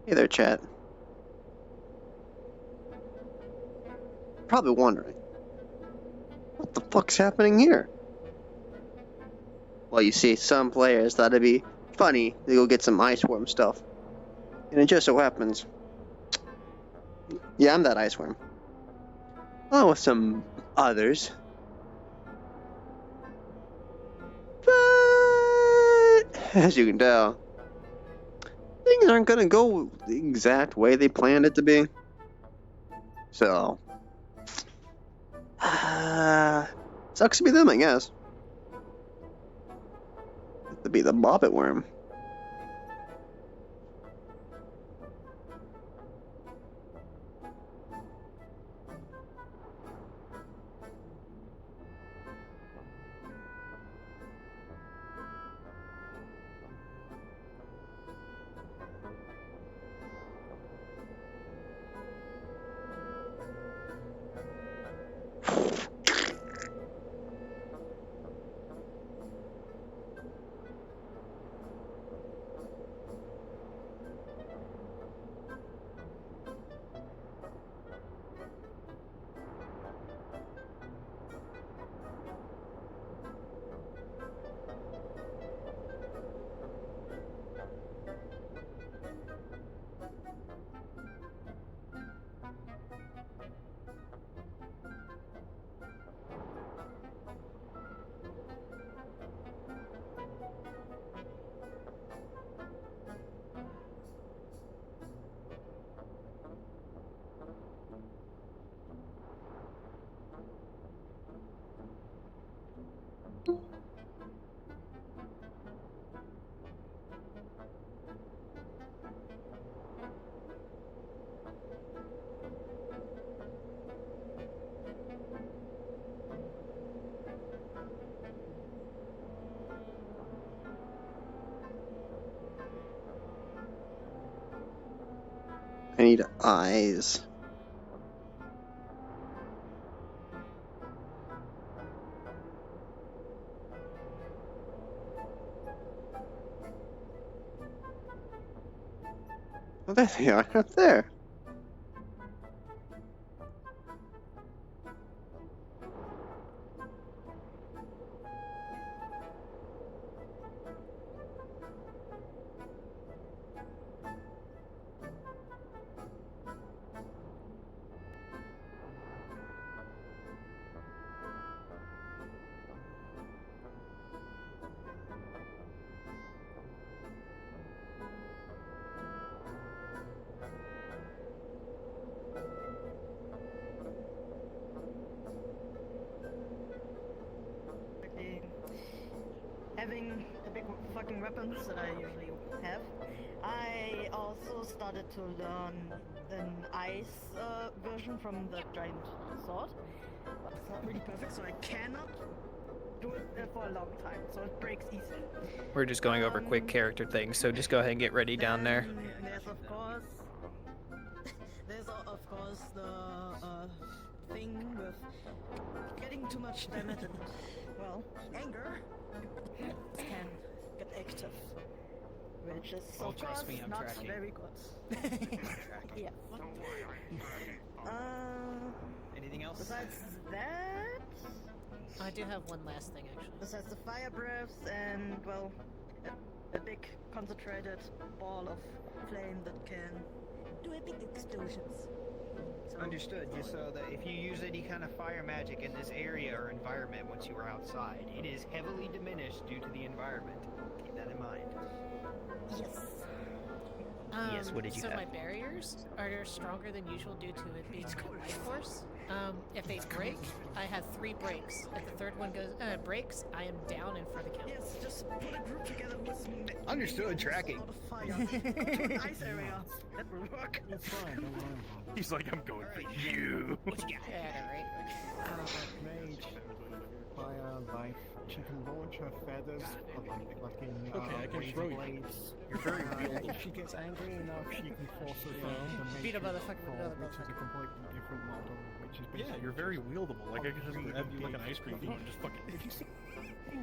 Hey there, chat. Probably wondering, what the fuck's happening here? Well, you see, some players thought it'd be funny to go get some ice worm stuff. And it just so happens, yeah, I'm that ice worm. Along with some others. But, as you can tell, things aren't gonna go the exact way they planned it to be. So, sucks to be them, I guess. To be the bobbit worm. I need eyes. Oh, there they are, up there. Having the big fucking weapons that I usually have, I also started to learn an ice version from the giant sword. But it's not really perfect, so I cannot do it for a long time, so it breaks easily. We're just going over quick character things, so just go ahead and get ready down there. There's of course, the thing with getting too much damage and, well, anger can get active, which is Oh, of trust course me, I'm not tracking. very good. Yeah. Anything else? Besides that, I do have one last thing, actually. besides the fire breaths and, well, a big concentrated ball of flame that can do a big explosions. So, Understood. Just so that if you use any kind of fire magic in this area or environment once you are outside, it is heavily diminished due to the environment. Keep that in mind. yes. Yes, what did you so have? my barriers are stronger than usual due to it being life force. If they break, I have 3 breaks. If the third one breaks, I am down and for the count. Yes, just put a group together with Understood, tracking. A lot of fire. Go to an ice area. That will work. It's fine, don't worry. He's like, I'm going for you. What you got? Yeah, I know, right? Mage, fire, life, She can launch her feathers like in Okay, I can razor throw you. blades. You're very wieldable. If she gets angry enough, she can force herself to make Beat a it motherfucker with fall, another which is a completely different model, which is Yeah, basically you're very just wieldable. Like I can just really grab you like an big ice cream cone and just fucking. If you see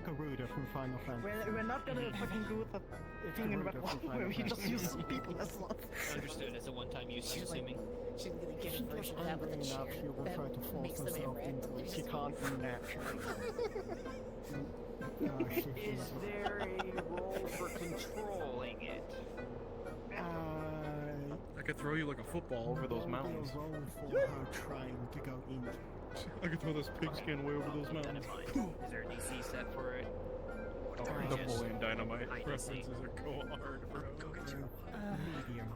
Garuda from Final Fantasy, We're not gonna fucking do the it's thing in Red Garuda One from where Final we just Fantasy. use people as slots. Understood. It's a one-time use, I'm She's like- assuming. She's gonna If get she a gets version of that with a angry chair enough, she will that try to force makes them herself erect. into it. She can't do naturally. Is there a role for controlling it? I could throw you like a football over those mountains. There will be a role for her trying to go in. I could throw this pigskin way over those mountains. Is there a DC set for it? Oh, Or just Napoleon Dynamite hide and seek? references are go hard, bro. Medium.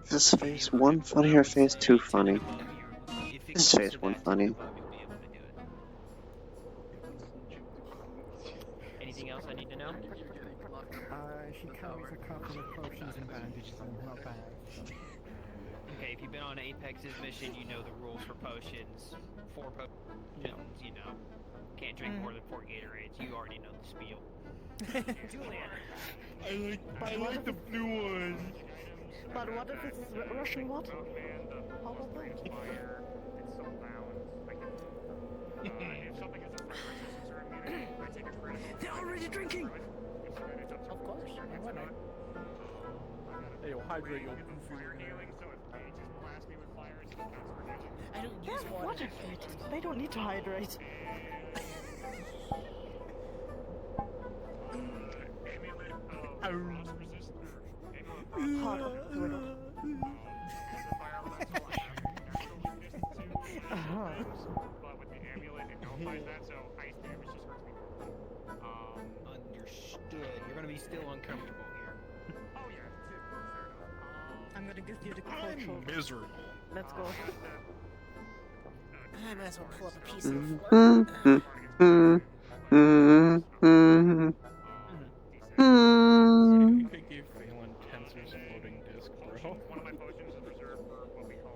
This face one funny or face two funny? If it This goes face to one that funny. tier above, you'll be able to do it. Anything else I need to know? She carries a couple of potions and bandages in her bag. Okay, if you've been on Apex's mission, you know the rules for potions. 4 potions, you know. Can't drink more than 4 Gatorades. You already know the spiel. Julian. I like the blue one. But what if it's Russian water? How about that? They're already drinking! Of course. Why not? Hey, yo, hydrate your goofy. I don't Yeah, use water. water. They don't need to hydrate. Hard up, do it up. Understood. You're gonna be still uncomfortable here. I'm gonna give you the I'm control. miserable. Let's go. I might as well pull up a piece of the floor. I gave Phelan Tensor's floating disc, bro.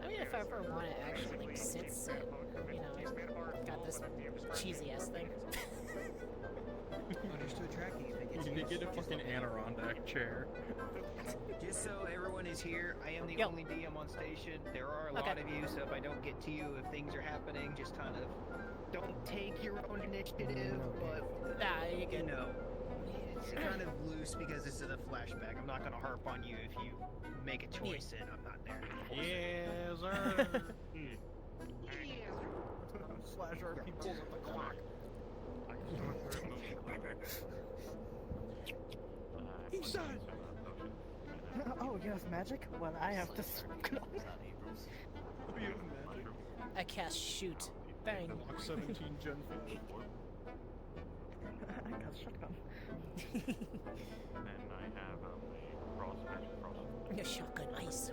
I mean, if I ever want to actually like sit, you know, I've got this cheesy ass thing. Understood tracking. I think it's You get a fucking Adirondack chair. Just so everyone is here, I am the Yo. only DM on station. There are a lot Okay. of you, so if I don't get to you, if things are happening, just kind of don't take your own initiative, but Nah, you you can. know, it's kind of loose because this is a flashback. I'm not gonna harp on you if you make a choice and I'm not there. Yes, sir. Slash RP pulls up the clock. Oh, you have magic? Well, I have this cloth. I cast shoot. Bang. Block 17 Gen 4. I got shotgun. Your shotgun ice.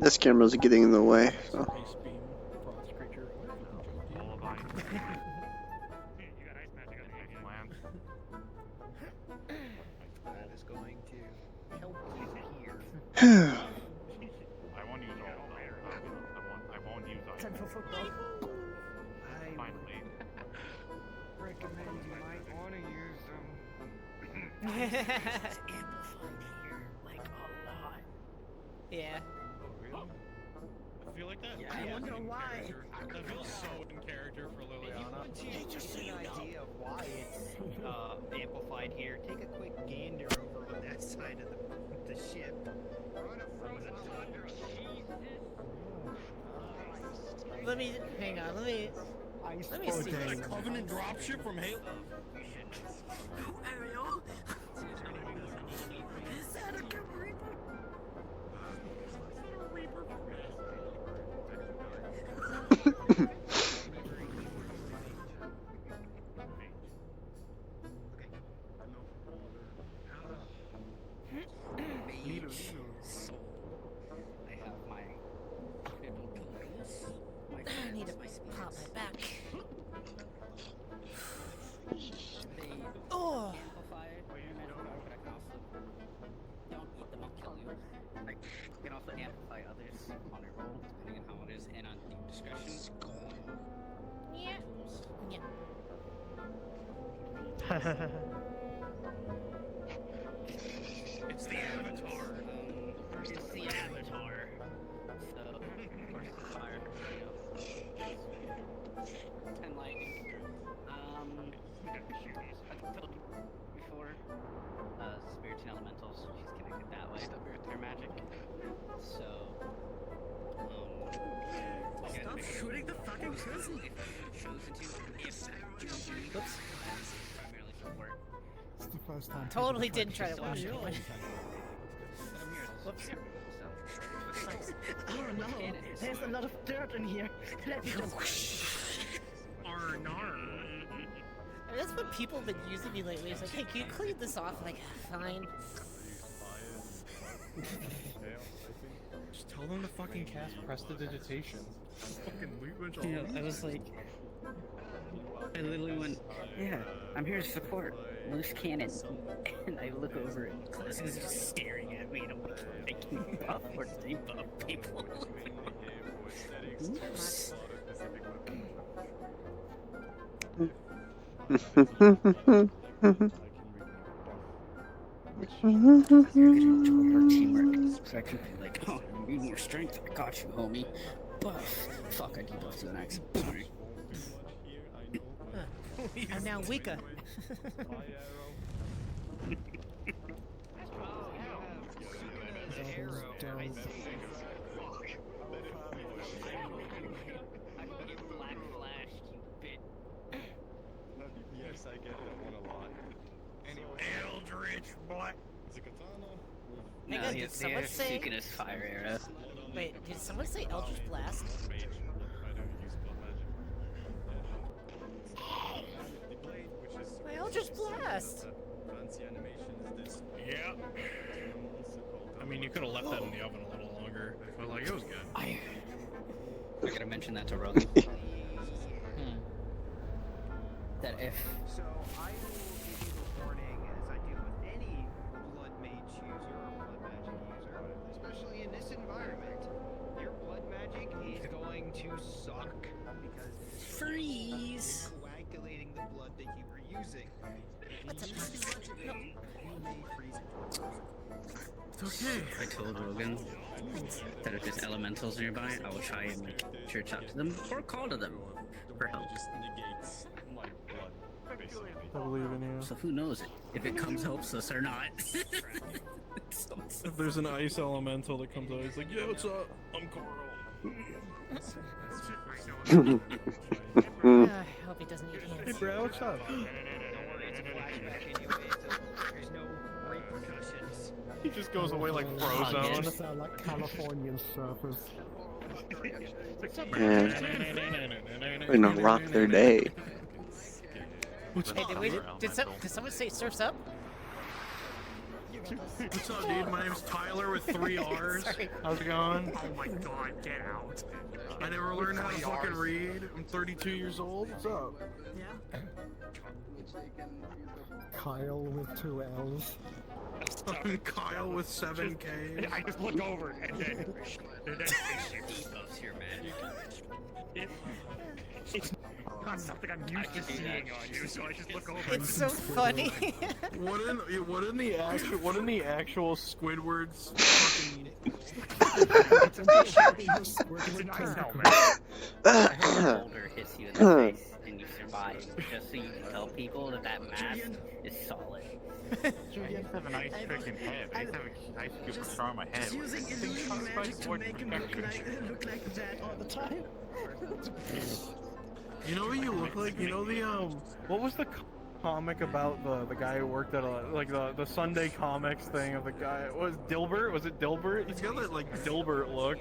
This camera's getting in the way. So. Ice beam, frost creature. That is going to help you here. Time for football. I recommend you might want to use them. Amplified here, like a lot. Yeah. I feel like that. Yeah, I wonder why. That feels so in character for If you Liliana. want to get an idea of why it's amplified here, take a quick gander over on that side of the ship. Let me hang on. Let me see. Covenant dropship from Halo. Ariel? Is that a Grim Reaper? I have my value. Like, you can also amplify others on your roll, depending on how it is, and on your discretion. Yeah. Yeah. It's the Avatar. It's the Avatar. So, of course, it's fire, and like, I told you before, spirits and elementals, she's connected that way with their magic. So, Stop shooting the fucking prison! Whoops. Primarily support. It's the first time. Totally didn't try to wash it. Whoops. Nice. Oh no, there's a lot of dirt in here. Let me just... And that's what people have been using me lately. It's like, hey, can you clean this off? I'm like, fine. Just tell them to fucking cast prestidigitation. Fucking leave it You know, I was like, I literally went, yeah, I'm here to support loose cannon. And I look over and Class is just staring at me and I'm like, I can buff or debuff people. Oops. Teamwork. So I can be like, oh, you need more strength. I got you, homie. Buff. Fuck, I debuff to the next. Sorry. I'm now weaker. Yes, I get that one a lot. Anyway, Eldritch Black. It's a katana. Nigga, No, did someone say? Sukin is fire arrow. Wait, did someone say Eldritch Blast? I don't use blood magic. The blade, which is My Eldritch Blast. fancy animation, is this. Yeah. I mean, you could have left that in the oven a little longer, but like, it was good. I gotta mention that to Rogan. That if So I will give you a warning, as I do with any blood mage user or blood magic user, especially in this environment, your blood magic is going to suck because freeze. coagulating the blood that you were using. What's up? You may freeze it. It's okay. I told Rogan that if there's elementals nearby, I will try and like church up to them or call to them for help. Just negates my blood, basically. I believe in you. So who knows if it comes helps us or not. If there's an ice elemental that comes out, he's like, yeah, what's up? I'm Carl. I hope he doesn't eat Hey, hands. bro, what's up? Don't worry, it's a flashback anyway, so there's no repercussions. He just goes away like They Frozone. sound like Californian surfers. Yeah. We're gonna rock their day. Hey, did someone say surf's up? What's up, dude? My name's Tyler with 3 R's. Sorry. How's it going? Oh my god, get out. I never learned how to fucking read. I'm 32 years old. What's up? Kyle with 2 L's. I'm Kyle with 7 Ks. I just look over and then Debuffs your magic. it's not something I'm used to seeing on you, so I just look over. It's so funny. What in the actual Squidward's fucking It's an ice helmet. A boulder hits you in the face and you survive, just so you can tell people that that mask is solid. I used to have an ice freaking head. I used to have an ice cube for on my head. Using illusion magic to make him look like that all the time. You know what you look like? You know the what was the comic about the guy who worked at the Sunday comics thing of the guy? Was Dilbert? Was it Dilbert? He's got that like Dilbert look.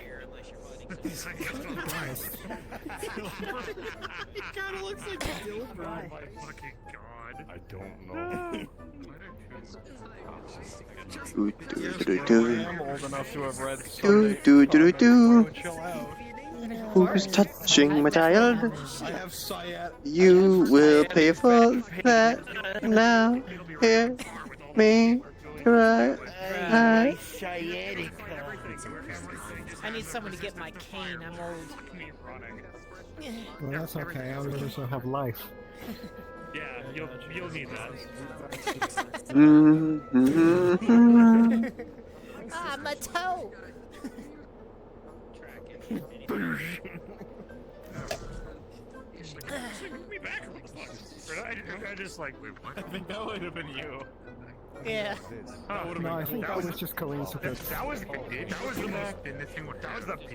He kind of looks like Dilbert. Oh my fucking god. I don't know. I'm old enough to have read Do, Sunday do, do, comics, do. so chill out. Who's touching my child? I have Sayat. You will pay for that now. Hear me Cry. I need someone to get my cane. I'm old. Well, that's okay. I also have life. Yeah, you'll need that. Ah, my toe! Me back, what the fuck? I just like, wait, what? I think that would have been you. Yeah. No, I think that was just coincidence. That was the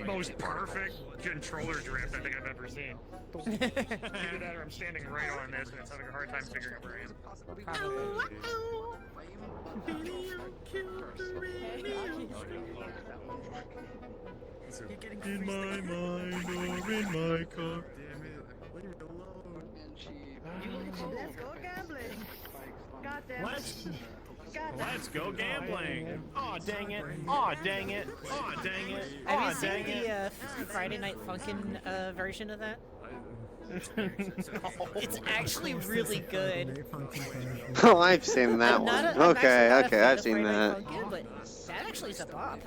most perfect controller drift I think I've ever seen. Either that or I'm standing right on this and it's having a hard time figuring out where I am. In my mind or in my car. Damn it. Leave me alone. Let's go gambling. Goddamn. Let's go gambling. Aw, dang it. Aw, dang it. Aw, dang it. Have Aw, you seen dang it. the Friday Night Funkin' version of that? It's actually really good. Oh, I've seen that I'm not one. a- I'm actually Okay, not a okay, fan I've of seen Friday Night that. Funkin', but that actually is a bop.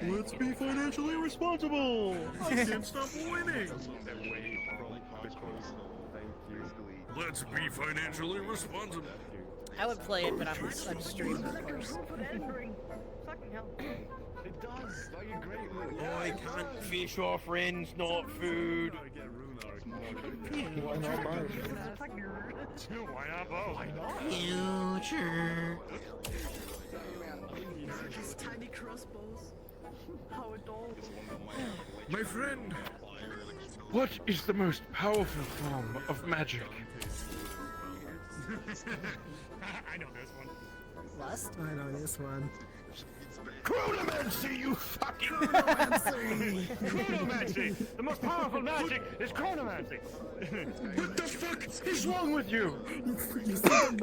Let's be financially responsible. I can't stop winning. Let's be financially responsible. I would play it, but I'm streaming, of course. Fucking hell. It does. I agree. I can't fish off friends, not food. Why not mine? Why not both? Why not? Future. These tiny crossbows. How adorable. My friend, what is the most powerful form of magic? I know this one. Lust? I know this one. Chronomancy, you fucking chronomancy! Chronomancy! The most powerful magic is chronomancy! What the fuck is wrong with you?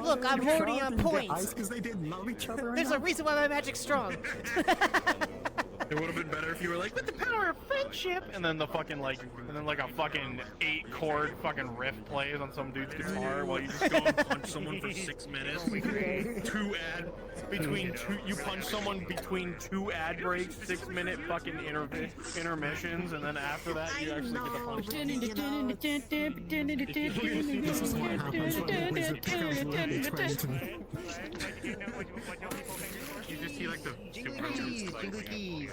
Look, I'm already on point. Because they didn't love each other. There's a reason why my magic's strong. It would have been better if you were like, with the power of friendship, and then the fucking like, and then like a fucking 8-chord fucking riff plays on some dude's guitar while you just go and punch someone for 6 minutes. You punch someone between 2 ad breaks, 6-minute fucking intermissions, and then after that you actually get to punch them. This is what happens when the wizard becomes really acquainted. You just see like the Jingle keys.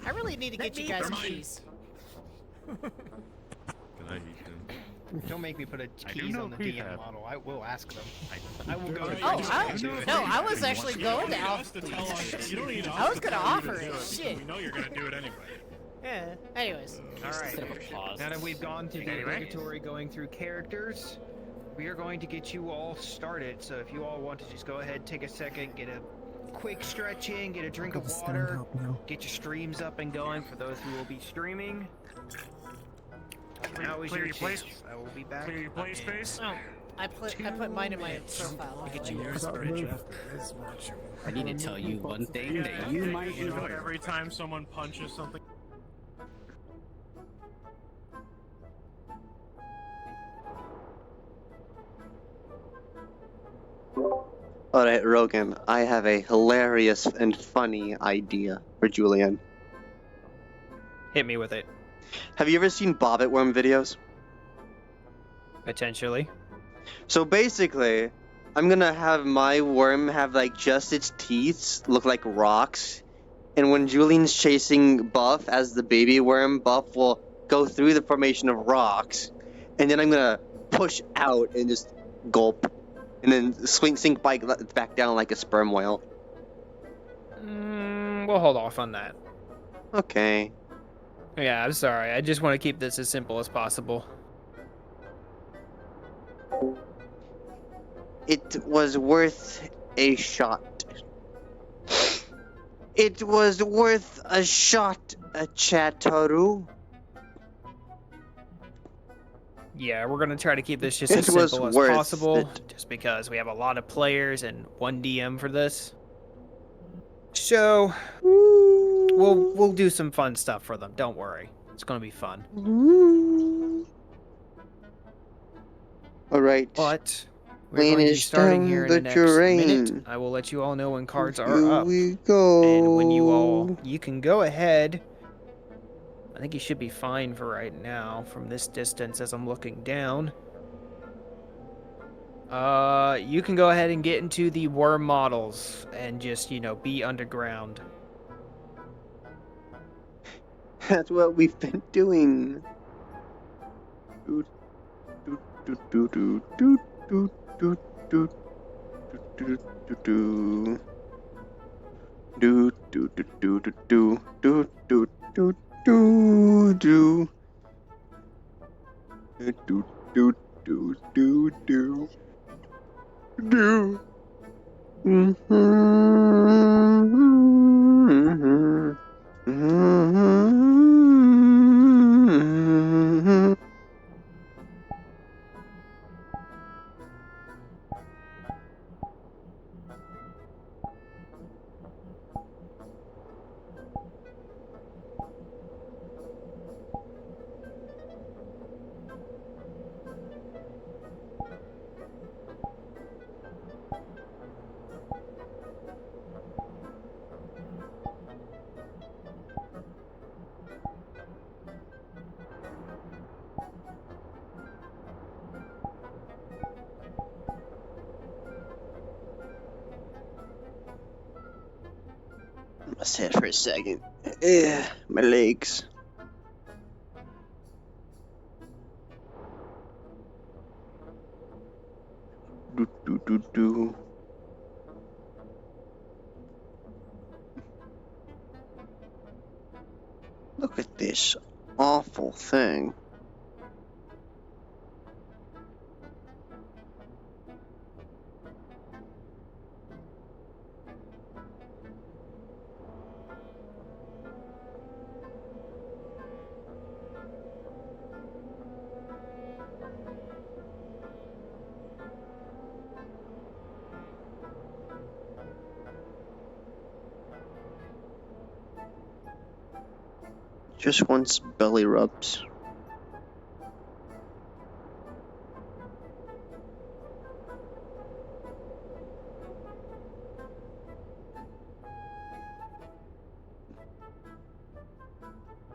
I really need to get you guys keys. Don't make me put a keys on the DM model. I will ask them. I will go. I was actually going to offer. I was gonna offer it. Shit. We know you're gonna do it anyway. Yeah. Anyways. All right. Now that we've gone through the obligatory going through characters, we are going to get you all started. So if you all want to just go ahead, take a second, get a quick stretch in, get a drink of water, get your streams up and going for those who will be streaming. Now is your chance. I will be back. Clear your play space. Oh, I put mine in my profile. I get you yours, I need to tell you one thing that you might enjoy. Every time someone punches something. Alright, Rogan, I have a hilarious and funny idea for Julian. Hit me with it. Have you ever seen Bobbit Worm videos? Potentially. So basically, I'm gonna have my worm have like just its teeth look like rocks, and when Julian's chasing Buff as the baby worm, Buff will go through the formation of rocks, and then I'm gonna push out and just gulp, and then sink back down like a sperm whale. We'll hold off on that. Okay. Yeah, I'm sorry. I just want to keep this as simple as possible. It was worth a shot. It was worth a shot, Chataru. Yeah, we're gonna try to keep this just as It was simple as worth possible, it. just because we have a lot of players and one DM for this. So we'll do some fun stuff for them. Don't worry, it's gonna be fun. All right. But We're going to be Vanish starting down here in the the next minute. terrain. I will let you all know when cards are Here up. we go. And when you can go ahead. I think you should be fine for right now from this distance as I'm looking down. You can go ahead and get into the worm models and just, be underground. That's what we've been doing. Doot, doot, doot, doot, doot, doot, doot, doot, doot, doot, doot, doot. Do do do do do do do do do do do do do do do do do. I sat for a second. My legs. Do do do do. Look at this awful thing. Just wants belly rubs.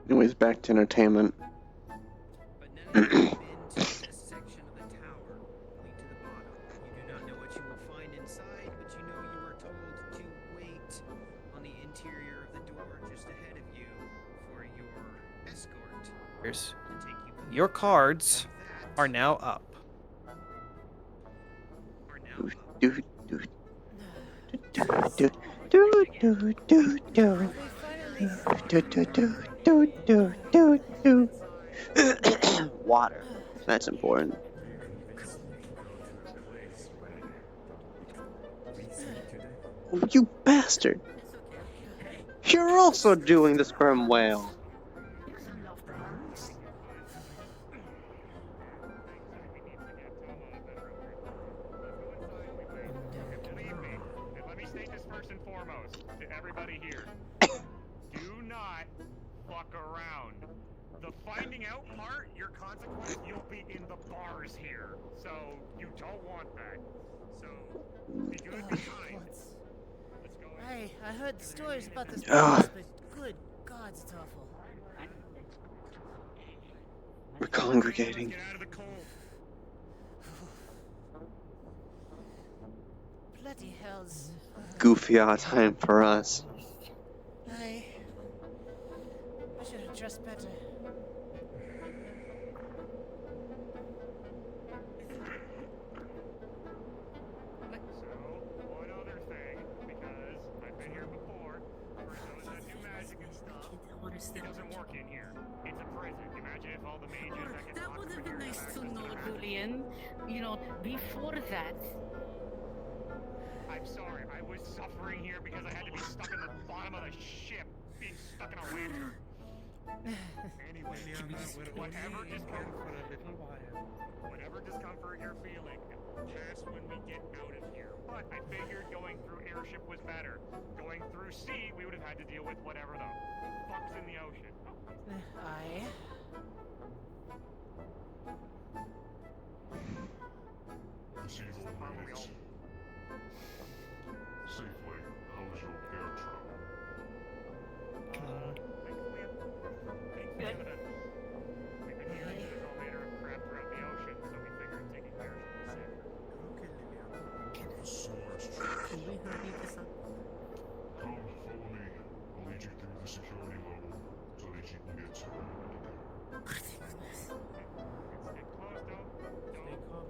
Anyways, back to entertainment. But none of you have been to this section of the tower, lead to the bottom. You do not know what you will find inside, but you know you were told to wait on the interior of the door just ahead of you for your escort Here's to take you. your cards are now up. Do do do do do do do do. Do, do, do, do, do, do, do. Water. That's important. Oh, you bastard! You're also doing the sperm whale. Believe me, and let me state this first and foremost to everybody here. Do not fuck around. The finding out part, your consequence, you'll be in the bars here. So, you don't want that. So, be good, be kind. Let's go in. I heard stories about this Ugh. place, but good gods, it's awful. We're congregating. Get out of the cold. Bloody hells. Goofy odd time for us. I should have dressed better. So, one other thing, because I've been here before, for those that do magic and stuff, it doesn't work in here. It's a prison. Imagine if all the mages that get That locked would up have in been here nice have to access know, the magic. Julian. You know, before that. I'm sorry, I was suffering here because I had to be stuck in the bottom of the ship, being stuck in a lantern. Anyway, whatever discomfort you're feeling, pass when we get out of here. But I figured going through airship was better. Going through sea, we would have had to deal with whatever the fuck's in the ocean. Aye. Jesus, the Can we hurry this up? Come, follow me. I'll lead you through the security level so that you can get started. Stay close,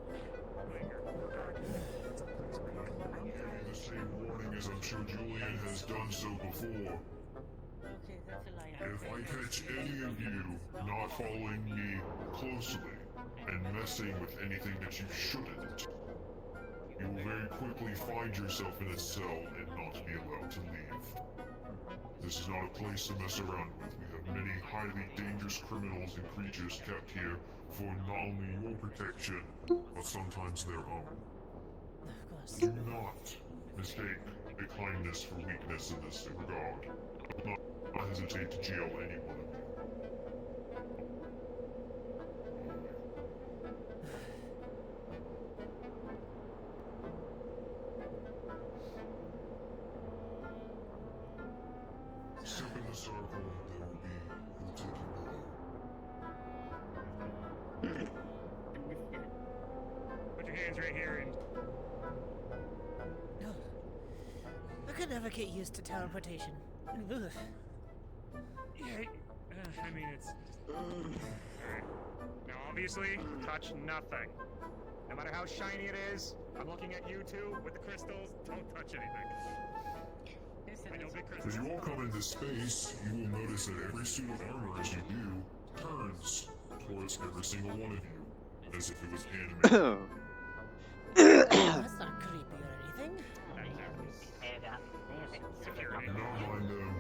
don't linger. I'm giving you the same warning as I'm sure Julian has done so before. Okay, that's a lie. If I catch any of you not following me closely and messing with anything that you shouldn't, you will very quickly find yourself in a cell and not be allowed to leave. This is not a place to mess around with. We have many highly dangerous criminals and creatures kept here for not only your protection, but sometimes their own. Of course. Do not mistake the kindness for weakness in this regard. I will not hesitate to jail any one of you. Step in the circle, there will be who take you with. Put your hands right here and I could never get used to teleportation. Ugh. yeah, I mean it's alright. Now obviously, touch nothing. No matter how shiny it is, I'm looking at you two with the crystals, don't touch anything. I know big As crystals. you all come into space, you will notice that every suit of armor as you do turns towards every single one of you, as if it was animated. That's not creepy or anything. Security. Do not mind them.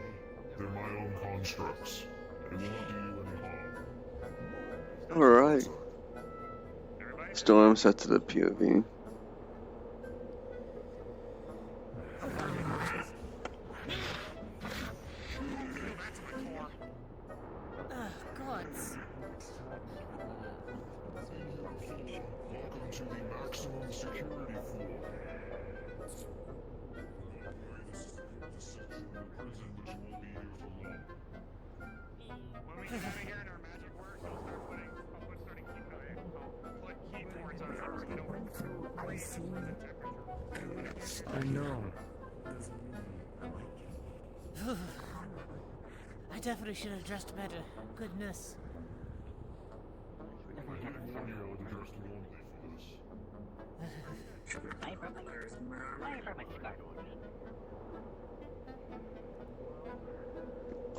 They're my own constructs. They will not do you any harm. Alright. Everybody? Storm set to the POV. That's my core. Gods. Welcome to the maximum security floor. This is the prison, but you won't be here for long. When we get out of here and our magic works, I'll put keyboards on them so they don't freeze the temperature. I know. I definitely should have dressed better. Goodness. I warned you I would dress warmly for this.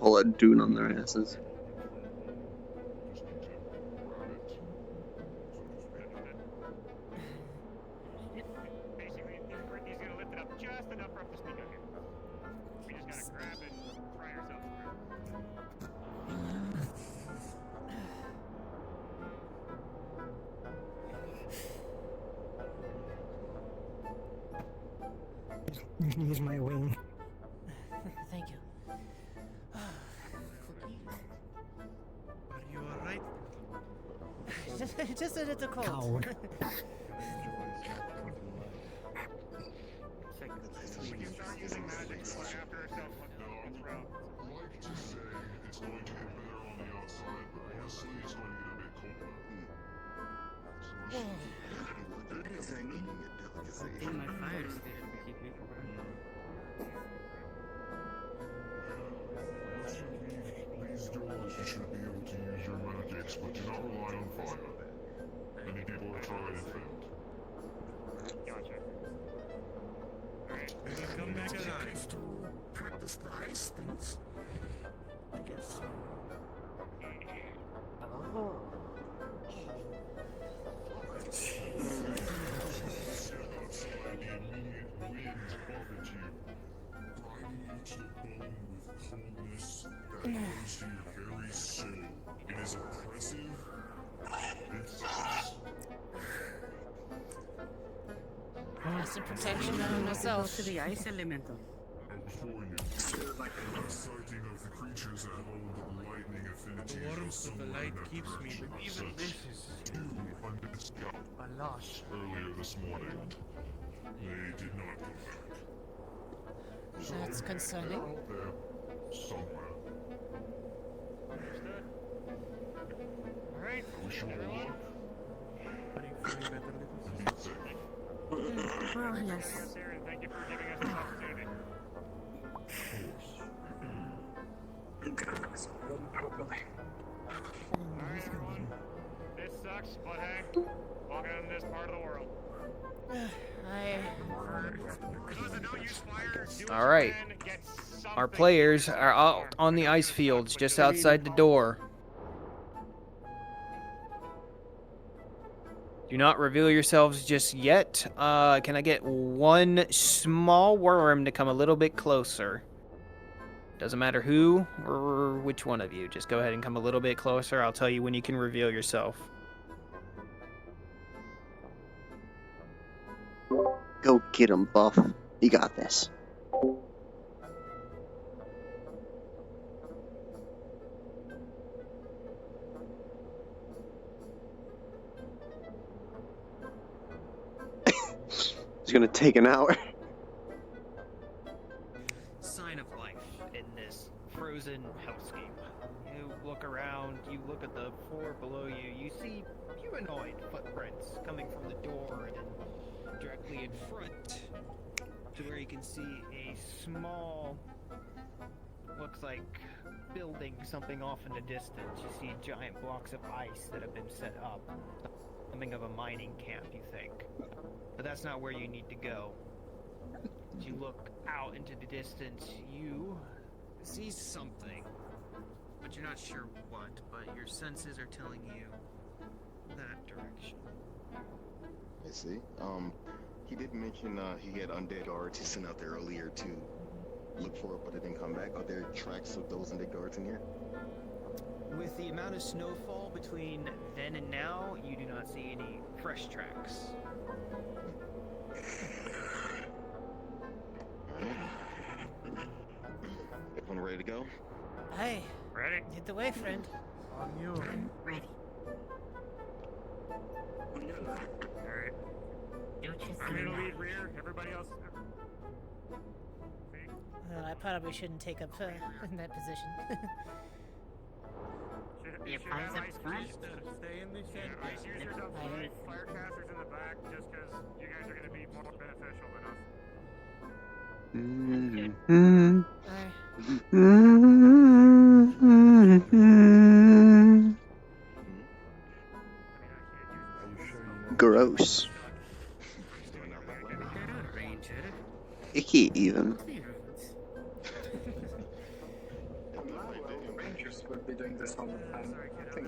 All that dune on their asses. Basically, he's gonna lift it up just enough for us to sneak out here. We just gotta grab it and pry ourselves through. Use my wing. Thank you. Are you alright? just a little cold. Coward. We can start using magic to fly after ourselves once we get around. I'd like to say it's going to get better on the outside, but honestly, it's going to get a bit colder. In my fire station to keep me warm. Once you leave these doors, you should be able to use your magics, but do not rely on fire. Many people have tried and failed. Gotcha. Alright. Come back alive. To practice the ice things. I guess so. Step outside, the immediate wind buffets you, grinding you to the bone with coldness that goes to your very soul. It is oppressive. It sucks. Some protection on myself. To the ice elemental. And before you, a sighting of the creatures that hold lightning affinity. The warmth of the light keeps me, but even this is Two hunted scout a loss. earlier this morning. They did not come back. So That's concerning. they're out there somewhere. Understood. Alright. Wish you all luck. Are you feeling better, little And be safe. Well, us here, and thank you for giving us this opportunity. This sucks, but hey, welcome to this part of the world. For those that don't use fire, do what All you right. can, get Our something players to are out on the ice fields just outside the door. Do not reveal yourselves just yet. Can I get one small worm to come a little bit closer? Doesn't matter who or which one of you. Just go ahead and come a little bit closer. I'll tell you when you can reveal yourself. Go get him, Buff. You got this. It's gonna take an hour. Sign of life in this frozen hellscape. You look around, you look at the floor below you, you see humanoid footprints coming from the door and then directly in front to where you can see a small, looks like building something off in the distance. You see giant blocks of ice that have been set up. Something of a mining camp, you think. But that's not where you need to go. As you look out into the distance, you see something, but you're not sure what, but your senses are telling you that direction. I see. He did mention he had undead guards he sent out there earlier to look for it, but it didn't come back. Are there tracks of those undead guards in here? With the amount of snowfall between then and now, you do not see any fresh tracks. Everyone ready to go? Aye. Ready? Lead the way, friend. On you. Ready. Alright. I'm gonna lead rear, everybody else. See? I probably shouldn't take up in that position. You should have ice Stay in the shed. ice users up front, firecasters in the back, just because you guys are gonna be more beneficial than us. Gross. Icky even. Rangers would be doing this all the time. I think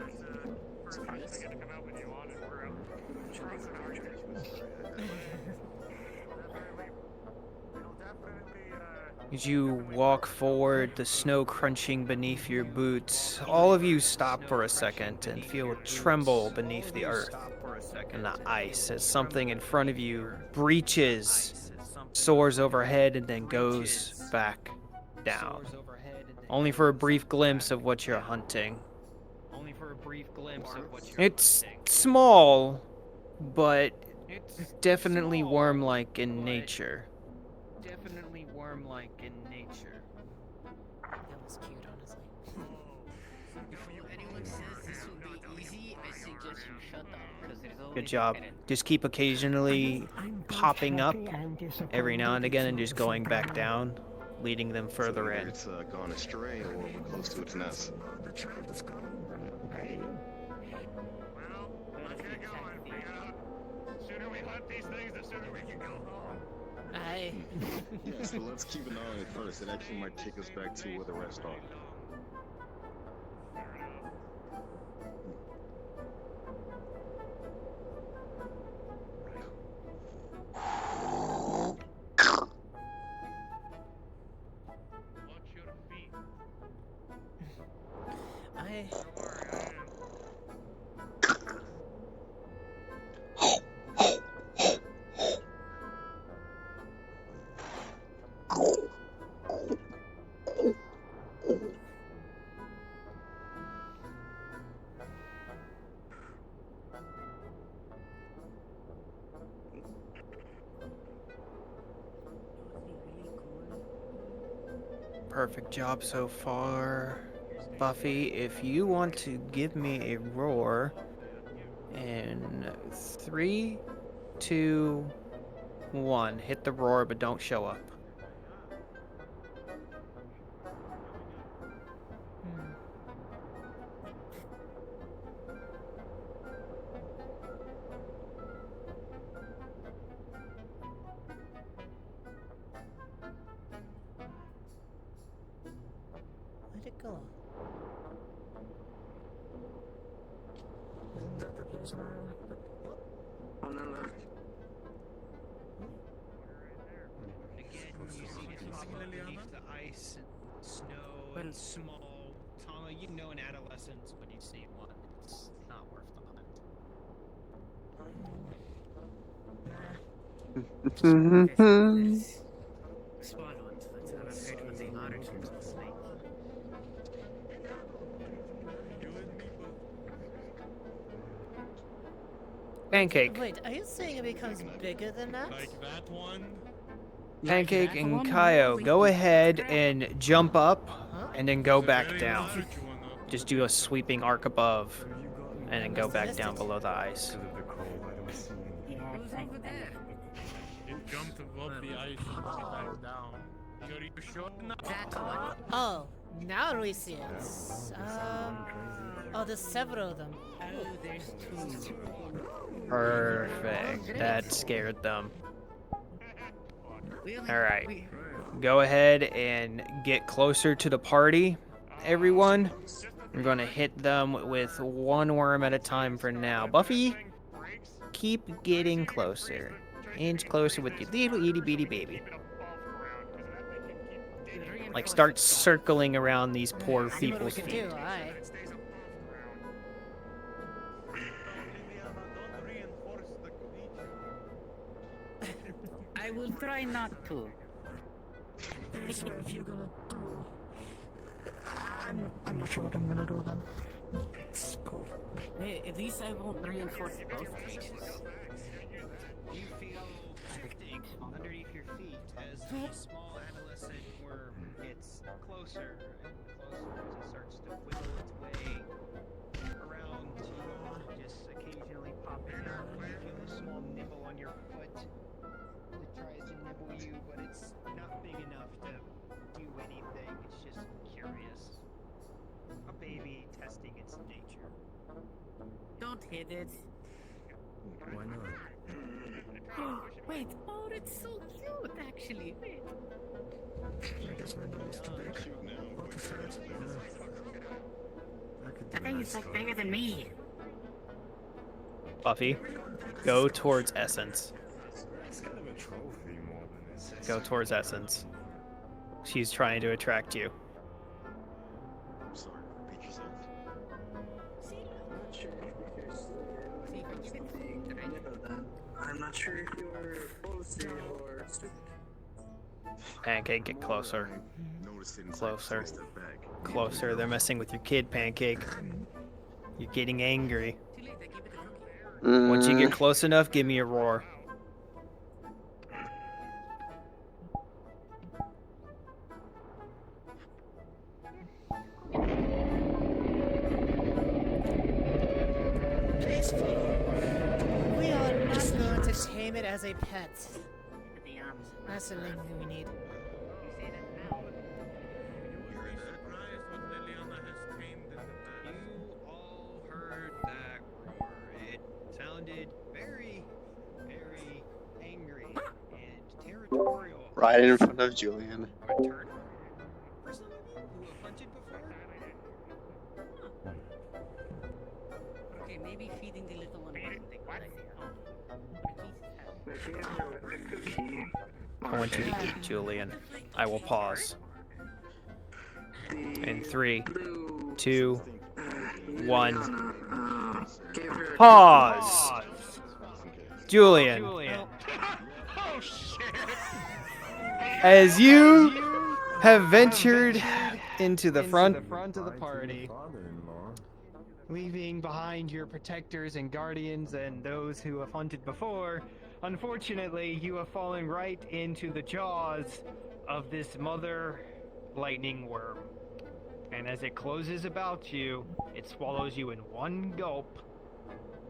it's fine. I get to come out with you on, and we're out. As you walk forward, the snow crunching beneath your boots, all of you stop for a second and feel a tremble beneath the earth and the ice as something in front of you breaches, soars overhead, and then goes back down. Only for a brief glimpse of what you're hunting. It's small, but definitely worm-like in nature. Definitely worm-like in nature. That was cute, honestly. Before anyone says this will be easy, I suggest you shut up, because there's always Good job. Just keep occasionally popping up every now and again and just going back down, leading them further in. It's gone astray, or we're close to its nest. Well, let's get going. The sooner we hunt these things, the sooner we can go home. Aye. Yeah, so let's keep an eye on it first. It actually might take us back to where the rest are. Watch your feet. Aye. Don't worry, I am. Perfect job so far. Buffy, if you want to give me a roar in 3, 2, 1. Hit the roar, but don't show up. Where'd it go? Again, you see this pop up beneath the ice and snow and small. Tama, you know in adolescence when you see one, it's not worth the hunt. Spot on. Let's have a heard what they ordered from last night. Pancake. Wait, are you saying it becomes bigger than that? Like that one? Pancake and Kaio, go ahead and jump up and then go back down. Just do a sweeping arc above and then go back down below the ice. Yeah, who's over there? It jumped above the ice and back down. Are you sure enough? That one. Oh, now we see it. Oh, there's several of them. Oh, there's 2. Perfect. That scared them. We only- Alright. we- Go ahead and get closer to the party, everyone. I'm going to hit them with 1 worm at a time for now. Buffy, keep getting closer. Inch closer with your little itty bitty baby. Like, start circling around these poor See what we people's can feet. do, aye. I will try not to. I'm not sure what I'm gonna do then. Hey, at least I won't reinforce both cages. You feel shifting underneath your feet as the small adolescent worm gets closer and closer as it starts to wiggle its way around to just occasionally popping out. You feel a small nibble on your foot. It tries to nibble you, but it's not big enough to do anything. It's just curious. A baby testing its nature. Don't hit it. Why not? Oh, wait. Oh, it's so cute, actually. Wait. I guess my nose is too big. What the fuck? I could do That thing is like bigger than me. Buffy, go towards Essence. It's kind of a trophy more than it's. Go towards Essence. She's trying to attract you. I'm sorry, repeat yourself. I'm not sure if you're posty or stupid. Pancake, get closer. Notice it inside, Closer. step back. Closer. They're messing with your kid, Pancake. You're getting angry. Once you get close enough, give me a roar. We are not going to tame it as a pet. The That's the thing we need. You say that now. You all heard that roar. It sounded very, very angry and territorial. Right in front of Julian. Return for some of you who have hunted before. Okay, maybe feeding the little one wasn't a good idea. I want you to eat, Julian. I will pause. In 3, 2, 1. Pause! Julian. As you have ventured into the front of the party, leaving behind your protectors and guardians and those who have hunted before, unfortunately, you have fallen right into the jaws of this mother lightning worm. And as it closes about you, it swallows you in one gulp,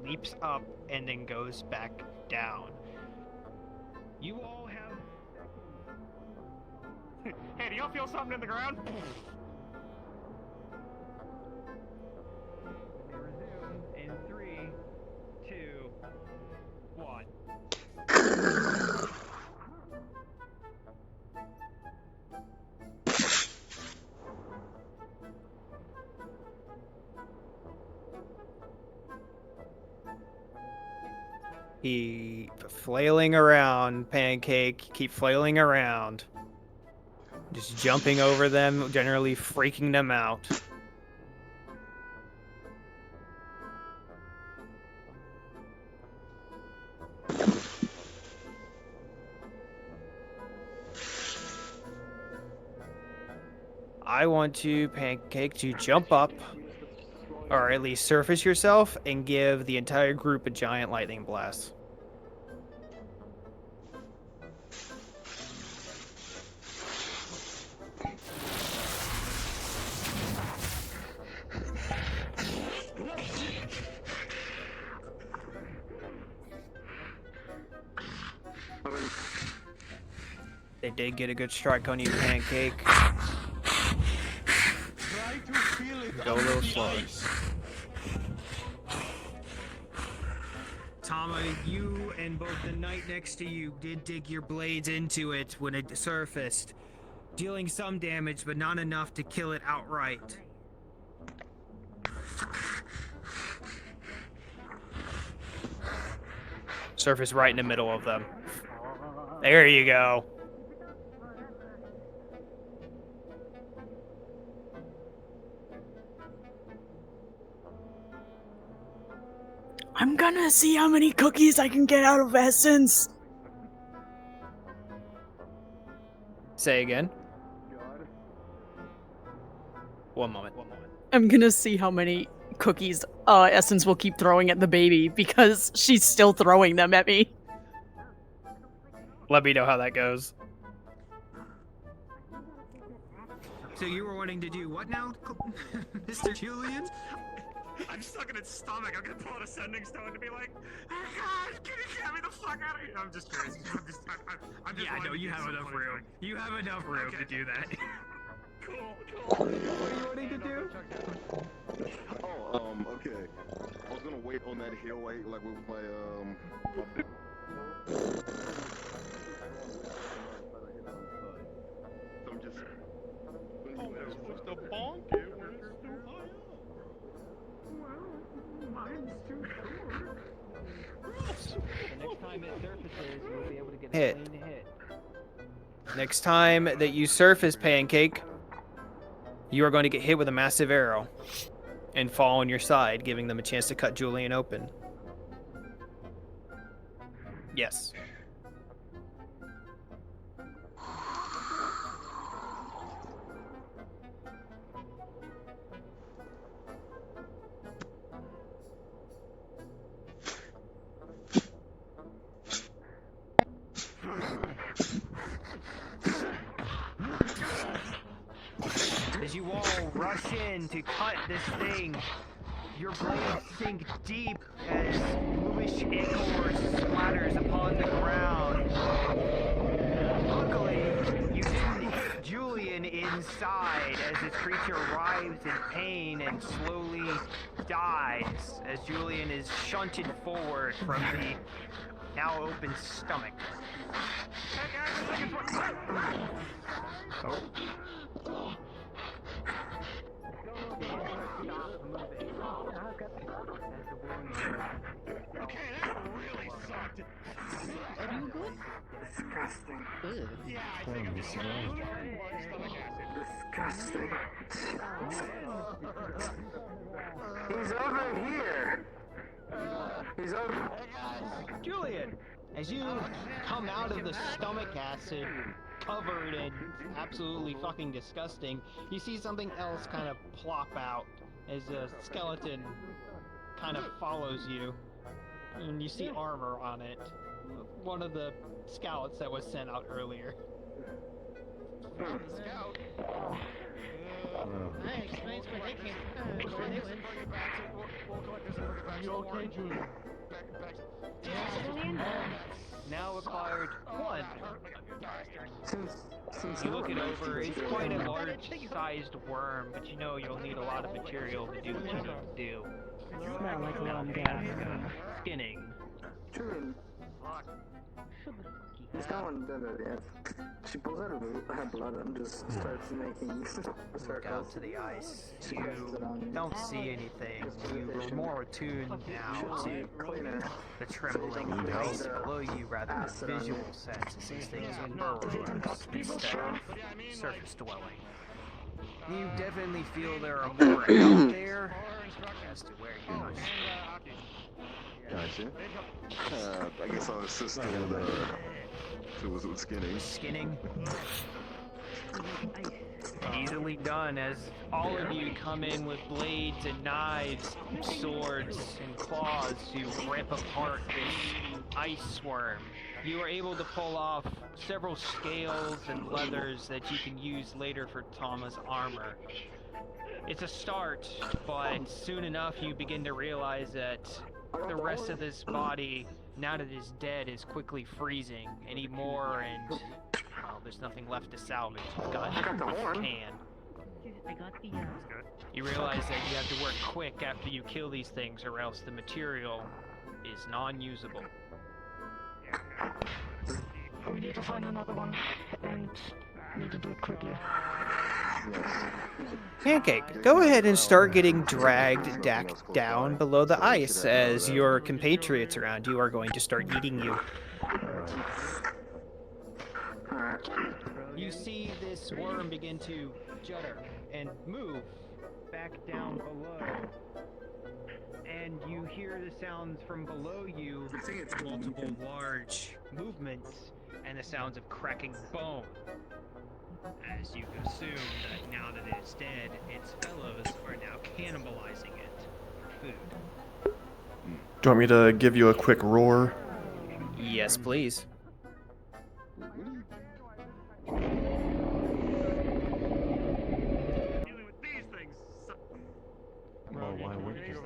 leaps up, and then goes back down. You all have. Hey, do y'all feel something in the ground? Resume in 3, 2, 1. Keep flailing around, Pancake. Keep flailing around. Just jumping over them, generally freaking them out. I want you, Pancake, to jump up, or at least surface yourself, and give the entire group a giant lightning blast. They did get a good strike on you, Pancake. Go a little slower. Tama, you and both the knight next to you did dig your blades into it when it surfaced, dealing some damage, but not enough to kill it outright. Surface right in the middle of them. There you go. I'm gonna see how many cookies I can get out of Essence. Say again. One moment. I'm gonna see how many cookies Essence will keep throwing at the baby because she's still throwing them at me. Let me know how that goes. So you were wanting to do what now, Mr. Julian? I'm stuck in its stomach. I'm gonna pull out a sending stone to be like, oh God, can you get me the fuck out of here? I'm just crazy. I'm just Yeah, no, you have enough room. You have enough room to do that. Cool. What are you wanting to do? Oh, okay. I was gonna wait on that hill like with my So I'm just. Oh, we're supposed to bonk it when it's too high up. Well, mine's too short. The next time it surfaces, you'll be able to get a Hit. clean hit. Next time that you surface, Pancake, you are going to get hit with a massive arrow and fall on your side, giving them a chance to cut Julian open. Yes. As you all rush in to cut this thing, your blades sink deep as bluish ichor splatters upon the ground. Luckily, you didn't hit Julian inside as this creature writhes in pain and slowly dies as Julian is shunted forward from the now open stomach. Okay, that really sucked. Are you good? Disgusting. Yeah, I think I'm just stomach acid. Disgusting. He's over here. He's over. Julian, as you come out of the stomach acid, covered and absolutely fucking disgusting, you see something else kind of plop out as a skeleton kind of follows you. And you see armor on it. One of the scouts that was sent out earlier. Scout. That explains where they came from. Where they went. We'll collect this and bring it back. You okay, Julian? Back. Julian? now acquired 1 of your blasters. Since You look it no one over, mentions it's quite a it, large-sized worm, but you know you'll need a lot of material to do what you need to do. Smell like Now, one task gas. skinning. Julian, he's got one better, yeah. She pulls out her blood and just starts making Look out to the ice. She You passes it on. don't see anything. You are more attuned now to Cleaner. the trembling of the ice below you rather Acid than on visual it. sense, as these things are burrows instead of surface dwelling. You definitely feel there are more out there as to where you are. Gotcha. I guess I'll assist with skinning. Skinning. Easily done, as all of you come in with blades and knives, swords and claws to rip apart this ice worm. You are able to pull off several scales and leathers that you can use later for Tama's armor. It's a start, but soon enough you begin to realize that the rest of this body, now that it is dead, is quickly freezing anymore, and well, there's nothing left to salvage. You've got what you can. I got the, You realize that you have to work quick after you kill these things, or else the material is non-usable. We need to find another one, and need to do it quickly. Pancake, go ahead and start getting dragged down below the ice, as your compatriots around you are going to start eating you. You see this worm begin to judder and move back down below. And you hear the sounds from below you, multiple large movements, and the sounds of cracking bone. As you assume that now that it is dead, its fellows are now cannibalizing it for food. Do you want me to give you a quick roar? Yes, please. Well, why wouldn't you?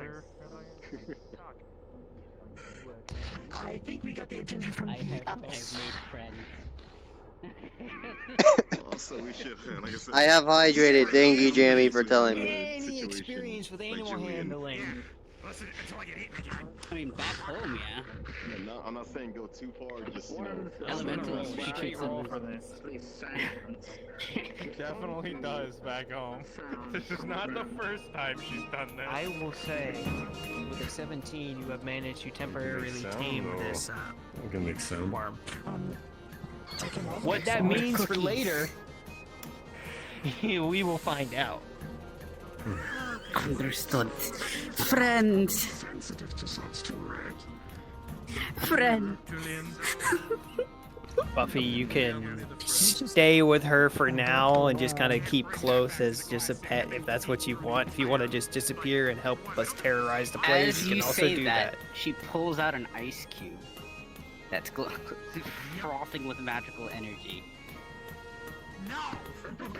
I think we got the attention from I the have others. made friends. Also, we should, like I said, I have hydrated. Thank you, Jamie, for telling me. Any experience with animal handling? Listen, until I get eaten again. I mean, back home, yeah. I'm not saying go too far, just, Elementals, Roll she treats roll them for this. Definitely does back home. This is not the first time she's done this. I will say, with a 17, you have managed to temporarily tame this I'm gonna make sound. worm. What that means for later, we will find out. Understood. Friend. Sensitive to sounds too red. Friend. Buffy, you can stay with her for now and just kind of keep close as just a pet if that's what you want. If you want to just disappear and help us terrorize the place, As you can you also say do that, that. she pulls out an ice cube that's frothing with magical energy. No! Look,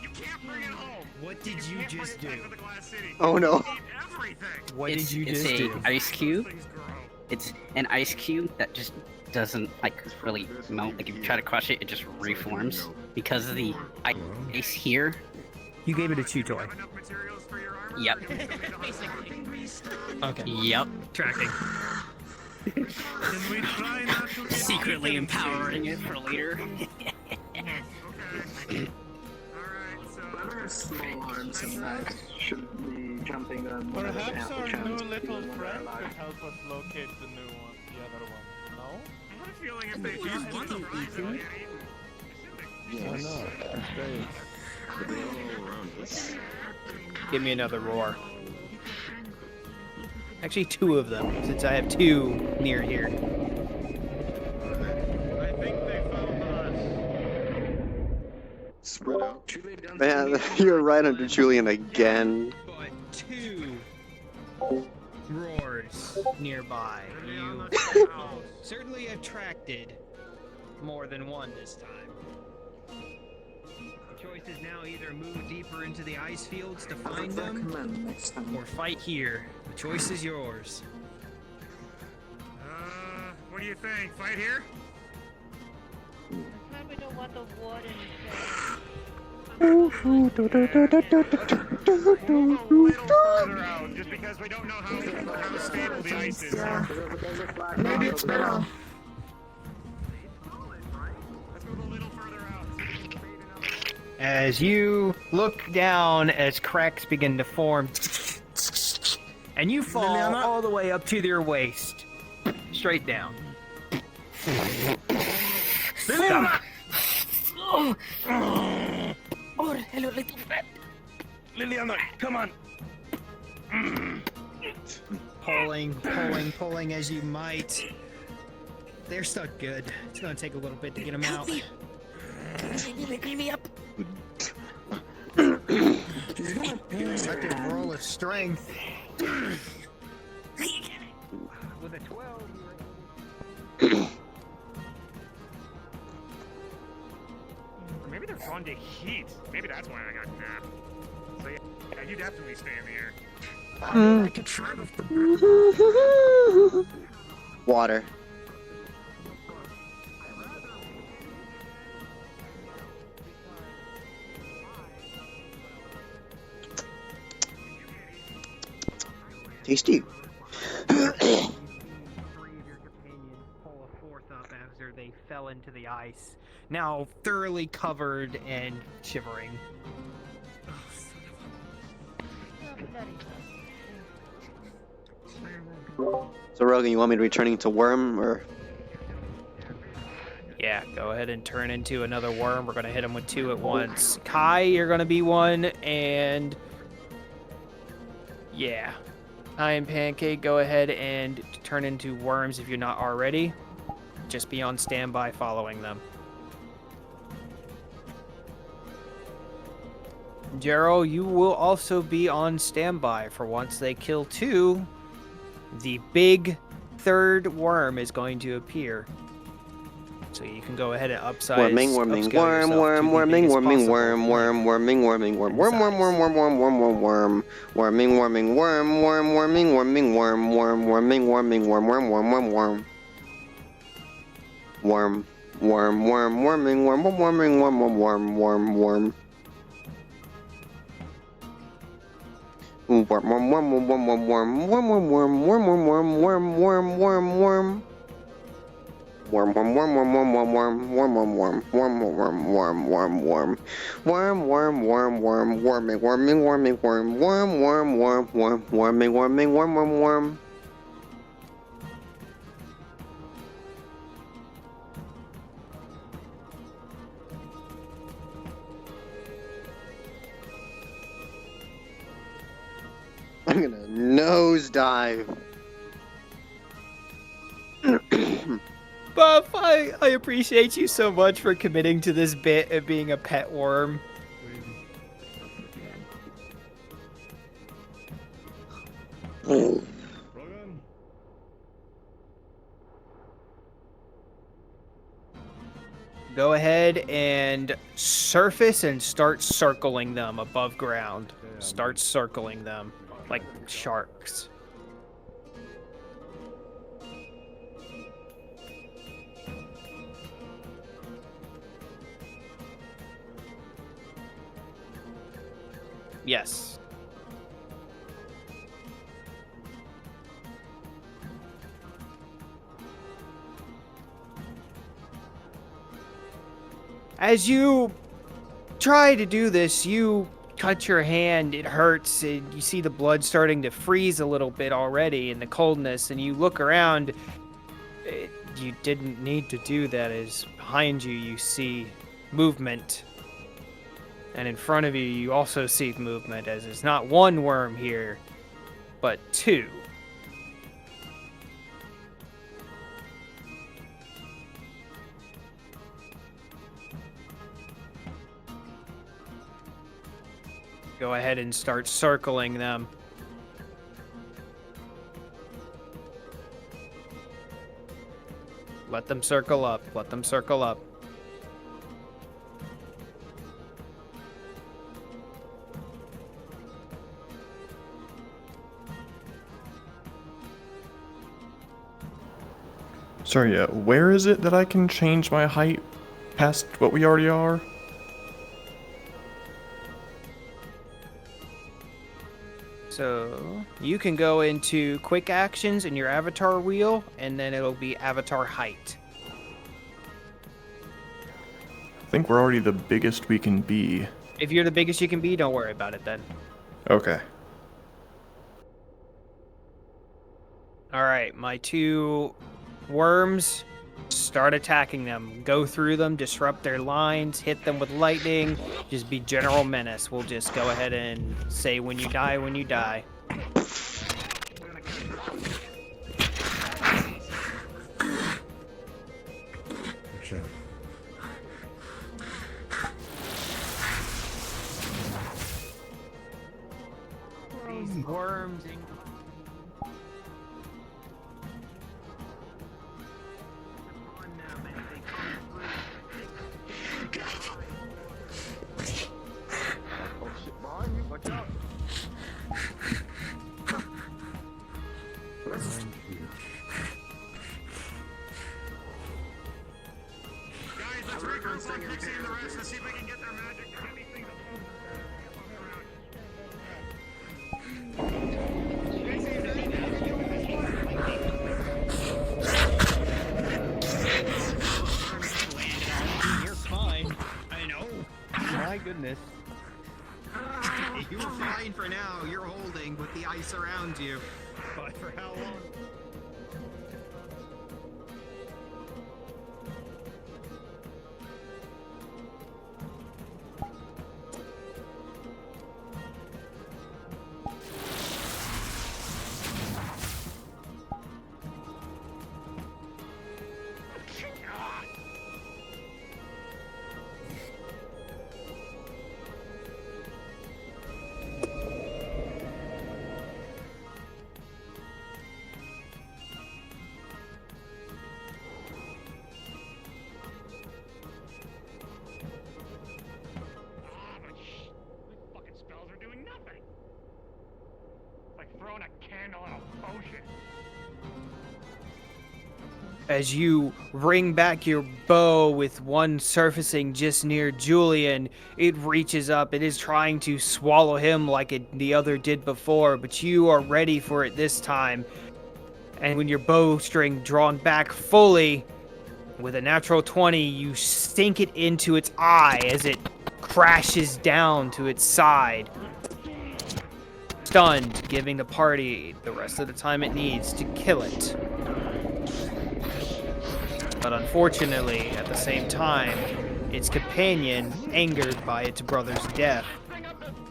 you can't bring it home! What did you can't just bring it do? back to the Glass City. Oh no. Eat everything! What did you just It's do? an ice cube. Things grow. It's an ice cube that just doesn't like really melt. Like if you try to crush it, it just reforms because of the ice here. You gave it a chew toy. Have enough materials for your armor? Yep. Okay. Yep. Tracking. Can we try not to get Secretly empowering it for later. Okay. Alright, so... Whoever has small arms and knives should be jumping on one of the Perhaps our chance new to little be one friend alive. could help us locate the new one, the other one. No? I have a feeling if they just won the prize, they would get eaten. Why not? That's great. But they all around us. Give me another roar. Actually, 2 of them, since I have 2 near here. I think they found us. Spread out. Man, you're right under Julian again. But 2 roars nearby. You certainly attracted more than one this time. The choice is now either move deeper into the ice fields to find them, Recommend next time. or fight here. The choice is yours. What do you think? Fight here? That's why we don't want the warden We'll move a little further out, just because we don't know how stable the ice is. Maybe it's better. Let's move a little further out. As you look down as cracks begin to form, and you fall all the way up to their waist. Straight down. Liliana! Oh, hello, little friend. Liliana, come on. Pulling as you might. They're stuck good. It's gonna take a little bit to get them out. Clean me up. Second roll of strength. With a 12. Or maybe they're drawn to heat. Maybe that's why I got napped. So yeah, you definitely stay in the air. I could try to. Water. Tasty. Pull a fourth up after they fell into the ice, now thoroughly covered and shivering. So Rogan, you want me to be turning to worm or? Yeah, go ahead and turn into another worm. We're gonna hit him with 2 at once. Kai, you're gonna be 1, and yeah, Kai and Pancake, go ahead and turn into worms if you're not already. Just be on standby following them. Gerald, you will also be on standby for once they kill 2. The big 3rd worm is going to appear. So you can go ahead and upsize. Worming, upscale yourself to the biggest possible worming, worming, worming, worm, worm, worm, worm, worm, worm, worm, worm, worm, worming, worming, worm, worm, worming, worming, worm, worm, worming, worming, worm, worm, worm, worm, worm, worm, worm, worm, worming, worm, worm, worming, worm, worm, worm, worm, worm. Worm, worm, worm, worm, worm, worm, worm, worm, worm, worm, worm, worm, worm, worm, worm, worm, worm. Worm, worm, worm, worm, worm, worm, worm, worm, worm, worm, worm, worm, worm, worm, worm, worm, worm, worm, worming, worming, worming, worm, worm, worm, worm, worm, worming, worming, worm, worm, worm. I'm gonna nosedive. Buff, I appreciate you so much for committing to this bit of being a pet worm. Go ahead and surface and start circling them above ground. Start circling them like sharks. Yes. As you try to do this, you cut your hand, it hurts, and you see the blood starting to freeze a little bit already in the coldness, and you look around. You didn't need to do that, as behind you, you see movement. And in front of you, you also see movement, as it's not 1 worm here, but 2. Go ahead and start circling them. Let them circle up. Let them circle up. Sorry, where is it that I can change my height past what we already are? So you can go into quick actions in your avatar wheel, and then it'll be avatar height. I think we're already the biggest we can be. If you're the biggest you can be, don't worry about it then. Okay. Alright, my 2 worms, start attacking them. Go through them, disrupt their lines, hit them with lightning, just be general menace. We'll just go ahead and say when you die, when you die. These worms and Watch out! Guys, let's regroup on Pixie and the rest and see if we can get their magic to anything to move. you're fine. I know. My goodness. You're fine for now. You're holding with the ice around you. But for how long? Throwing a candle in a potion. As you ring back your bow with one surfacing just near Julian, it reaches up. It is trying to swallow him like the other did before, but you are ready for it this time. And when your bowstring drawn back fully, with a natural 20, you sink it into its eye as it crashes down to its side. Stunned, giving the party the rest of the time it needs to kill it. But unfortunately, at the same time, its companion, angered by its brother's death,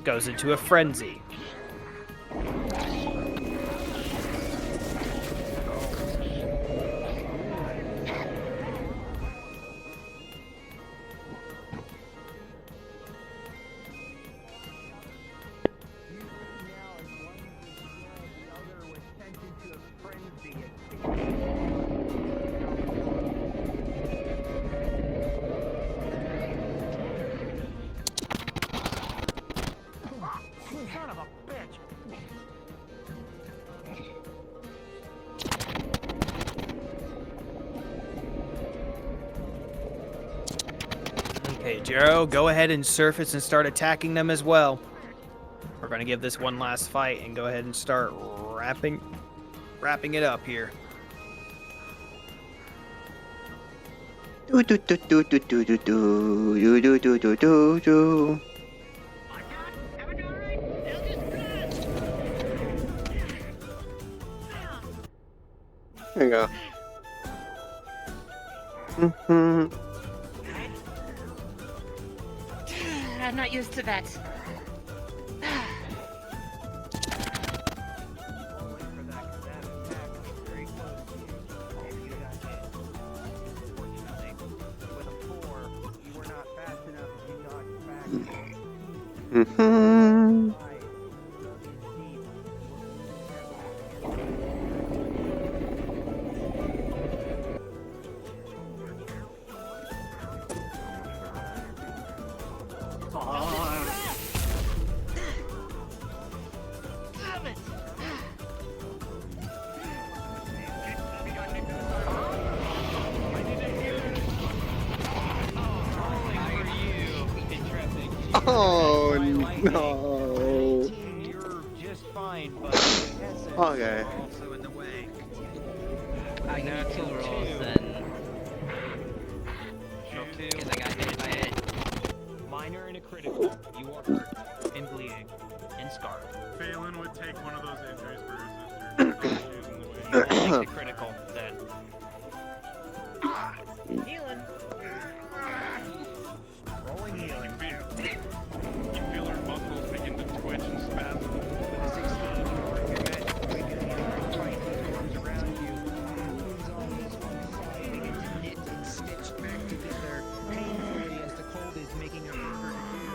goes into a frenzy. Son of a bitch! Okay, Jero, go ahead and surface and start attacking them as well. We're gonna give this one last fight and go ahead and start wrapping it up here. Do do do do do do do do do do do do do. There you go. I'm not used to that. Oh Lightning. no. 18, you're just fine, but Okay. also in the way. I got two rolls Two. then. Natural 2. Because I got hit by it. Minor and a critical. You are hurt and bleeding and scarred. Phelan would take one of those injuries for his sister. You will take the critical then. Healing. Rolling healing. You feel her muscles begin to twitch and spasm. With a 16, you are your magic weakening and fight the arms around you. Wounds on these ones begin to knit and stitch back together painfully as the cold is making up for her to do.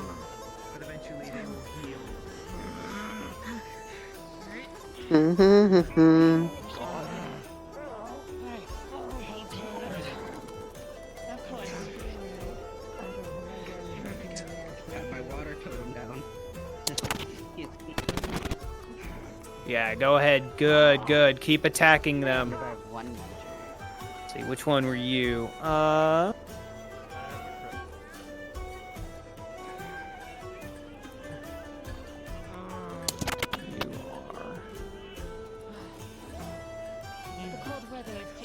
But eventually they will heal. Got my water totem down. Yeah, go ahead. Good, good. Keep attacking them. I have one magic. Let's see, which one were you?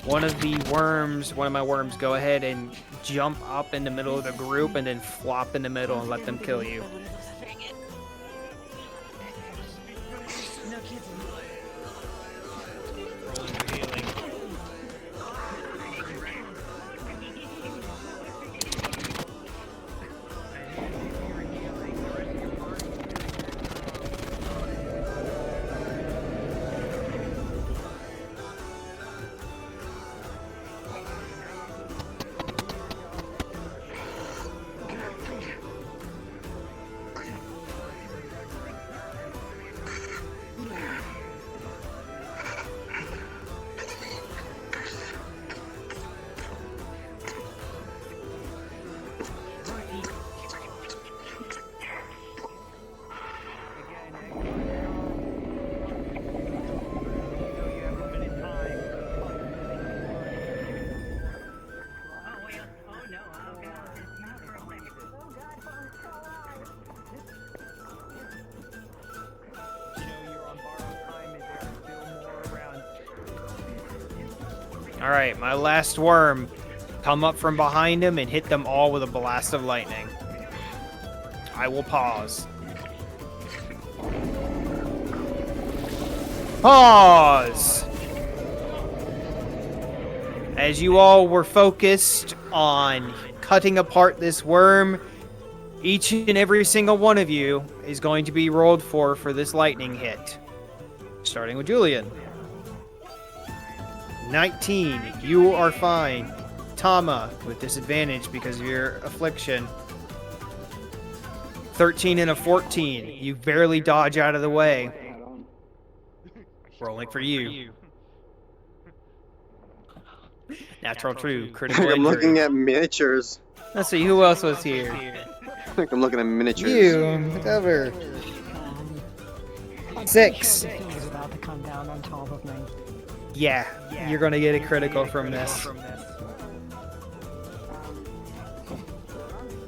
One of the worms, one of my worms, go ahead and jump up in the middle of the group and then flop in the middle and let them kill you. Alright, my last worm. Come up from behind him and hit them all with a blast of lightning. I will pause. Pause! As you all were focused on cutting apart this worm, each and every single one of you is going to be rolled for this lightning hit. Starting with Julian. 19, you are fine. Tama, with disadvantage because of your affliction. 13 and a 14, you barely dodge out of the way. Rolling for you. Natural true, critical I'm injury. looking at miniatures. Let's see, who else was here? I think I'm looking at miniatures. You, look over. 6. He's about to come down on top of me. Yeah, you're gonna get a critical from this.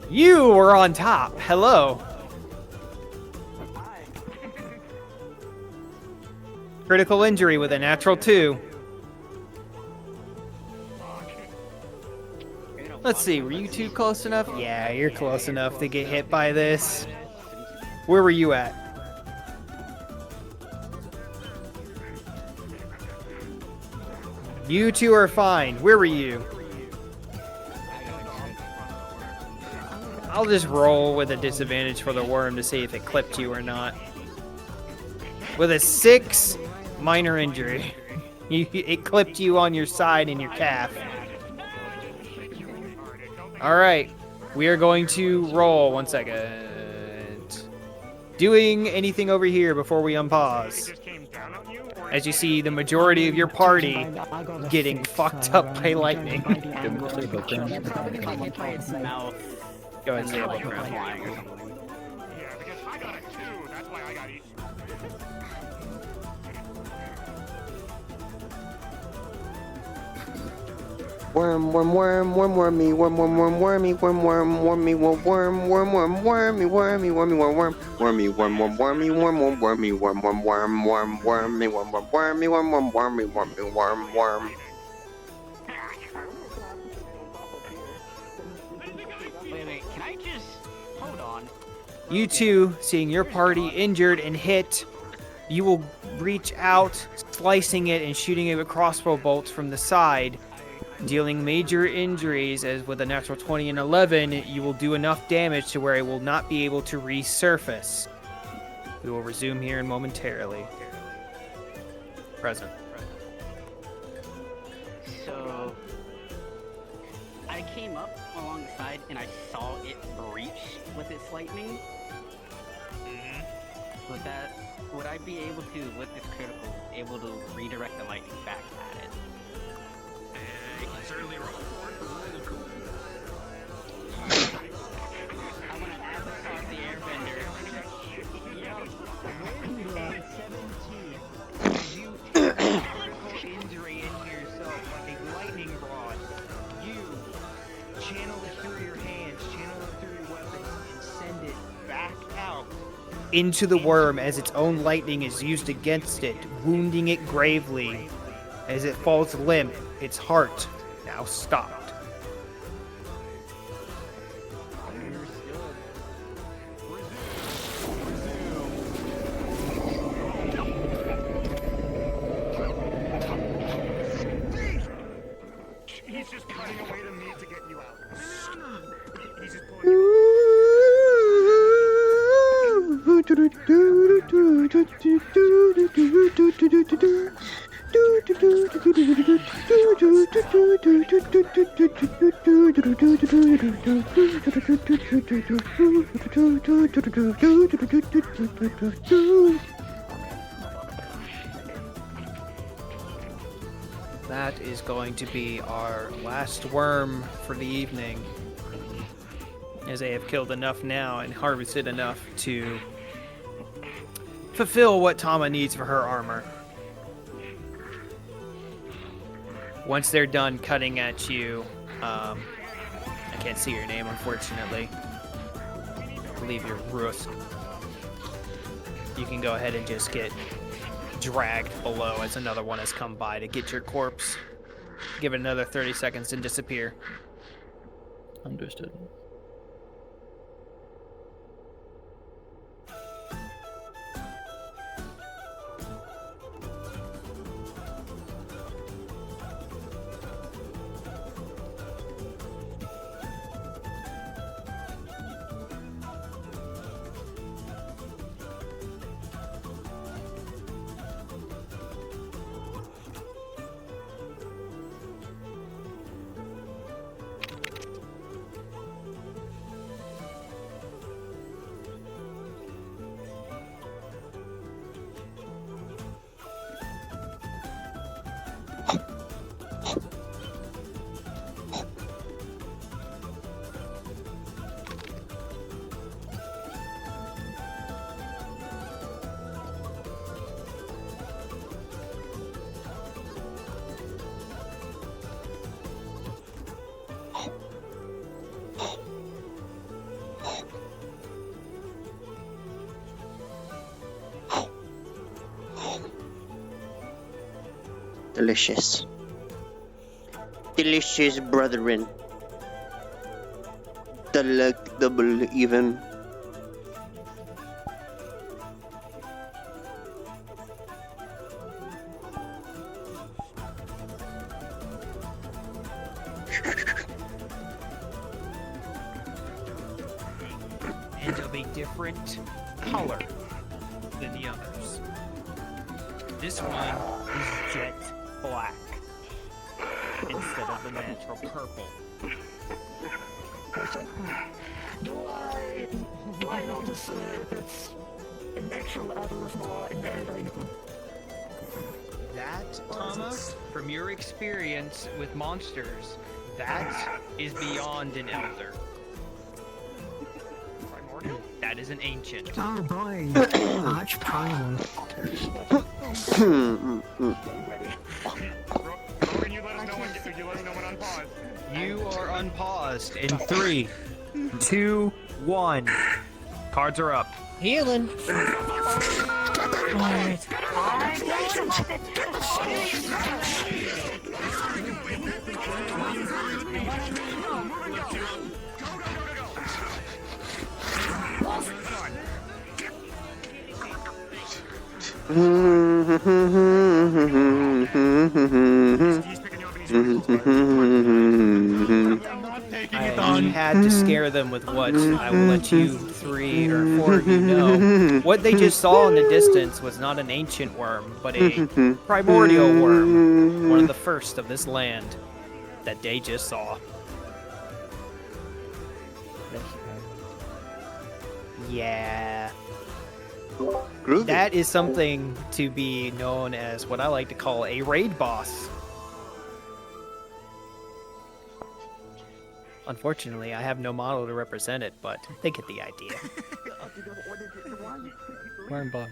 You were on top. Hello. Critical injury with a natural 2. Let's see, were you two close enough? Yeah, you're close enough to get hit by this. Where were you at? You two are fine. Where were you? I'll just roll with a disadvantage for the worm to see if it clipped you or not. With a 6, minor injury. It clipped you on your side and your calf. Alright, we are going to roll. 1 second. Doing anything over here before we unpause. As you see the majority of your party getting fucked up by lightning. Go ahead and say about crap. Yeah, because I got a 2, that's why I got eaten. Worm, worm, worm, worm, wormy, worm, worm, worm, wormy, worm, worm, wormy, worm, worm, worm, worm, wormy, wormy, wormy, worm, worm, wormy, worm, worm, wormy, worm, worm, wormy, worm, worm, worm, worm, wormy, worm, worm, wormy, worm, worm, wormy, wormy, worm, worm. Wait, can I just hold on? You two, seeing your party injured and hit, you will reach out, slicing it and shooting it with crossbow bolts from the side, dealing major injuries. As with a natural 20 and 11, you will do enough damage to where it will not be able to resurface. We will resume here in momentarily. Present. So, I came up along the side and I saw it breach with its lightning. Would I be able to, with this critical, able to redirect the lightning back at it? You can certainly roll for it. I want to Avatar the Airbender. You take a critical injury into yourself like a lightning rod. You channel it through your hands, channel it through your weapons, and send it back out. Into the worm as its own lightning is used against it, wounding it gravely. As it falls limp, its heart now stopped. He's just cutting away the meat to get you out. He's just pulling you. That is going to be our last worm for the evening, as they have killed enough now and harvested enough to fulfill what Tama needs for her armor. Once they're done cutting at you, I can't see your name, unfortunately. I believe you're Rusk. You can go ahead and just get dragged below as another one has come by to get your corpse. Give it another 30 seconds and disappear. Understood. Delicious. Delicious, brethren. Delectable, even. And of a different color than the others. This one is jet black instead of the natural purple. Do I notice if it's an actual Atlas law in there? That, Thomas, from your experience with monsters, that is beyond an elder. That is an ancient. Oh boy, Arch Primal. Rogan, you let us know when unpaused. You are unpaused in 3, 2, 1. Cards are up. Healing. I had to scare them with what I will let you 3 or 4 of you know. What they just saw in the distance was not an ancient worm, but a primordial worm, one of the first of this land that they just saw. Yeah. Groovy. That is something to be known as what I like to call a raid boss. Unfortunately, I have no model to represent it, but they get the idea. Worm boss.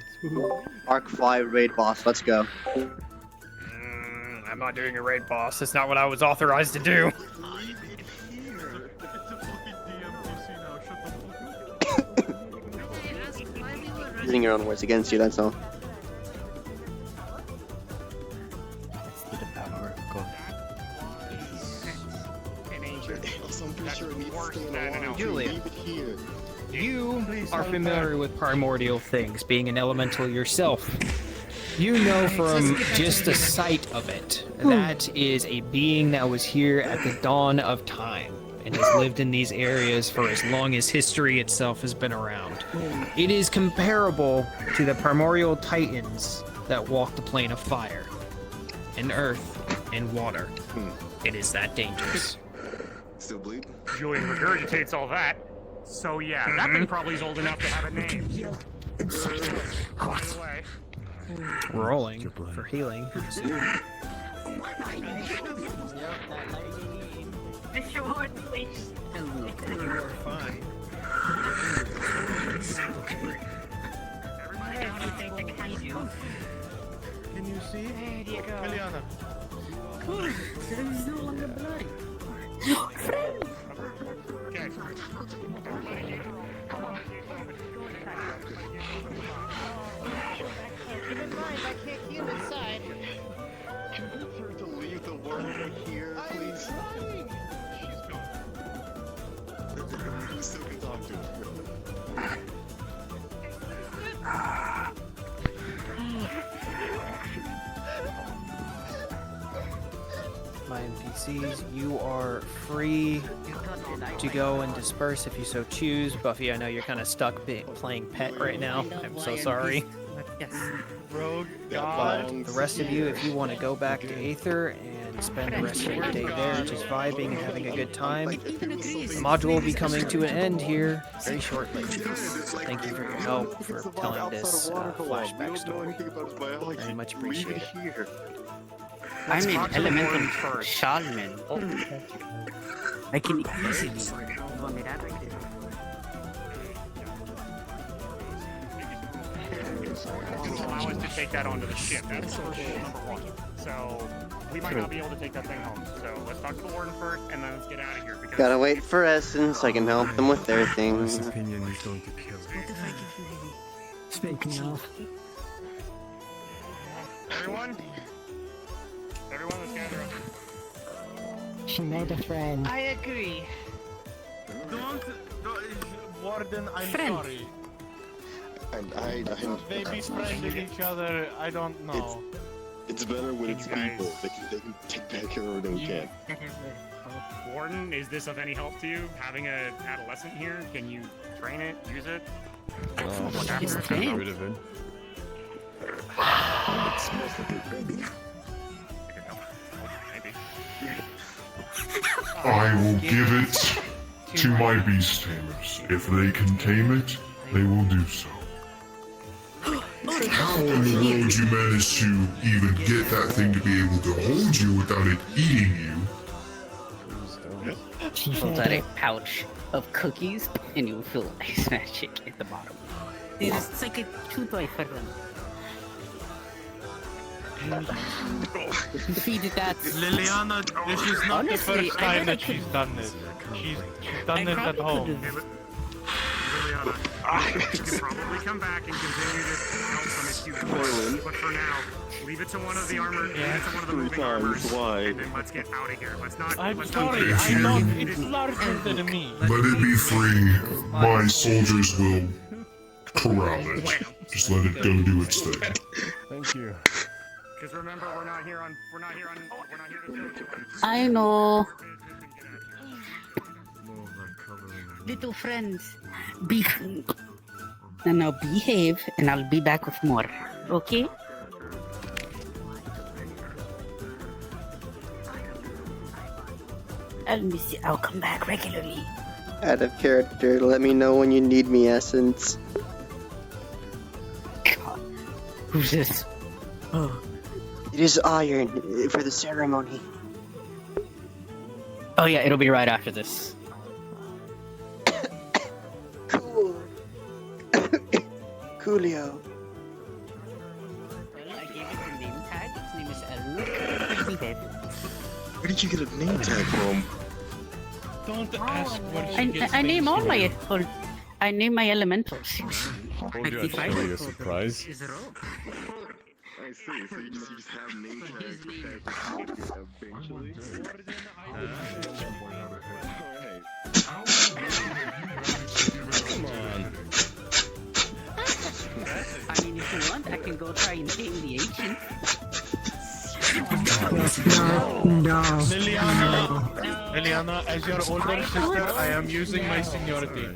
Arc 5 raid boss, let's go. I'm not doing a raid boss. That's not what I was authorized to do. Using your own words against you, that's all. Julia, you are familiar with primordial things, being an elemental yourself. You know from just the sight of it, that is a being that was here at the dawn of time and has lived in these areas for as long as history itself has been around. It is comparable to the primordial titans that walk the plane of fire, and earth, and water. It is that dangerous. Still bleed? Julian regurgitates all that. So yeah, that thing probably is old enough to have a name. By the way, Rolling for healing. Mr. Ward, please. You are fine. Can you see? There you go. Eliana. There is no longer blood. okay. Keep in mind, I can't heal inside. Can you tell her to leave the worm here, please? We still can talk to her. My NPCs, you are free to go and disperse if you so choose. Buffy, I know you're kind of stuck playing pet right now. I'm so sorry. Rogue But God. the rest of you, if you want to go back to Aether and spend the rest of your day there just vibing and having a good time, the module will be coming to an end here very shortly. Thank you for your help, for telling this flashback story. Very much appreciated. I'm an elemental shaman. I can easily. Allow us to take that onto the ship. That's rule number 1. So we might not be able to take that thing home. So let's talk to the warden first, and then let's get out of here. Because Gotta wait for Essence so I can help them with their things. opinion is going to kill her. Speaking of. everyone, let's gather up. She made a friend. I agree. Warden, I'm Friend. sorry. And They befriended each other, I don't know. it's better when it's people. They can take back whoever they can. Warden, is this of any help to you? Having an adolescent here, can you train it, use it? Look after it? Damn. Rid of it. I will give it to my beast tamers. If they can tame it, they will do so. How in the world you manage to even get that thing to be able to hold you without it eating you? She pulls out a pouch of cookies, and you will feel ice magic at the bottom. It's like a 2 by 7. Feed that. Liliana, this is not Honestly, the first I time bet that I she's done this. She's done this at home. Liliana, you can probably come back and continue to help them if you want, but for now, leave it to one of the armor, leave it to one of the moving armors, and then let's get out of here. Let's not. I'm let's sorry, not I'm not. It's larger than me. Let it be free. My soldiers will corral it. Just let it go do its thing. Thank you. Because remember, we're not here to show you. I know. Little friends, now behave, and I'll be back with more. Okay? I'll come back regularly. Out of character, let me know when you need me, Essence. God. Who's this? Oh. It is Iron for the ceremony. Oh yeah, it'll be right after this. Cool. Coolio. I gave it the name tag. Its name is Behave. Where did you get a name tag from? Don't ask what she gets I name all my names I name my elementals. Told you I'd show you a surprise. I see. So you just have name tags eventually. Come on. I mean, if you want, I can go try and tame the ancient. No. Liliana, as your older sister, I am using my seniority.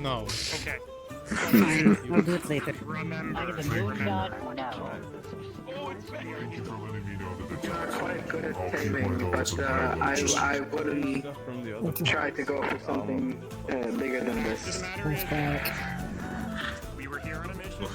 No. Okay. Fine, I'll do it later. Remember. I get the moon shot now. Thank you for letting me know that You are quite good at I'll keep my taming, goals but in mind. I wouldn't try to go for something bigger than this. We were here on a mission.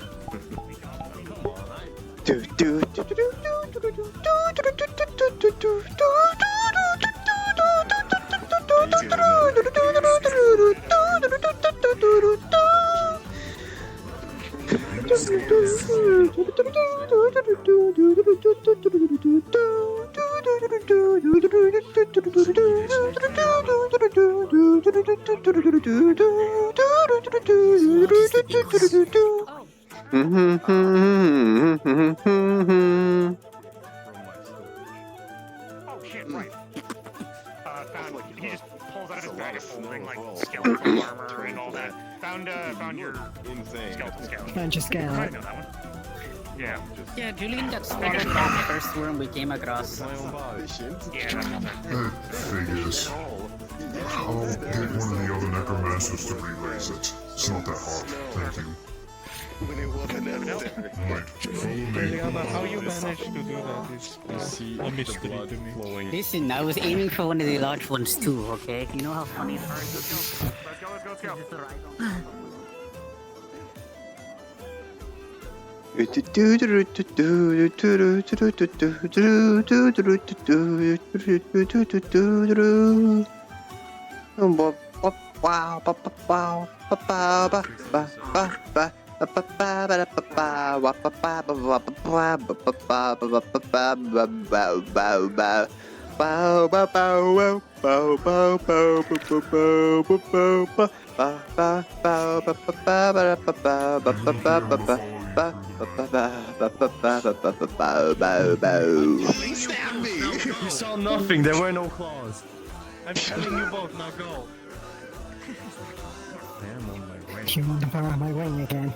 Oh shit, right. He just pulls out of his bag of holding like skeletal armor and all that. Found your skeletal scout. Found your scout. I know that one. Yeah. Yeah, Julian got spotted in the first worm we came across. Yeah, that makes sense. Figures. I'll get one of the other necromancers to relays it. It's not that hard. Thank you. When it wasn't necessary. Right, follow me. Liliana, how you managed to do that is a mystery to me. Listen, I was aiming for one of the large ones too, okay? You know how funny it is? Let's go. You saw nothing, there were no claws. I'm telling you both, now go. I'm on my way. You want to borrow my wing again?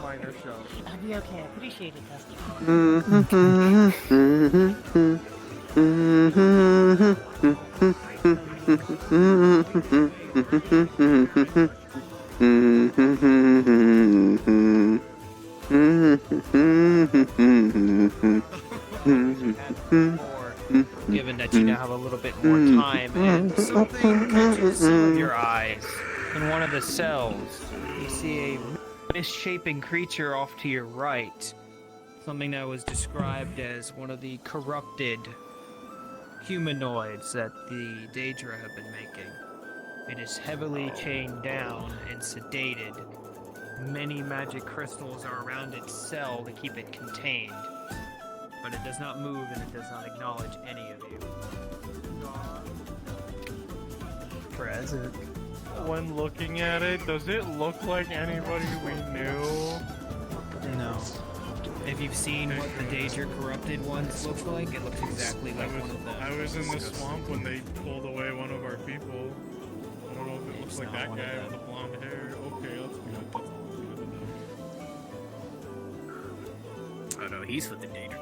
Minor show. I'll be okay. I appreciate it, Dusty. Given that you now have a little bit more time, and something catches some of your eyes. In one of the cells, you see a misshapen creature off to your right. Something that was described as one of the corrupted humanoids that the Daedra have been making. It is heavily chained down and sedated. Many magic crystals are around its cell to keep it contained. but it does not move and it does not acknowledge any of you. Present. When looking at it, does it look like anybody we knew? No. If you've seen what the Daedra corrupted ones look like, it looks exactly like one of them. I was in the swamp when they pulled away one of our people. I don't know if it looks like that guy with the blonde hair. Okay, that's good. Oh no, he's with the Daedra.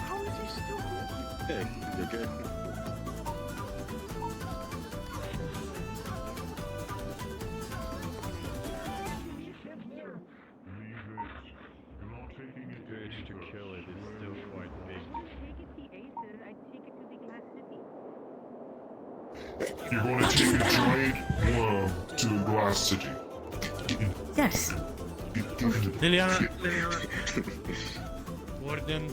How is he still here? Hey, you okay? To kill it is still quite big. You're going to take a giant worm to the Glass City. Yes. Liliana, Warden,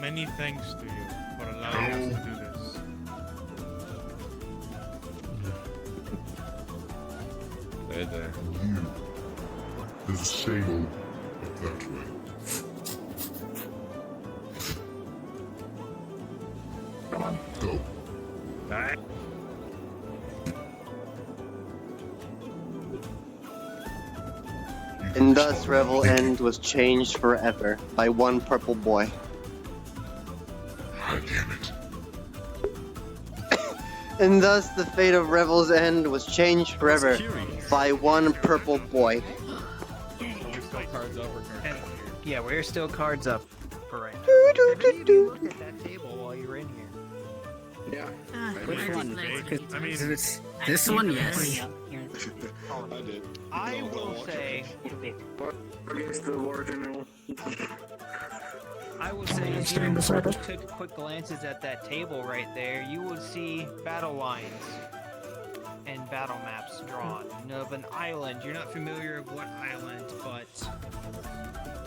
many thanks to you for allowing us to do this. Hey there. You. There's a stable up that way. Go. Alright. And thus Revel End was changed forever by one purple boy. God damn it. And thus the fate of Revel's End was changed forever by one purple boy. Yeah, we're still cards up for right now. Look at that table while you're in here. Yeah. Which one? I mean, This one, yes. I did. I will say, Against the war general. if you took quick glances at that table right there, you will see battle lines and battle maps drawn of an island. You're not familiar of what island, but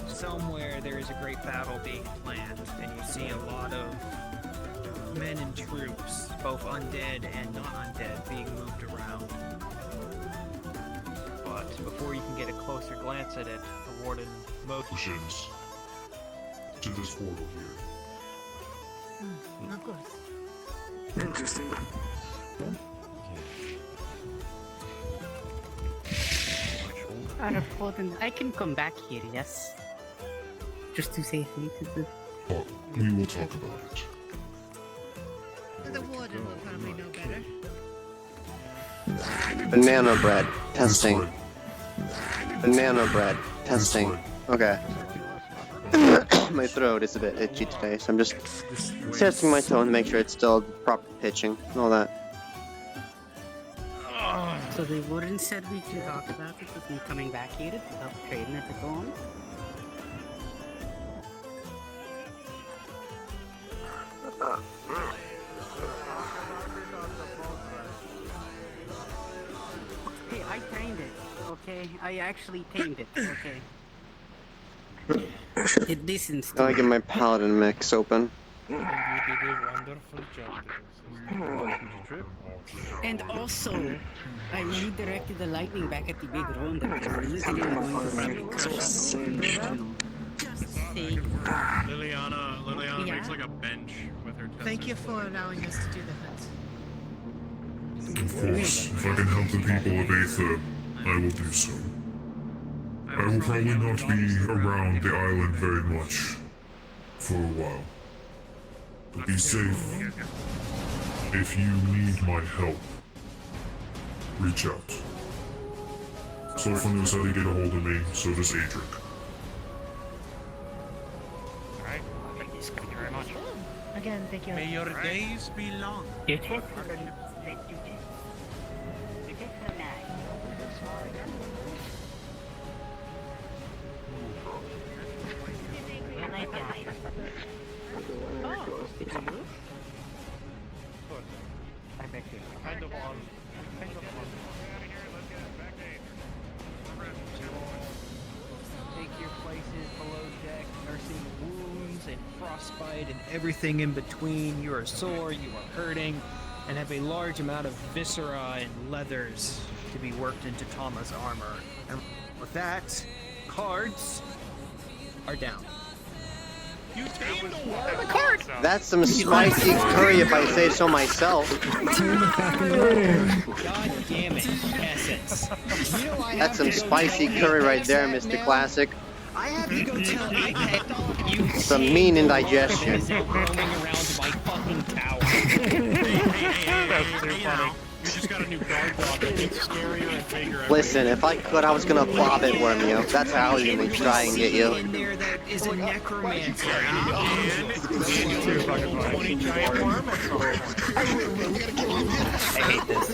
somewhere there is a great battle being planned, and you see a lot of men and troops, both undead and not undead, being moved around. But before you can get a closer glance at it, the warden Motions to this portal here. Of course. Interesting. I can come back here, yes? Just to say hey to the... But we will talk about it. The warden will probably know better. Banana bread. Testing. Banana bread. Testing. Okay. My throat is a bit itchy today, so I'm just testing my tone to make sure it's still proper pitching and all that. So the warden said we can talk about it with me coming back here without trading it to go on? Hey, I tamed it, okay? I actually tamed it, okay? It listens to I me. get my paladin mix open. you did a wonderful job. And also, I redirected the lightning back at the big room that was easily going to break. Just saying. Liliana Yeah? makes like a bench with her testers. Thank you for allowing us to do the hunt. Of course, if I can help the people of Aether, I will do so. I will probably not be around the island very much for a while. But be safe. If you need my help, reach out. Sorfan knows how to get a hold of me, so does Adric. Alright, thank you very much. Again, thank you. May your days be long. Kind of on. Take your places below deck, nursing wounds and frostbite and everything in between. You are sore, you are hurting, and have a large amount of viscera and leathers to be worked into Tama's armor. And with that, cards, are down. You tamed the card! That's some spicy curry if I say so myself. God damn it, Essence. You know I That's have some to go spicy tell curry right Apex there, that Mr. now? Classic. I have to go tell Apex you Some mean indigestion. roaming around my fucking tower. That's too funny. You just got a new guard block that gets scarier and bigger. Listen, if I could, I was gonna bob it worm you. That's how I was gonna try and get you. In there that is a necromancer. And too fucking funny. 20 giant worm at some point. I hate this.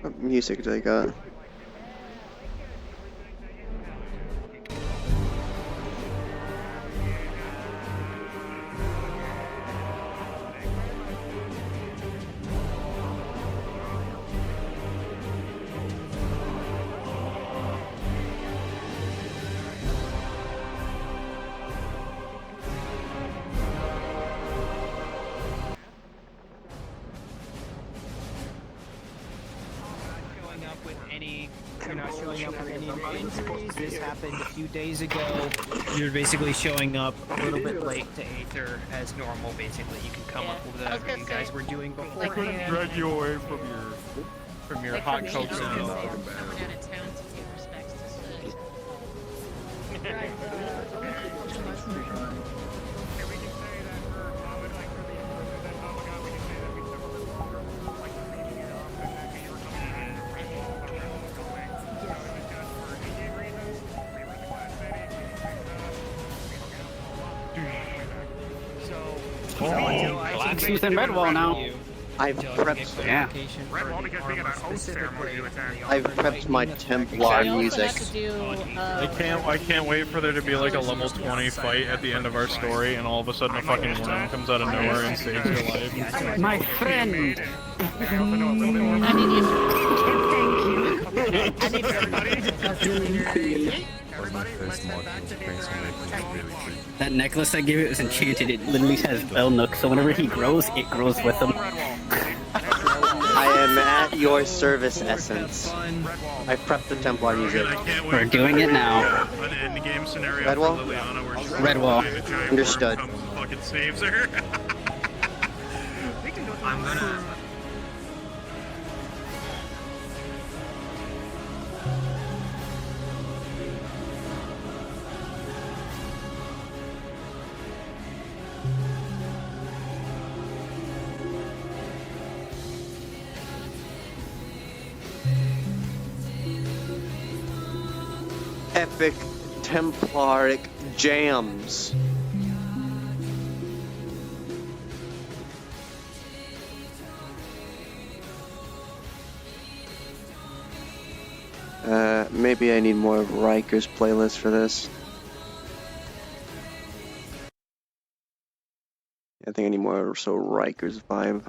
What music do I got? You're not showing up with any of your injuries. This happened a few days ago. You're basically showing up a little bit late to Aether as normal. Basically, you can come up with whatever you guys were doing I couldn't beforehand. drag you away from your hot cocoa. Someone out of town to pay respects to Blacksmith and Redwall now. I've prepped. Yeah. I've prepped my Templar music. I can't wait for there to be like a level 20 fight at the end of our story, and all of a sudden a fucking worm comes out of nowhere and saves your life. My friend. That necklace I gave it was enchanted. It literally has bell nook, so whenever he grows, it grows with him. I am at your service, Essence. I prepped the Templar music. We're doing it now. An end game scenario Redwall? for Liliana where she Redwall. Understood. comes and fucking saves her. I'm gonna. Epic Templaric jams. Maybe I need more of Riker's playlist for this. I think I need more so Riker's vibe.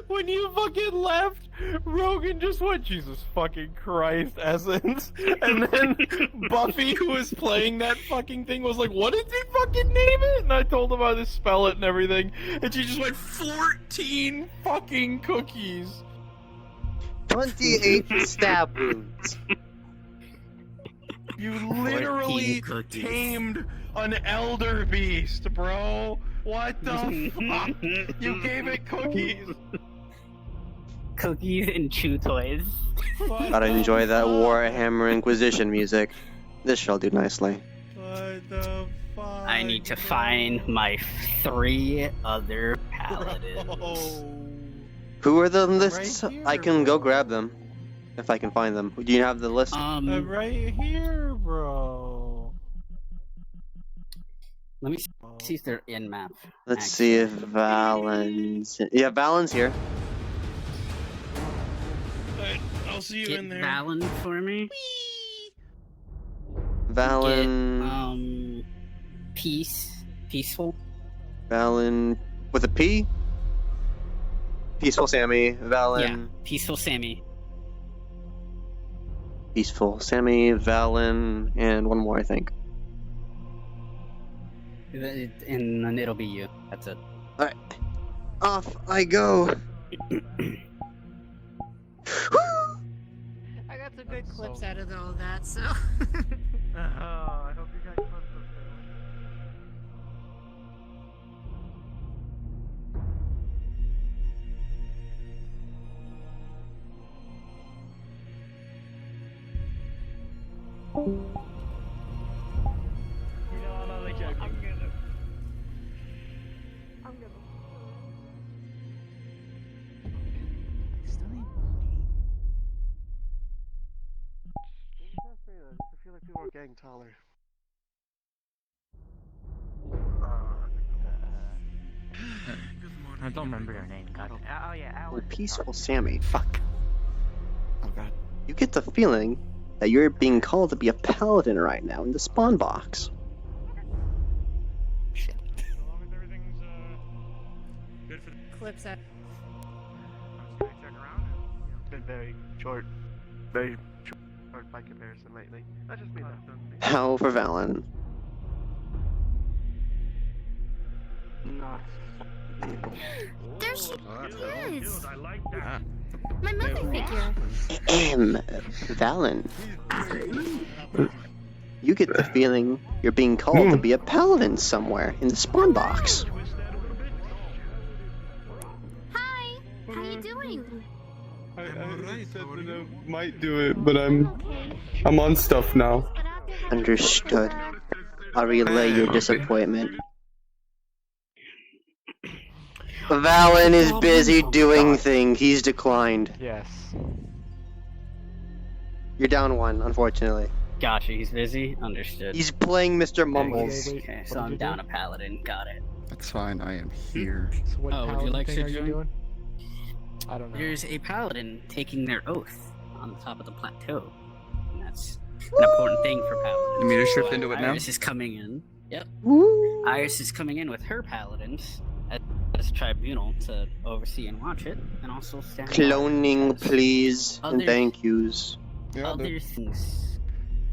When you fucking left, Rogan just went, Jesus fucking Christ, Essence. And then Buffy, who was playing that fucking thing, was like, what did he fucking name it? And I told him how to spell it and everything. And she just went, 14 fucking cookies. 28 stab wounds. You literally tamed an elder beast, bro. What the fuck? You gave it cookies. Cookies and chew toys. Gotta enjoy that Warhammer Inquisition music. This shall do nicely. What the fuck? I need to find my 3 other paladins. Who are the lists? I can go grab them. If I can find them. Do you have the list? Right here, bro. Let me see if they're in map. Let's see if Valen's. Yeah, Valen's here. Alright, I'll see you Get in there. Valen for me. Valen. Peaceful. Valen with a P. Peaceful Sammy. Valen. Yeah, Peaceful Sammy. Peaceful Sammy, Valen, and one more, I think. And then it'll be you. That's it. Alright. Off I go. I got some good clips out of all that, so. I hope you got clips of I'm only joking. I'm gonna. I feel like people are getting taller. I don't remember your name. God. Oh yeah, Oh, Peaceful Sammy. Fuck. Oh god. You get the feeling that you're being called to be a paladin right now in the spawn box. As long as everything's good for the Clips out. I'm just gonna check around. It's been very short by comparison lately. Not just me though. How for Valen? Not. There she is! I like that. My mother figure. Valen. You get the feeling you're being called to be a paladin somewhere in the spawn box. Hi! How you doing? I said that I might do it, but I'm on stuff now. Understood. I'll relay your disappointment. Valen is busy doing things. He's declined. Yes. You're down one, unfortunately. Gotcha, he's busy. Understood. He's playing Mr. Mumbles. Okay, so I'm down a paladin. Got it. That's fine, I am here. So what Oh, would you like thing to are you join? doing? I don't know. There's a paladin taking their oath on the top of the plateau. And that's an important thing for paladins. You mean to shift into it now? Iris is coming in. Yep. Iris is coming in with her paladins as a tribunal to oversee and watch it, and also stand. Cloning, please, and Other- thank yous. Other things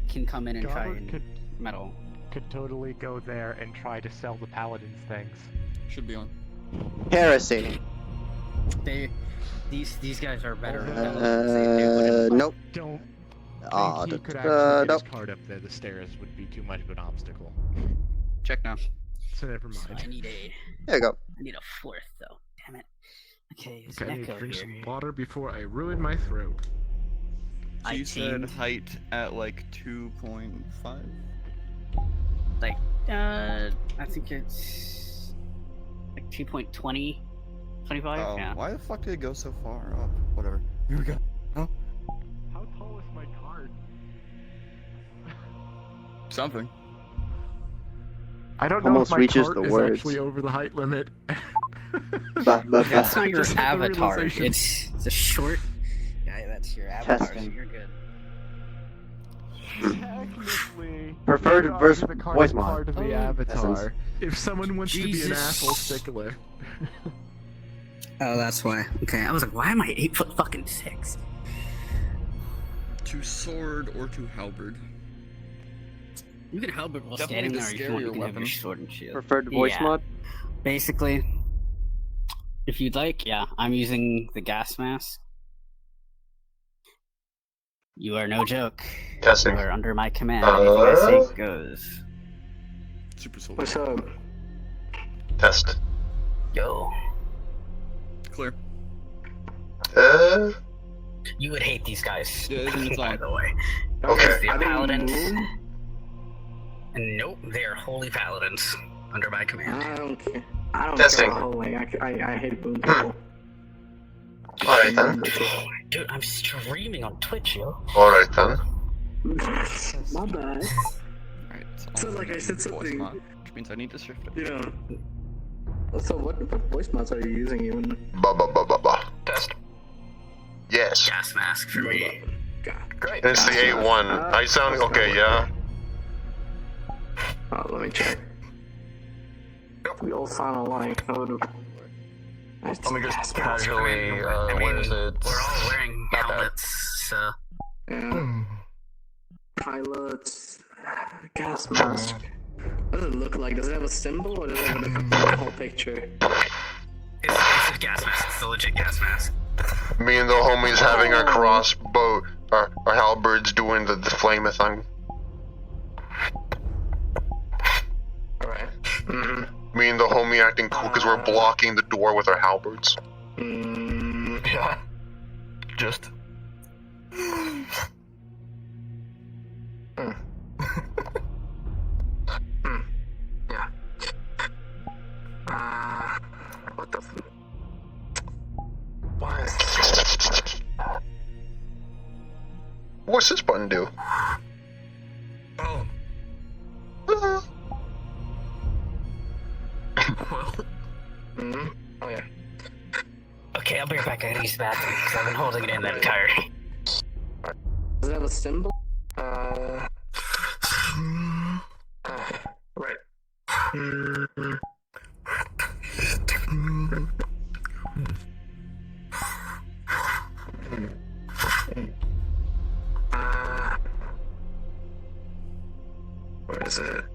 can come in and try Gobbert and meddle. could totally go there and try to sell the paladins things. Should be on. Heresy. These guys are better. Nope. Don't Ah, think he could actually get nope. his card up there. The stairs would be too much of an obstacle. Check now. So never So mind. I need a. There you go. I need a fourth though. Damn it. Okay, there's Okay, I an need to echo drink here. some water before I ruin my throat. So you said tamed- height at like 2.5? Like, I think it's like 2.20, 25. Oh, Yeah. why the fuck did it go so far up? Whatever. Here we go. Oh, How tall is my card? something. I don't know Almost if my reaches cart the is words. actually over the height limit. That's not your Just had the avatar. realization. It's a short. Yeah, that's your avatar. So Testing. you're good. Technically, Preferred you could versus argue the card voice is mod. part of the avatar. If someone wants to be an Jesus. asshole stickler. Oh, that's why. Okay, I was like, why am I 8'6"? To sword or to halberd? You can halberd while Definitely standing the there. Or you can have scarier your weapon. sword and shield. Preferred voice Yeah. mod? Basically, if you'd like, yeah, I'm using the gas mask. You are no joke. Testing. You are under my command. Anything I say goes. Super soldier. What's up? Test. Yo. Clear. You would hate these guys. Yeah, it's by on. the way. Okay. Because they're Are they paladins. immune? And nope, they are holy paladins under my command. I don't care. I don't Testing. care about holy. I hate boom people. Alright then. Dude, I'm streaming on Twitch, yo. Alright then. My bad. Alright. So like I said something. Which means I need to shift it. Yeah. So what voice mods are you using even? Test. Yes. Gas mask for me. Great. It's the A1. I sound okay, yeah. Oh, let me check. We all sound alike. Let me just casually, what is it? We're all wearing Not bad. helmets, so. Yeah. Pilots. Gas mask. What does it look like? Does it have a symbol or does it have the whole picture? It's a gas mask. It's a legit gas mask. Me and the homies having our crossbow, our halberds doing the flame thing. Alright. Me and the homie acting cool because we're blocking the door with our halberds. Yeah. Just. Yeah. What the f... Why is this? What's this button do? Oh. Well. Oh yeah. Okay, I'll be right back. I gotta use the bathroom because I've been holding it in that entire. Does it have a symbol? Right. Where is it?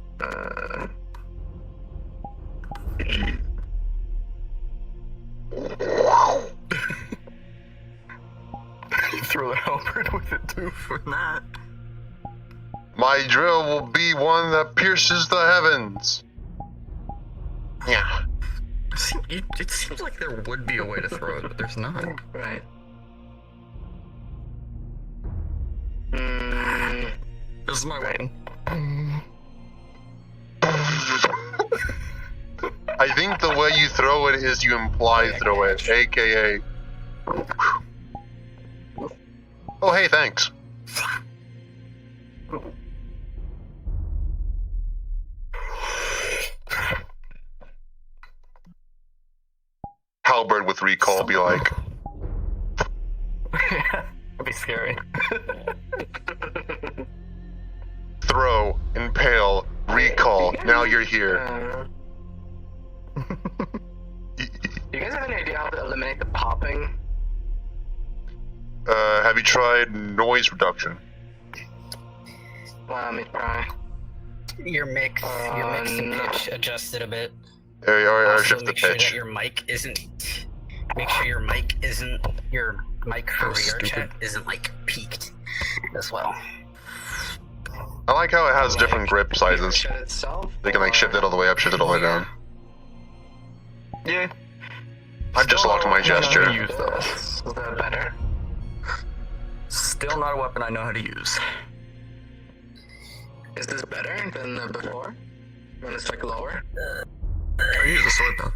You throw a halberd with it too for that. My drill will be one that pierces the heavens. Yeah. It seems like there would be a way to throw it, but there's not. Right. This is my weapon. I think the way you throw it is you imply throw it, aka. Oh, hey, thanks. Halberd with recall be like. That'd be scary. Throw, impale, recall. Now you're here. Do you guys have any idea how to eliminate the popping? Have you tried noise reduction? Let me try. Your mix and pitch adjusted a bit. Or Also, shift the make sure pitch. that your mic isn't. Make sure your mic isn't. Your mic for VRChat isn't like peaked as well. I like how it has different grip sizes. They can like shift it all the way up, shift it all the way down. Yeah. I've just locked my gesture. I know how to use those. Is that better? Still not a weapon I know how to use. Is this better than before? When it's like lower? I use a sword though.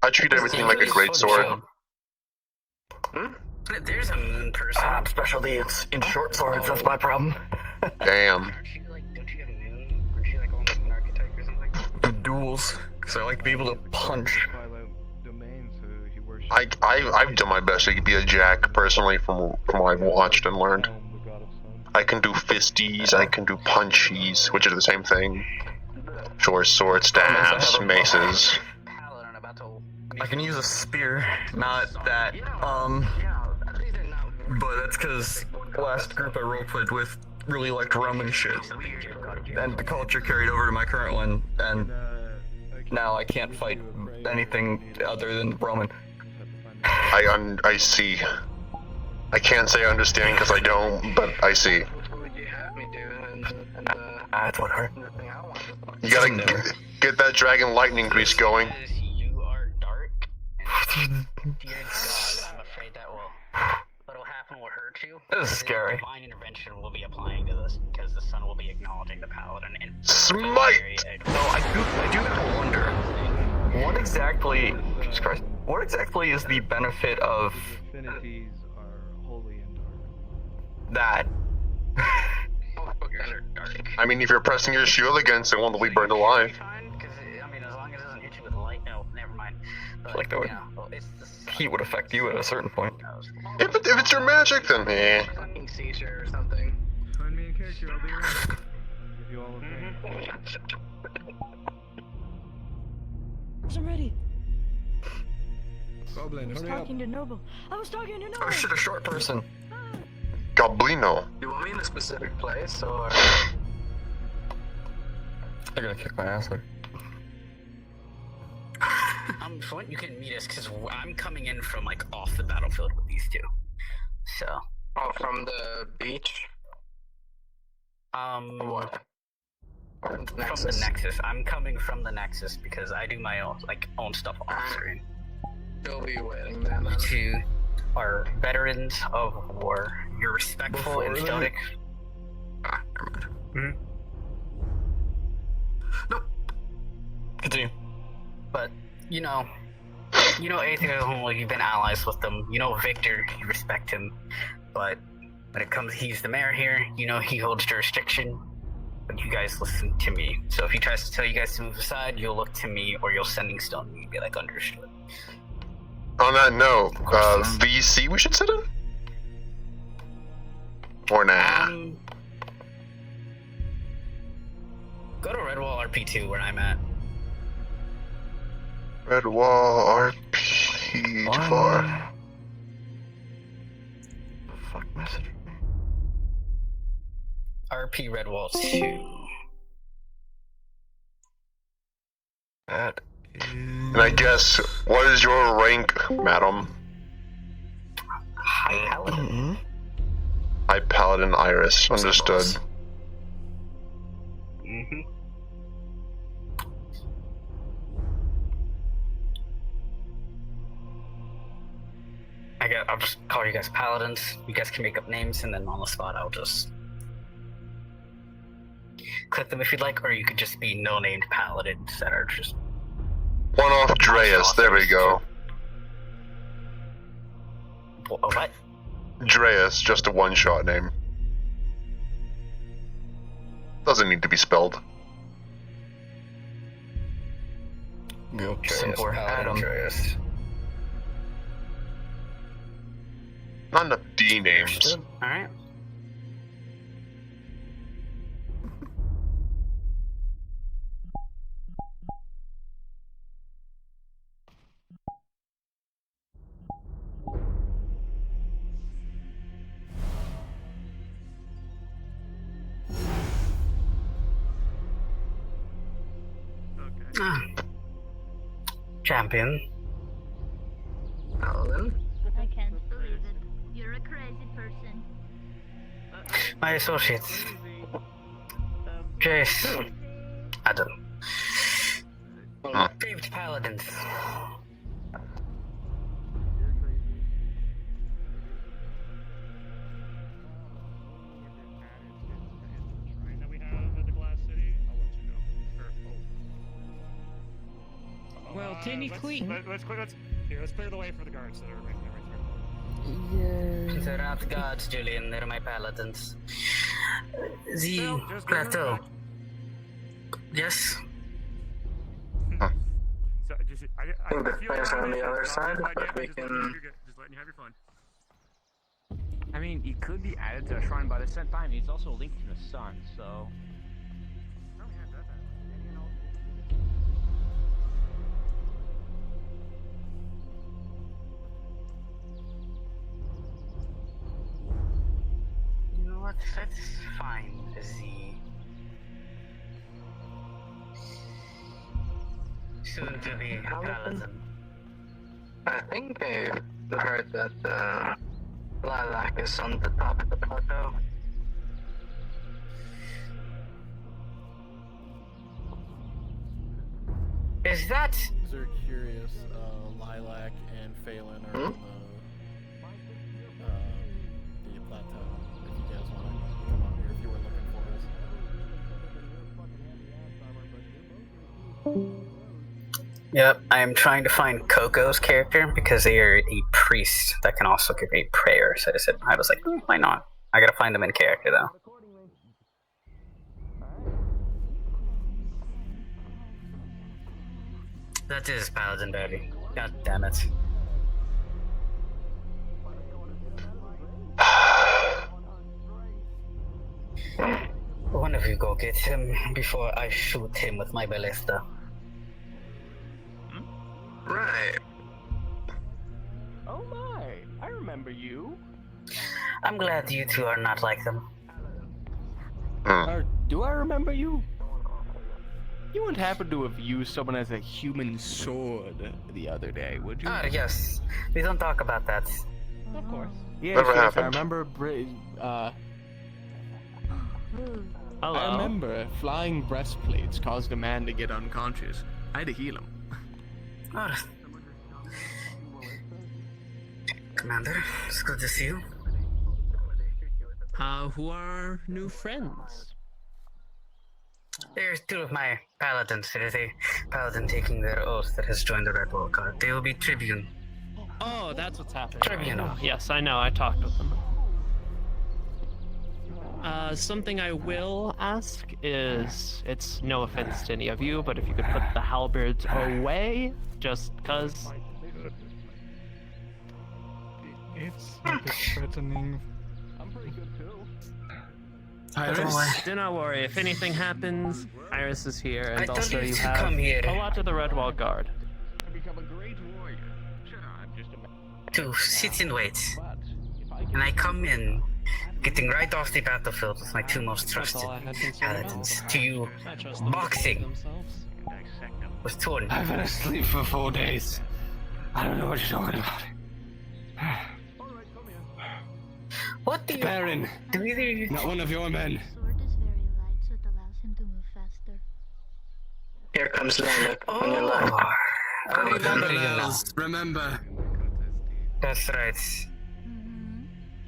I treat everything like a great sword. There's a moon person. Specialty is in short swords, that's my problem. Damn. The duels, because I like to be able to punch. I've done my best to be a jack personally from what I've watched and learned. I can do fisties, I can do punchies, which are the same thing. Short swords, staffs, maces. I can use a spear, not that, but that's because last group I roleplayed with really liked Roman shit. And the culture carried over to my current one, and now I can't fight anything other than Roman. I see. I can't say I understand because I don't, but I see. That's what hurt. You gotta get that dragon lightning grease going. You are dark. And dear God, I'm afraid what'll happen will hurt you. This is scary. Divine intervention will be applying to this because the sun will be acknowledging the paladin. And Smite! No, I do have to wonder. What exactly? Jesus Christ. What exactly is the benefit of Infinities are holy and dark. that? I mean, if you're pressing your shield against it, won't be burned alive. I mean, as long as it doesn't hit you with light. No, never mind. I feel like that would heat would affect you at a certain point. If it's your magic, then Fucking seizure or something. Find me a character, I'll be around. Give you all of me. I'm ready. Goblin, I was hurry up. talking to Noble. I was talking to Noble. Oh shit, a short person. Goblino. You want me in a specific place, or...? They're gonna kick my ass. For what you can meet us, because I'm coming in from like off the battlefield with these two. So. Oh, from the beach? What? From the Nexus. I'm coming from the Nexus because I do my own stuff off screen. You'll be waiting then. You two are veterans of war. You're respectful and stoic. Ah, never mind. Nope. Continue. But you know Aether, like you've been allies with them. You know Victor, you respect him. But when it comes, he's the mayor here. You know he holds jurisdiction. But you guys listen to me. So if he tries to tell you guys to move aside, you'll look to me, or you'll sending stone me and be like, understood. On that note, VC we should sit in? Or nah? Go to Redwall RP2 where I'm at. Redwall RP too far. Fuck message. RP Redwall 2. That is... And I guess, what is your rank, madam? High Paladin. High Paladin Iris, understood. Mm-hmm. I'll just call you guys Paladins. You guys can make up names, and then on the spot I'll just click them if you'd like, or you could just be no-named Paladins that are just... One off Dreas, there we go. What? Dreas, just a one-shot name. Doesn't need to be spelled. Go Simple Adam. Dreas. Not enough D names. Alright. Champion. Paladin? I can't believe it. You're a crazy person. My associates. Jace. Adam. Favorite Paladins. Well, technically, let's clear the way for the guards that are making their way through. They're not gods, Julian. They're my Paladins. The plateau. Yes. So, I think the feel players are on the other it's side, not a good but idea, we just can... just letting you have your fun. I mean, it could be added to a shrine, but at the same time, it's also linked to the sun, so... You know what? Let's find the soon to be Paladin. I think I heard that Lilac is on the top of the plateau. Is that? They're curious. Lilac and Phelan are on the plateau. If you guys want to come up here, if you were looking for us. Yep, I am trying to find Coco's character because they are a priest that can also give a prayer. So I was like, why not? I gotta find them in character though. That is Paladin Baby. God damn it. One of you go get him before I shoot him with my ballista. Right. Oh my, I remember you. I'm glad you two are not like them. Or do I remember you? You wouldn't happen to have used someone as a human sword the other day, would you? Ah, yes. We don't talk about that. Of course. Yeah, Never yes, I happened. remember. I remember flying breastplates caused a man to get unconscious. I had to heal him. Ah. Commander, it's good to see you. Who are new friends? There's two of my paladins. There is a paladin taking their oath that has joined the Red Wall Guard. They will be Tribune. Oh, that's what's happening. Tribunal. Right now. Yes, I know. I talked with them. Something I will ask is, it's no offense to any of you, but if you could put the halberds away, just cause. It's a bit threatening. I'm pretty good too. Iris, do not worry. If anything happens, Iris is here, and I told also you you to have come here. a lot of the Red Wall Guard. I become a great warrior. Sure, I'm just a To sit and wait. And I come in, getting right off the battlefield with my two most trusted paladins. To you, boxing with Torn. I've been asleep for 4 days. I don't know what you're talking about. What do you... Baron, do either of you... not one of your men. Sword is very light, so it allows him to move faster. Here comes Landuk on your left. Remember, that's right.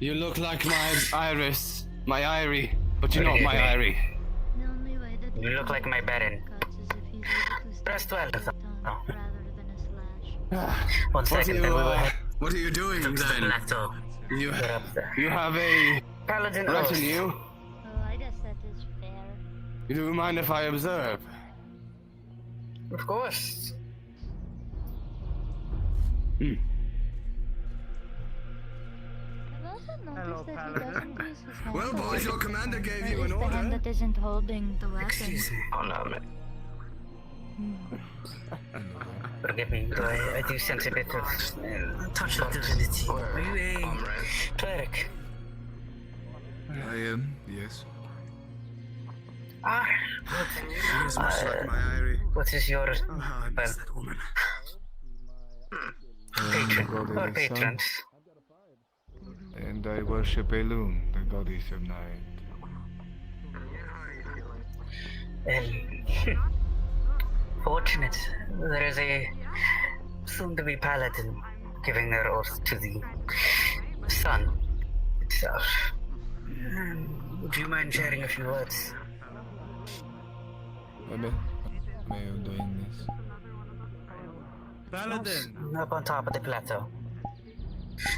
you look like my Iris, my Irie, but you're not my Irie. The only way that You look like my Baron. cuts is if he's able to Rest well. rather than a slash. One second, then we will head What are you doing to the then? plateau. You, Get up there. you have a Paladin retinue. Oh, I guess that is fair. Do you mind if I observe? Of course. Hmm. I've also noticed that he doesn't use his hand. Well, boys, your commander gave you Or an is the hand order. that isn't holding the weapon. Excuse me. Oh no, man. Forgive me, but I do sense a bit of touch of divinity. Are you a cleric? I am, yes. Ah, She is much like my Irie. what is your I miss that woman. patron or patrons? And I worship Elun, the goddess of night. Fortunate. There is a soon-to-be paladin giving their oath to the sun itself. Would you mind sharing a few words? Am I doing this? Paladin, Up on top of the plateau.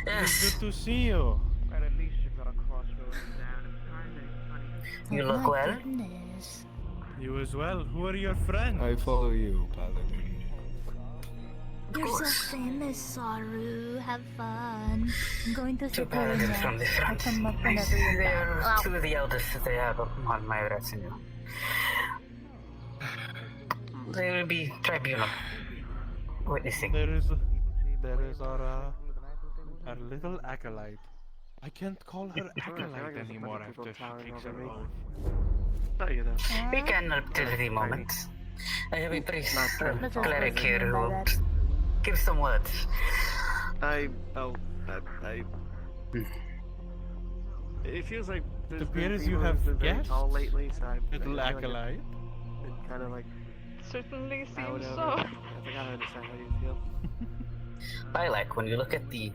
Yes, good to see you. you look well. Goodness. You as well. Who are your friends? I follow you, Paladin. You're so famous, Saru. Have fun. I'm going to Two sit there paladins now. from the I'll front. come up I whenever see you're they back. are Wow. two of the eldest that they have on my retinue. They will be tribunal. Witnessing. There is our little acolyte. I can't call her acolyte anymore after she takes her oath. We can up till the moment. I have a priest, cleric here who will give some words. It feels like It appears you have guests, lately, so little acolyte. kind of like Certainly I would seems I so. think I understand how you feel. I like when you look at the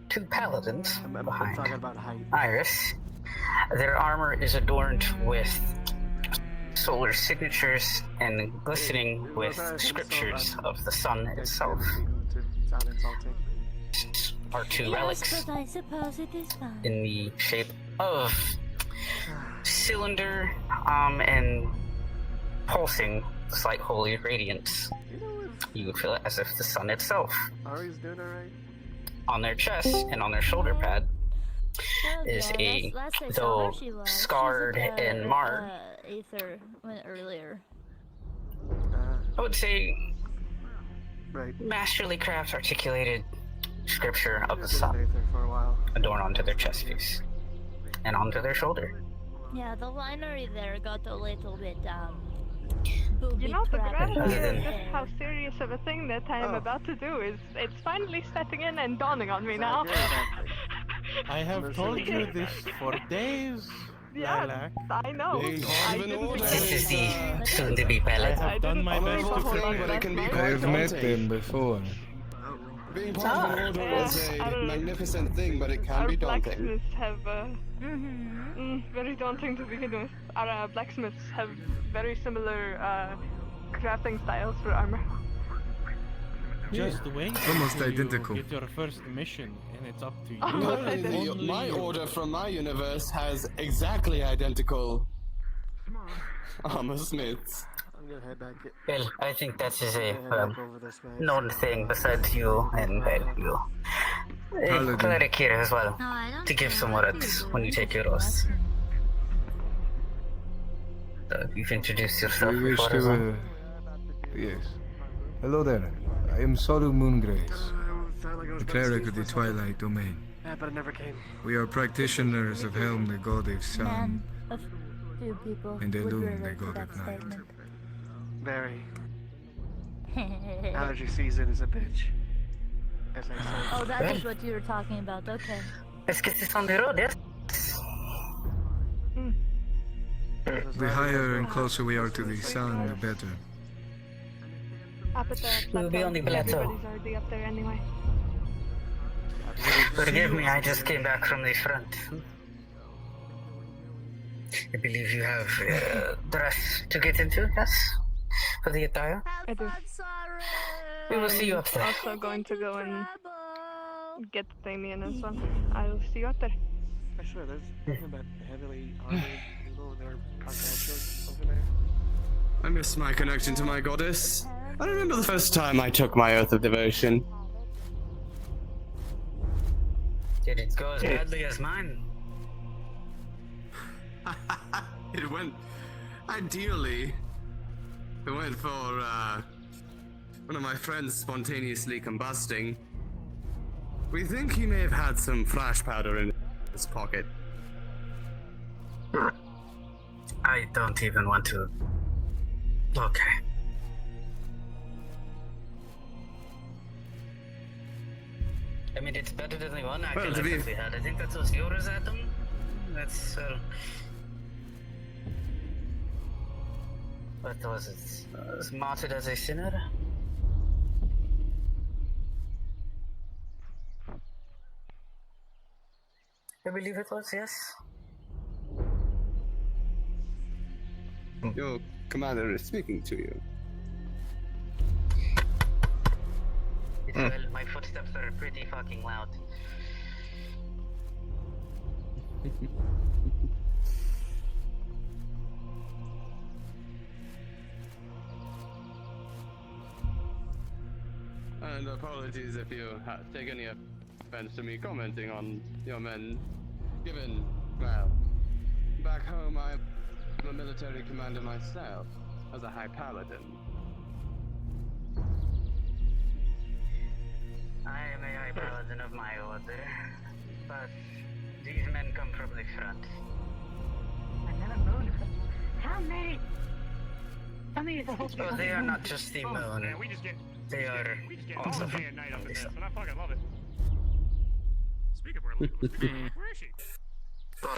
two paladins I'm behind talking about height. Iris. Their armor is adorned with solar signatures and glistening with scriptures of the sun itself. Sound insulting. Are two Yes, relics but I suppose it is fine. in the shape of cylinder and pulsing slight holy radiance. You would feel as if the sun itself. Ari's doing alright. On their chest and on their shoulder pad is a, though scarred and marred, Aether went earlier. I would say, masterly craft articulated scripture of the sun adorned onto their chest piece and onto their shoulder. Yeah, the linery there got a little bit You know, the grand Other here, than- just how serious of a thing that I am about to do is, it's finally setting in and dawning on me now. I have told you this for days, Yeah, Lilac. I know. I didn't This is the soon-to-be palette. I have done my best to prepare prepare. but it can be I have met them before. Being part of an order is a magnificent thing, but it can be daunting. Blacksmiths have, very daunting to begin with. Our blacksmiths have very similar, crafting styles for armor. Just wait Almost until identical. you get your first mission, and it's up to you. Apparently, my order from my universe has exactly identical armor smiths. I'm gonna head back. Well, I think that is a over this way. known thing besides you and you. A Paladin. cleric here as well, No, I don't to give think some I words when you take your oath. So you've introduced yourself We wish before as to, well. yes. Hello there. I am Soru Moongrace, the cleric of the Twilight Domain. Yeah, but it never came. We are practitioners of Helm, the god of sun, Man, a few people and would Elune, relate the to god that of night. statement. Very. Allergy season is a bitch. As I say. Oh, that is what you were talking about. Okay. Let's get this on the road, yes? The higher and closer we are to the sun, the better. Up at the We'll be on the plateau. plateau. Everybody's already up there anyway. Forgive me, I just came back from the front. I believe you have dress to get into, yes? For the attire? I do. We will see you up there. Also going to go and get Damien as well. I will see you up there. I swear, there's nothing but heavily armored people that are unnatural over there. I miss my connection to my goddess. I remember the first time I took my oath of devotion. Did it go as badly as mine? It went ideally. It went for one of my friends spontaneously combusting. We think he may have had some flash powder in his pocket. I don't even want to. Okay. I mean, it's better than the one acolyte to be- that we had. I think that was yours, Adam. That's what was it? Was martyred as a sinner? I believe it was, yes. Your commander is speaking to you. Well, my footsteps are pretty fucking loud. And apologies if you take any offense to me commenting on your men, given, well, back home I'm a military commander myself, as a high paladin. I am a high paladin of my order, but these men come from the front. How many? How many of the whole Oh, they are not just the moon. Man, we just get also all day and night up in this, and I fucking love it. Speaking of where is she?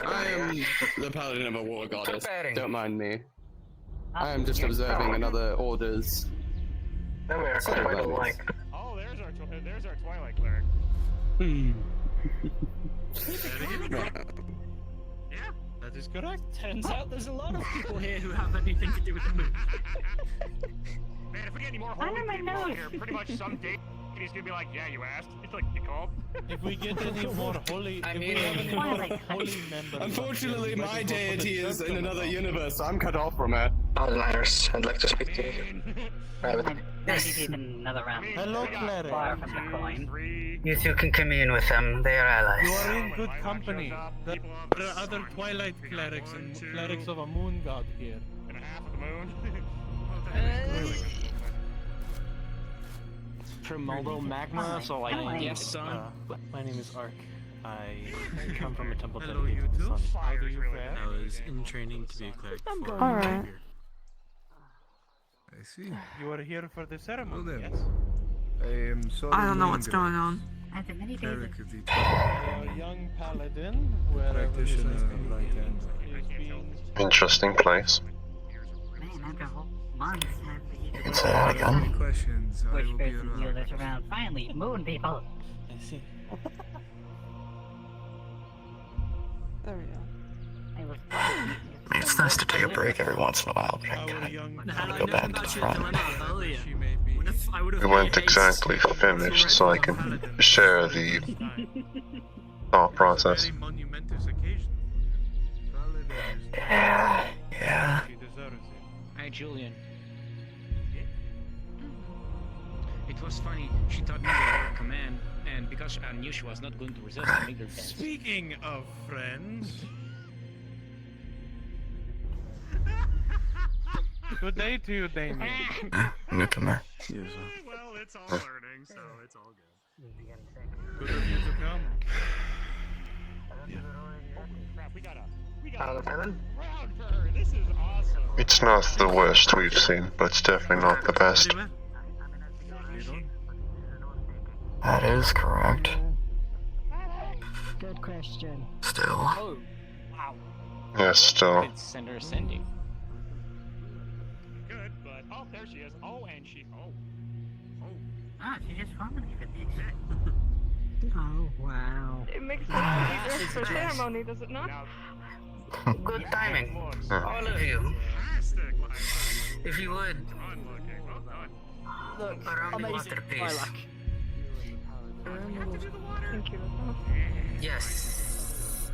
I am the paladin of a war goddess. Preparing. Don't mind me. I am just observing another order's. ceremonies. Oh, there's our Twilight cleric. Yeah, that is correct. Turns out there's a lot of people here who have anything to do with the moon. Man, if we get any more holy people on here, pretty much someday he's gonna be like, yeah, you asked. It's like, you called. If we get any more holy, I if we mean, have any more holy members, Unfortunately, my deity is in another universe, so I'm cut off from it. Paladin Iris. I'd like to speak to you. Private. This is another round. Hello, cleric. Far from the coin. You two can commune with them. They are allies. You are in good company. There are other Twilight clerics and clerics of a moon god here. And half of the moon. From Moldo Magma, so like, yes, my name is Arc. I come from a temple Hello, dedicated you to the two. sun. How do you fare? I was in training to be a cleric for Alright. a year. I see. You are here for the ceremony, Well then. yes? I am sorry. I don't know what's going on. After many days Cleric of the A young paladin, wherever his practitioner of name light and is being... Interesting place. Man, after whole months You can say that again. questions. I Which will be person around. healed us around? Finally, moon people. I see. There we go. I was It's nice to take a break every once in a while, but I Our gotta young go back to the front. We weren't exactly finished, so I can share the thought process. Very monumentous occasion. Yeah. She deserves it. Hi, Julian. It was funny. She taught me the word command, and because I knew she was not going to resist, I made her dance. Speaking of friends... Good day to you, Damien. Newcomer. Yes, Well, it's all learning, so it's all good. Good of you to come. Crap, we got Paladin? round for her. This is awesome. It's not the worst we've seen, but it's definitely not the best. That is correct. Good question. Still. Oh, wow. Yes, still. It's sender ascending. Good, but oh, there she is. Oh, and she. Oh. Ah, she just followed me for this. Oh, wow. It makes it easier for ceremony, does it not? Good timing. All of you. If you would, Look, around the amazing. water, please. Thank you. Yes.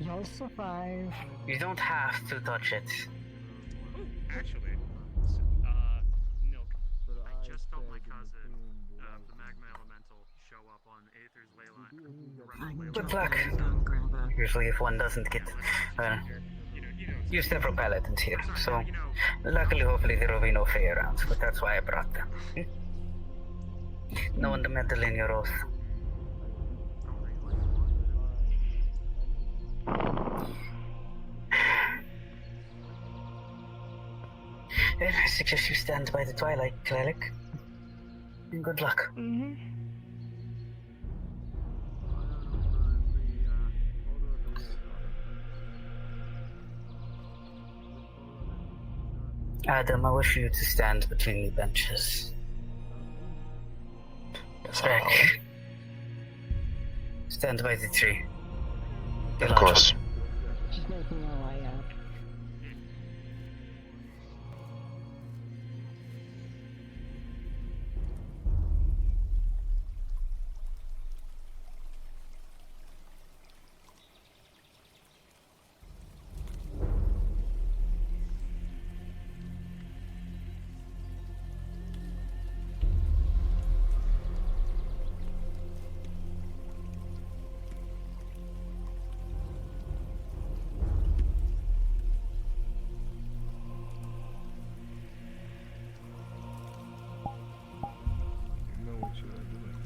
You'll survive. You don't have to touch it. Actually, Milk, I just felt my cousin, the Magma Elemental, show up on Aether's ley line. Good luck. Don't grab a... Usually if one doesn't get... Use several paladins here, so... Luckily, hopefully there will be no Fae around, but that's why I brought them. No one to meddle in your oath. I suggest you stand by the Twilight, Cleric. And good luck. Mm-hmm. Adam, I wish you to stand between the benches. Rick, stand by the tree. Of course. She's making her way up. You know what you are doing.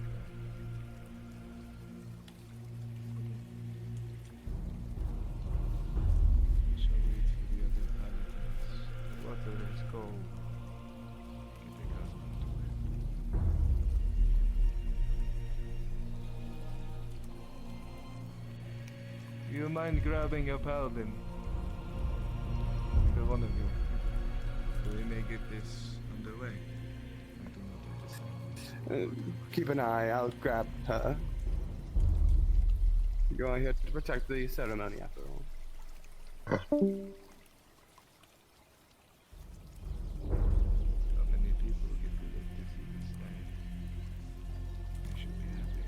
We shall wait for the other paladins. The water is cold. Get the cousin to it. Do you mind grabbing a paladin? Either one of you. So we may get this underway. I do not understand. Keep an eye. I'll grab her. You're going here to protect the ceremony, after all. How many people get to live to see this day? I should be happy.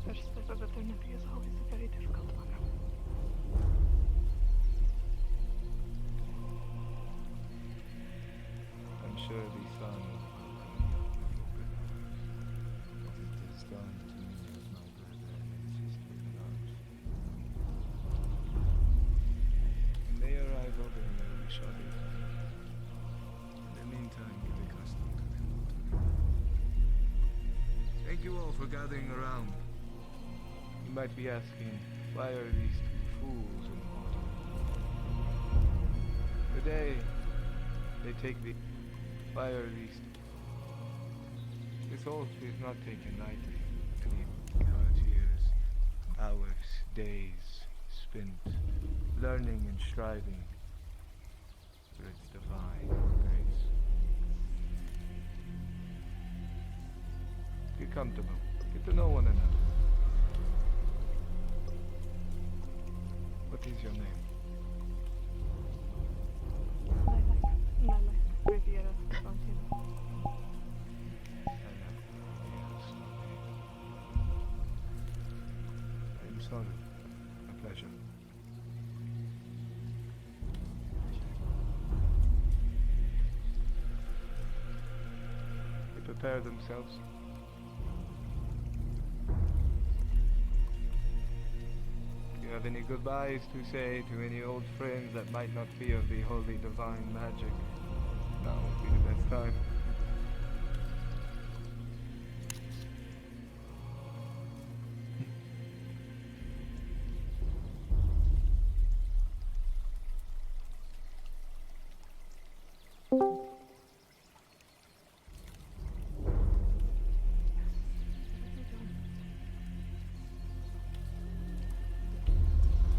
First step of eternity is always a very difficult one. you all for gathering around. You might be asking, why are these two fools in the water? Today, they take the... Why are these... This oath is not taken lightly. Many hard years, hours, days spent learning and striving for its divine grace. Get comfortable. Get to know one another. What is your name? Riviera Fountain. I'm sorry. A pleasure. They prepare themselves. Do you have any goodbyes to say to any old friends that might not be of the holy divine magic? Now would be the best time.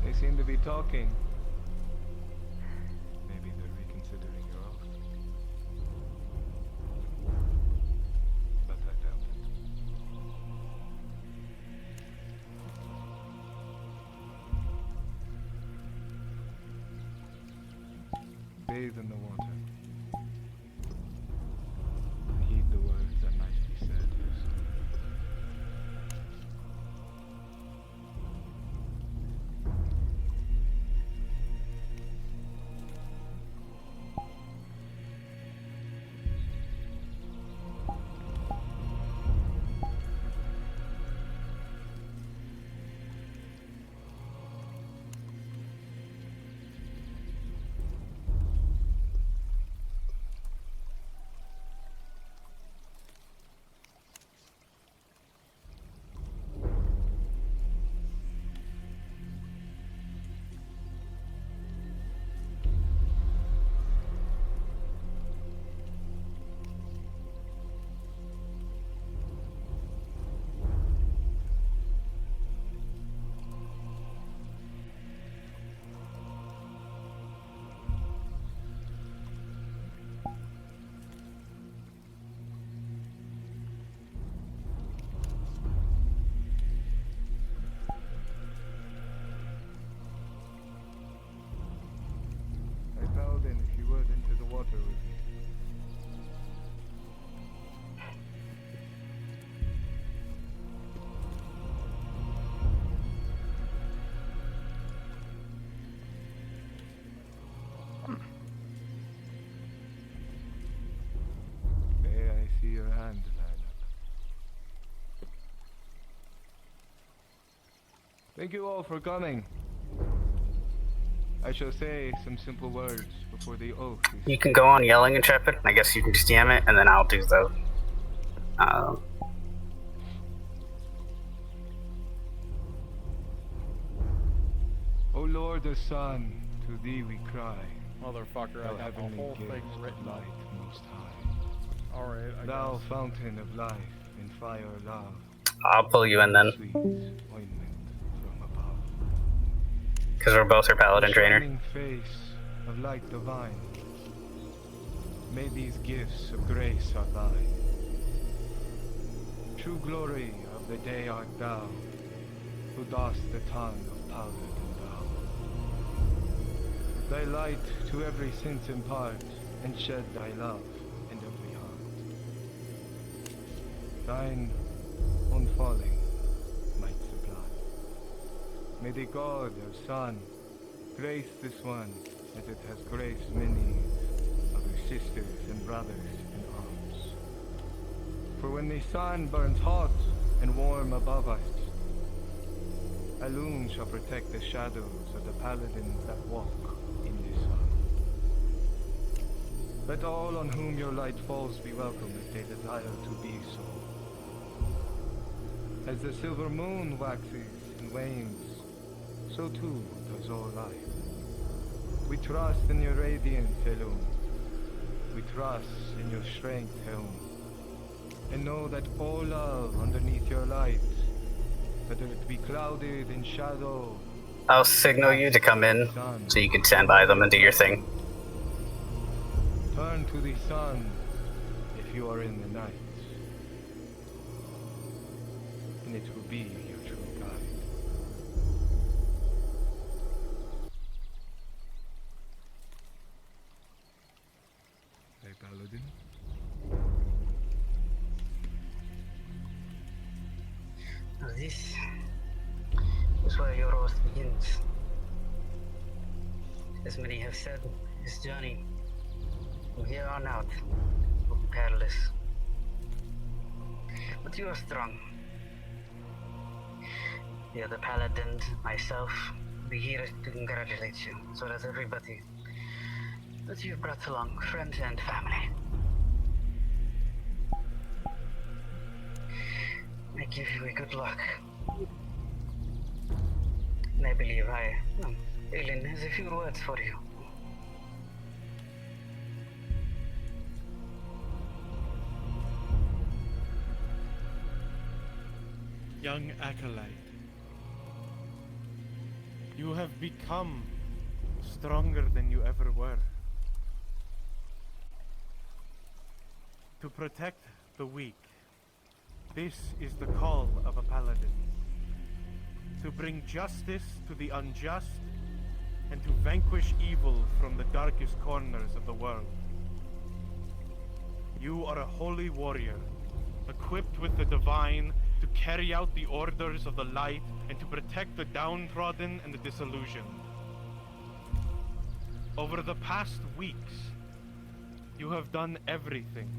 They seem to be talking. Maybe they're reconsidering your oath. But I doubt it. Bathe in the water. And heed the words that might be said. Paladin, if you would, into the water with me. May I see your hand, Lilac? Thank you all for coming. I shall say some simple words before the oath is... You can go on yelling Intrepid. I guess you can just DM it, and then I'll do the... O Lord the Sun, to thee we cry. Motherfucker, Thou I got the heavenly whole thing gift of written. light most high. Alright, I Thou guess. fountain of life and fire love. I'll pull you in then. Sweet ointment from above. Because we're both her paladin trainer. Shining face of light divine. May these gifts of grace are thine. True glory of the day art thou, who dost the tongue of powdered and bow. Thy light to every sense impart, and shed thy love in every heart. Thine unfalling might supply. May the God of Sun grace this one as it has graced many of her sisters and brothers in arms. For when the sun burns hot and warm above us, alone shall protect the shadows of the paladins that walk in the sun. Let all on whom your light falls be welcome if they desire to be so. As the silver moon waxes and wanes, so too does all life. We trust in your radiance, Helm. We trust in your strength, Helm. And know that all love underneath your light, whether it be clouded in shadow. I'll signal you to come in so you can stand by them and do your thing. Turn to the sun if you are in the night, and it will be your true guide. Hey, Paladin. This is where your road begins. As many have said, this journey from here on out will be perilous. But you are strong. The other paladins, myself, will be here to congratulate you, as well as everybody that you've brought along, friends and family. I give you a good luck. And I believe Aelin has a few words for you. Young acolyte, you have become stronger than you ever were. To protect the weak, this is the call of a paladin. To bring justice to the unjust and to vanquish evil from the darkest corners of the world. You are a holy warrior, equipped with the divine to carry out the orders of the light and to protect the downtrodden and the disillusioned. Over the past weeks, you have done everything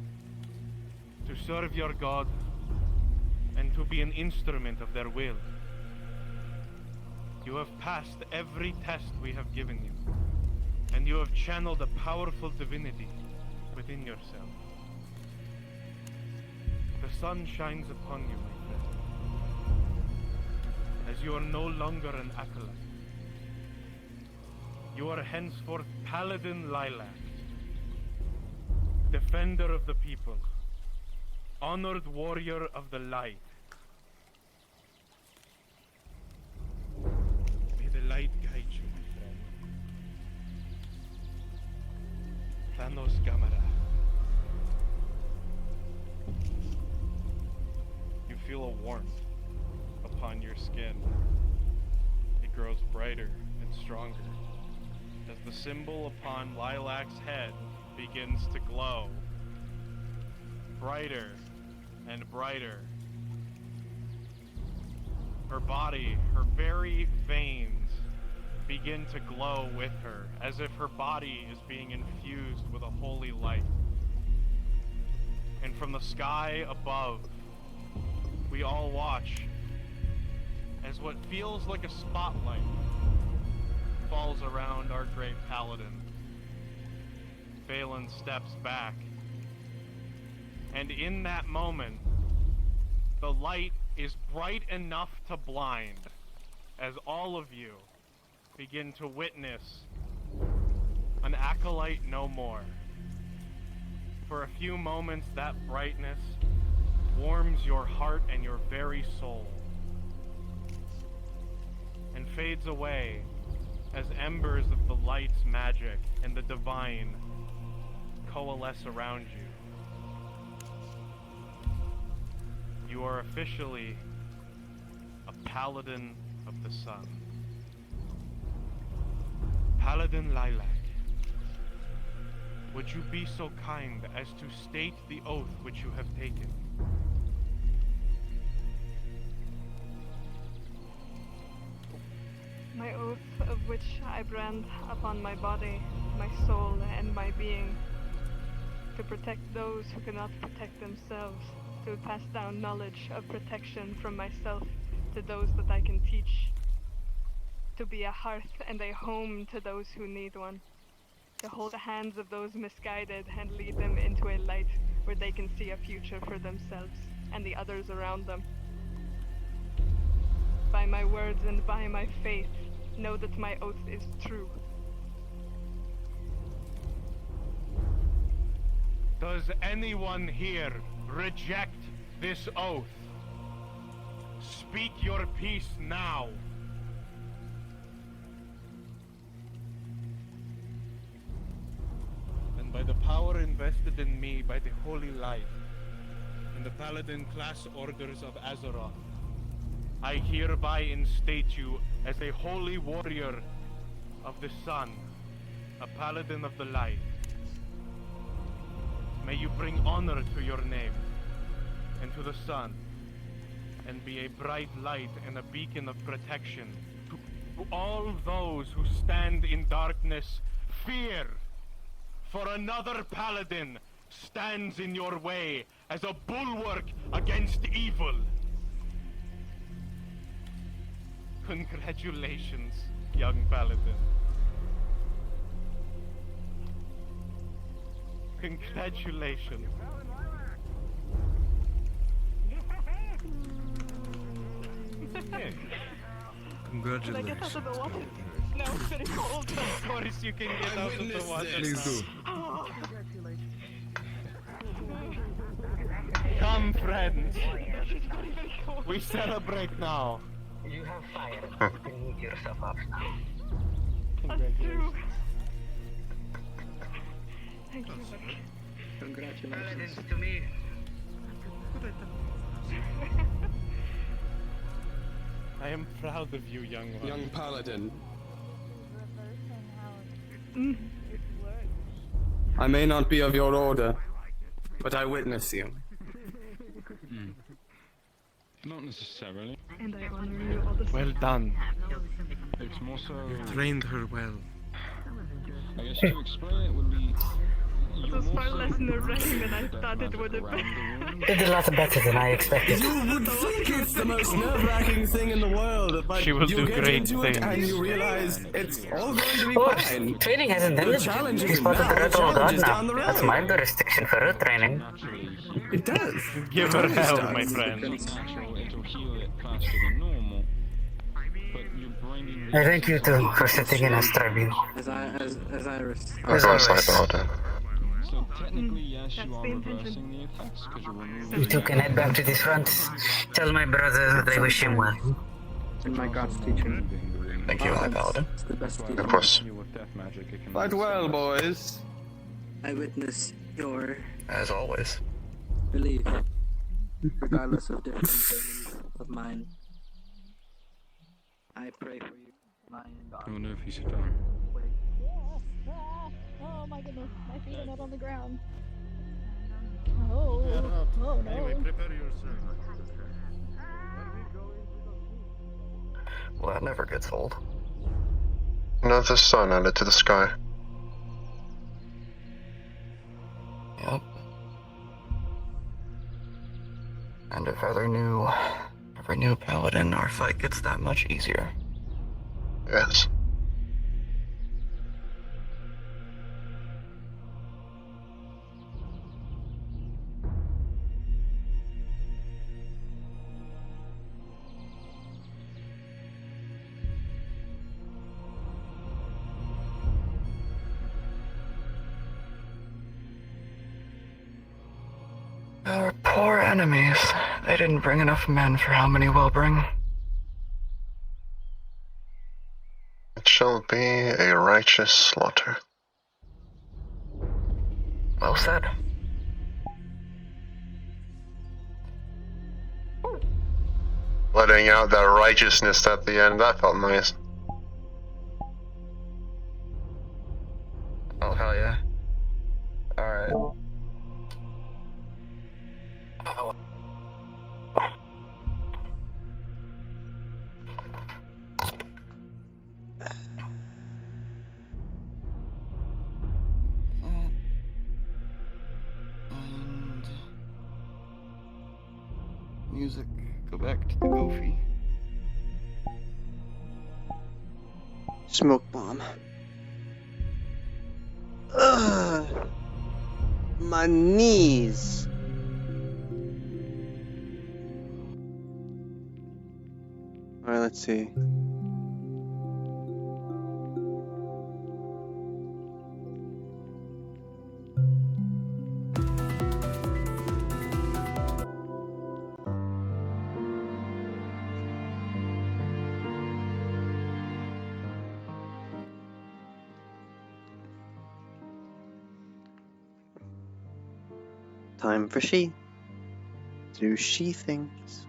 to serve your God and to be an instrument of their will. You have passed every test we have given you, and you have channeled a powerful divinity within yourself. The sun shines upon you, my friend, as you are no longer an acolyte. You are henceforth Paladin Lilac, defender of the people, honored warrior of the light. May the light guide you, my friend. Thanos Gamera. You feel a warmth upon your skin. It grows brighter and stronger as the symbol upon Lilac's head begins to glow. Brighter and brighter. Her body, her very veins begin to glow with her, as if her body is being infused with a holy light. And from the sky above, we all watch as what feels like a spotlight falls around our great paladin. Phelan steps back, and in that moment, the light is bright enough to blind, as all of you begin to witness an acolyte no more. For a few moments, that brightness warms your heart and your very soul, and fades away as embers of the light's magic and the divine coalesce around you. You are officially a Paladin of the Sun. Paladin Lilac, would you be so kind as to state the oath which you have taken? My oath, of which I brand upon my body, my soul, and my being, to protect those who cannot protect themselves, to pass down knowledge of protection from myself to those that I can teach, to be a hearth and a home to those who need one, to hold the hands of those misguided and lead them into a light where they can see a future for themselves and the others around them. by my words and by my faith, know that my oath is true. Does anyone here reject this oath? Speak your peace now. And by the power invested in me by the holy light and the paladin class orders of Azeroth, I hereby instate you as a holy warrior of the sun, a paladin of the light. May you bring honor to your name and to the sun, and be a bright light and a beacon of protection to all those who stand in darkness. Fear, for another paladin stands in your way as a bulwark against evil. Congratulations, young paladin. Congratulations. Can I get out of the water? No, it's very cold. Of course you can get out of the water. Please do. Oh. Come, friends. We celebrate now. You have fire. You can heat yourself up now. That's true. Thank you. Paladins to me. I am proud of you, young one. Young paladin. I may not be of your order, but I witness you. Not necessarily. And I honor you all the same. Well done. It's more so. You trained her well. I guess to explain it would be. It was far less nerve-wracking than I thought it would have been. You did a lot better than I expected. You would think it's the most nerve-wracking thing in the world, but She will you do get great into it things. and you realize it's all going to be Of course, fine. training hasn't The ended. challenge You is spotted the now, red the old challenge is god down the now. That's road. my jurisdiction for root training. It does. Give her hell, my friend. Natural, it'll heal it faster than normal. But your brain. I thank you too for sitting in as tribune. As Iris. That's what I thought. So technically, yes, you are reversing the effects because you're removing. You two can head back to the front. Tell my brother that I wish him well. And my god's teaching. Thank you, High Paladin. It's the best teaching. Of course. Quite well, boys. I witness your As always. belief, regardless of different beliefs of mine. I pray for you, my God. I wonder if you should done. Oh my goodness, my feet are not on the ground. Oh, oh no. Anyway, prepare yourself. Well, that never gets old. Another sun added to the sky. Yep. And if every new paladin, our fight gets that much easier. Yes. Our poor enemies. They didn't bring enough men for how many we'll bring. It shall be a righteous slaughter. Well said. Letting out that righteousness at the end, that felt nice. Oh, hell yeah. Alright. And music, go back to the Goofy. Smoke bomb. Ugh. My knees. Alright, let's see. Time for she. Do she things.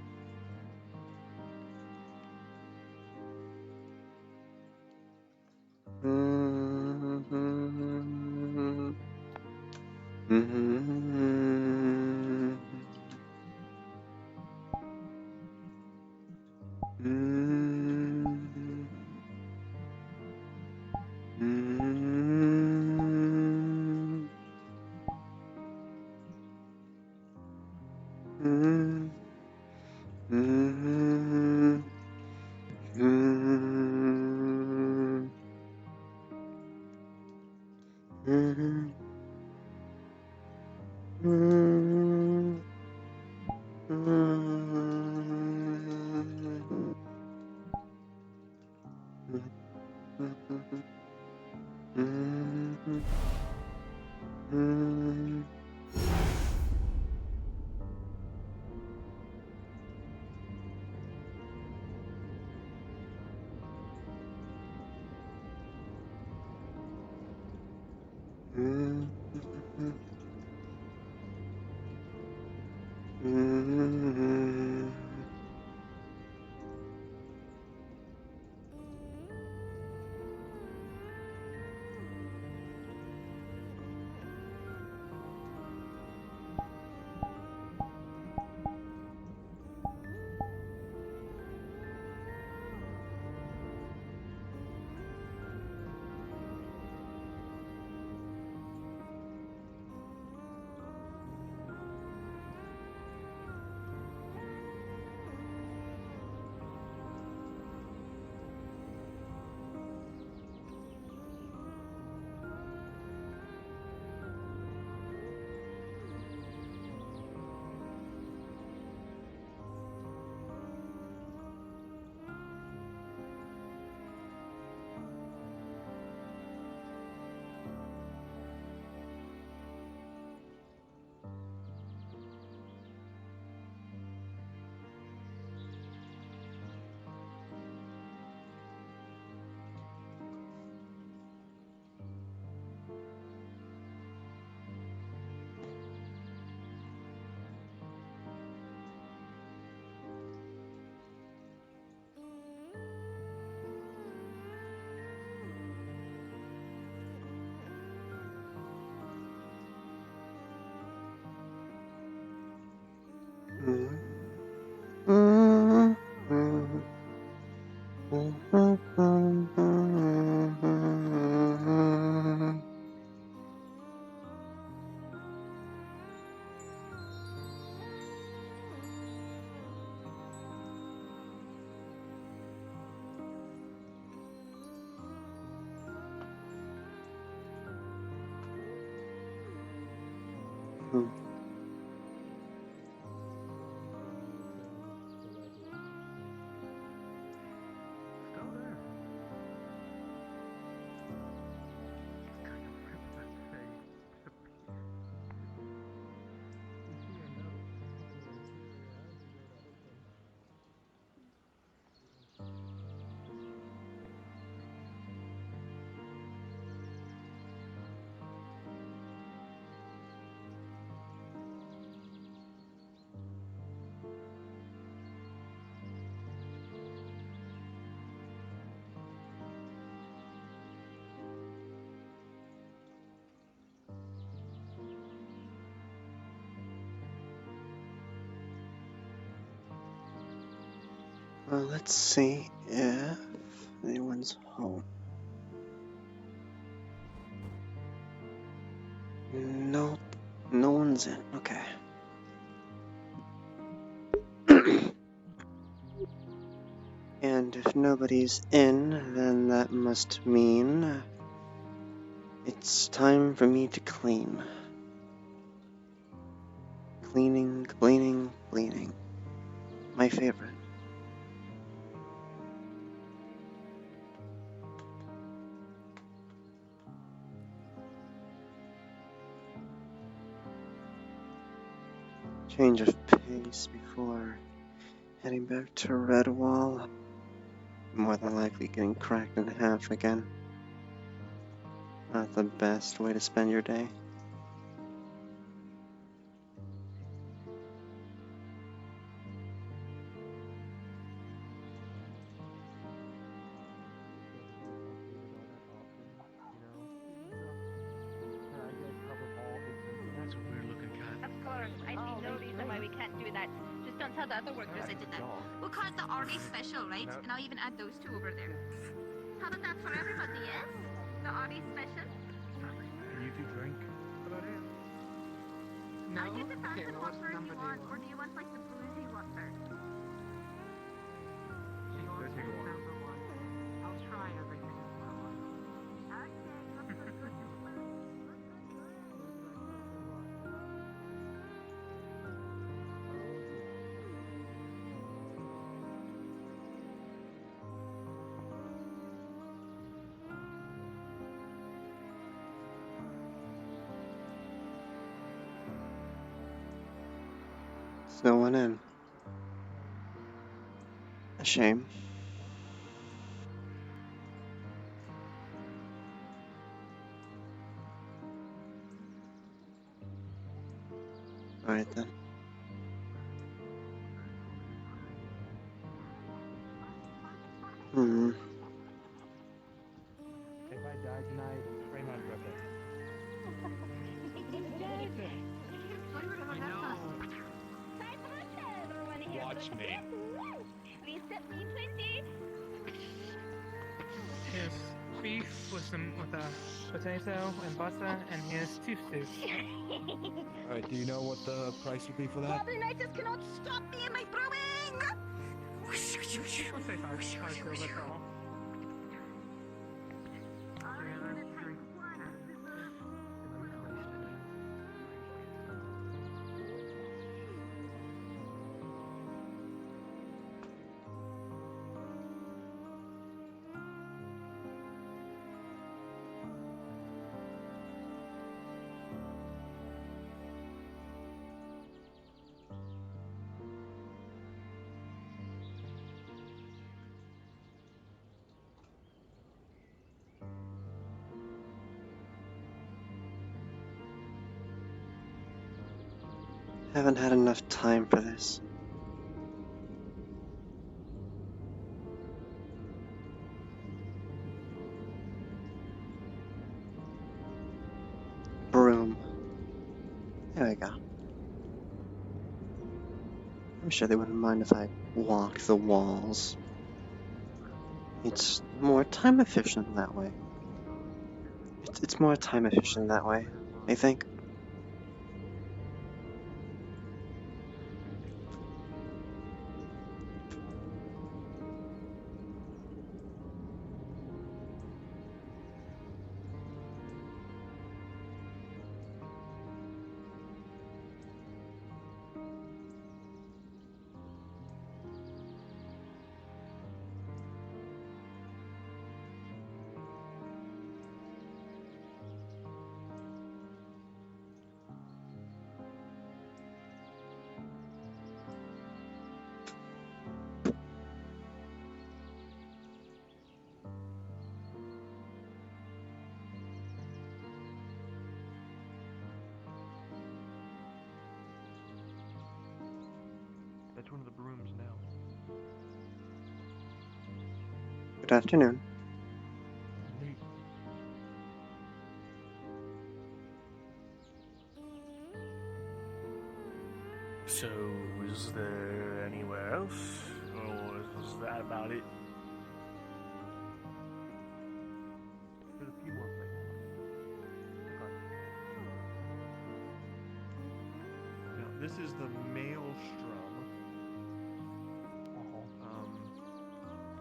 Well, let's see if anyone's home. Nope, no one's in. Okay. And if nobody's in, then that must mean it's time for me to clean. Cleaning, cleaning, cleaning. My favorite. change of pace before heading back to Redwall. More than likely getting cracked in half again. Not the best way to spend your day. That's a weird looking cat. Of course, I see no reason why we can't do that. Just don't tell the other workers I did that. We'll call it the RV special, right? And I'll even add those two over there. How about that for everybody, yes? The RV special? Can you two drink? I get the fountain water if you want, or do you want like the boozy water? I'll try everything. There's no one in. A shame. Alright then. If I die tonight, pray my brother. I know. Watch me. Reset me 20. Here's beef with a potato and butter, and here's tooth soup. Alright, do you know what the price would be for that? Goblin Knights cannot stop me in my brewing! I'll say five silver total. Haven't had enough time for this. Broom. There we go. I'm sure they wouldn't mind if I walked the walls. It's more time efficient that way. It's more time efficient that way, I think. That's one of the brooms now. Good afternoon. So, was there anywhere else? Or was that about it? There's a few more places. Now, this is the Maelstrom.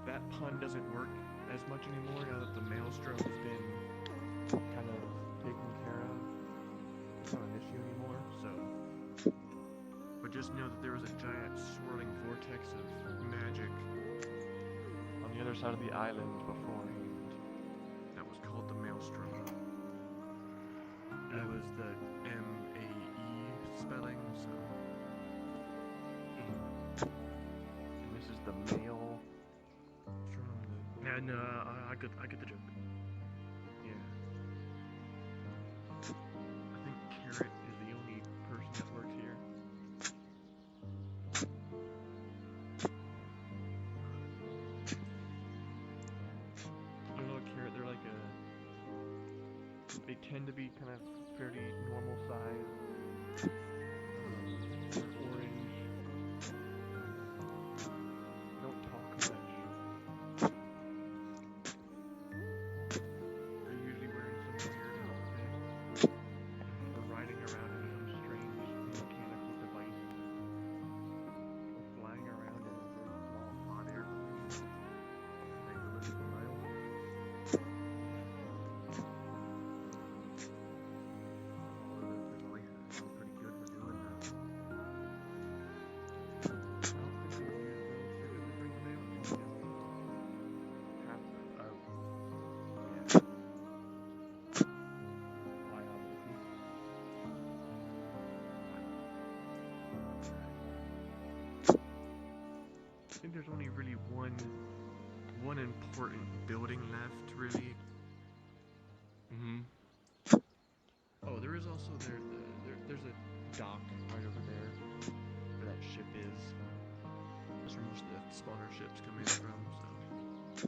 That pun doesn't work as much anymore now that the Maelstrom has been kind of taken care of. It's not an issue anymore, so. But just know that there was a giant swirling vortex of magic on the other side of the island beforehand. That was called the Maelstrom. That was the M-A-E spelling, so the mail from the. Yeah, no, I get the joke. Yeah. I think Carrot is the only person that works here. You know, Carrot, they're like they tend to be kind of fairly normal size. They're orange. Don't talk much. They're usually wearing some weird outfit. Or riding around in some strange mechanical device. Or flying around in a very small hot air balloon. Like a little smile. All of those devices sound pretty good for doing that. I don't think they use those to bring the mail. They just pass it out. Yeah. Why obviously? I think there's only really one important building left, really. Oh, there is also there's a dock right over there where that ship is. That's where most of the spawner ships come in from. So.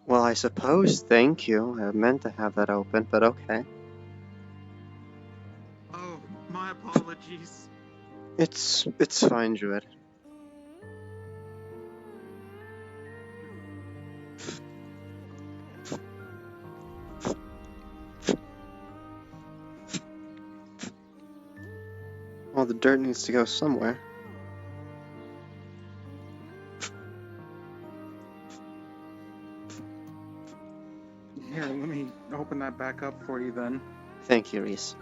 Well, I suppose, thank you. I meant to have that open, but okay. Oh, my apologies. It's fine, Druid. Well, the dirt needs to go somewhere. Here, let me open that back up for you then. Thank you, Reese.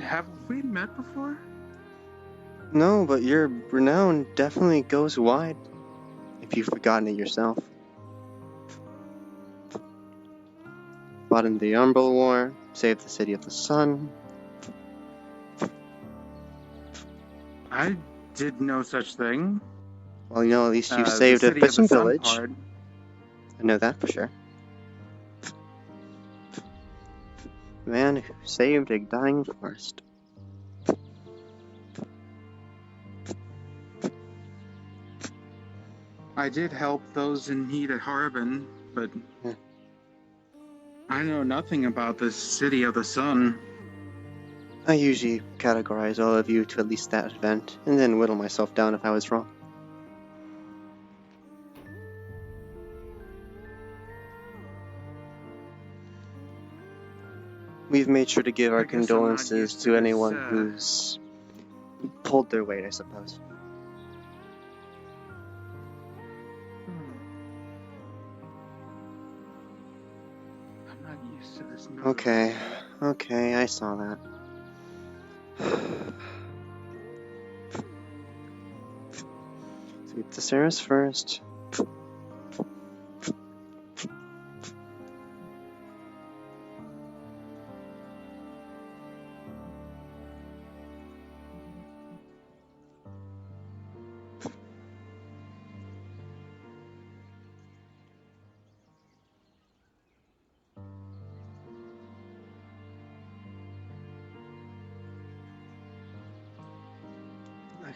Have we met before? No, but your renown definitely goes wide, if you've forgotten it yourself. Fought in the Umbral War, saved the City of the Sun. I did no such thing. Well, you know, at least you saved a fishing village. Part. I know that for sure. The man who saved a dying forest. I did help those in need at Harbin, but I know nothing about the City of the Sun. I usually categorize all of you to at least that event, and then whittle myself down if I was wrong. We've made sure to give our condolences to anyone who's pulled their weight, I suppose. I'm not used to this. Okay, I saw that. Sweep the stairs first.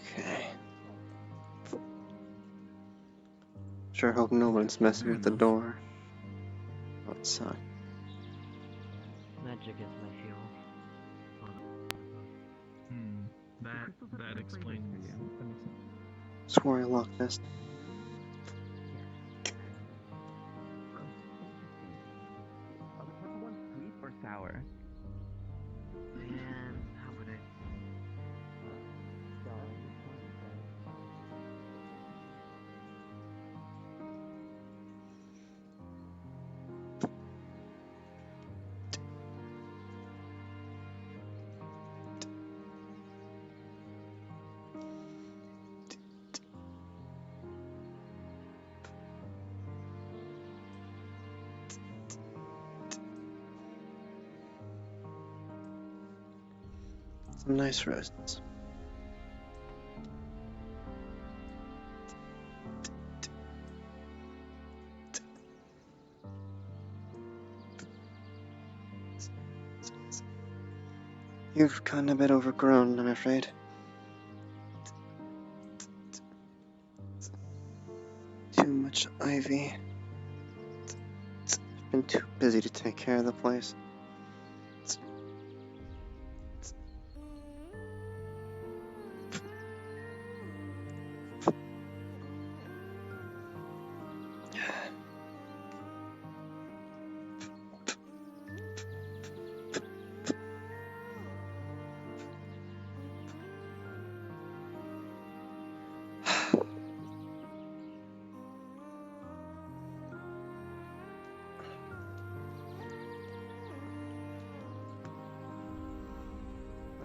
Okay. Sure hope no one's messing with the door outside. Magic is my fuel. That explains. Swore I locked this. Sweet or sour? Man, how would I? Some nice roses. You've gotten a bit overgrown, I'm afraid. Too much ivy. I've been too busy to take care of the place.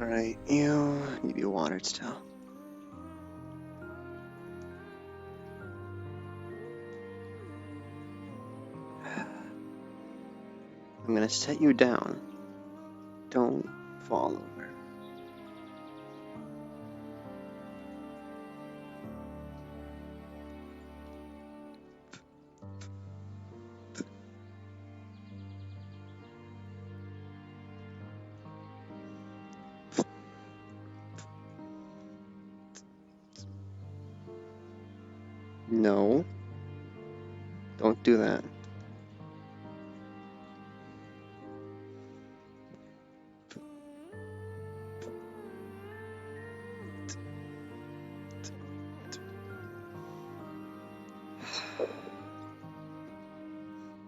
Alright, you need to be watered still. I'm gonna set you down. Don't fall over. No. Don't do that.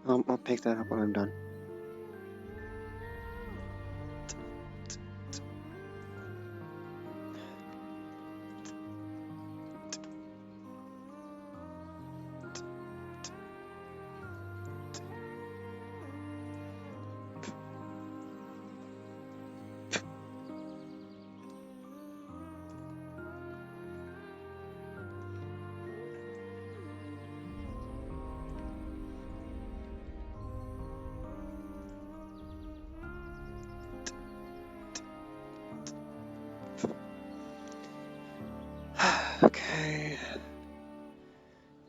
I'll pick that up when I'm done. Okay.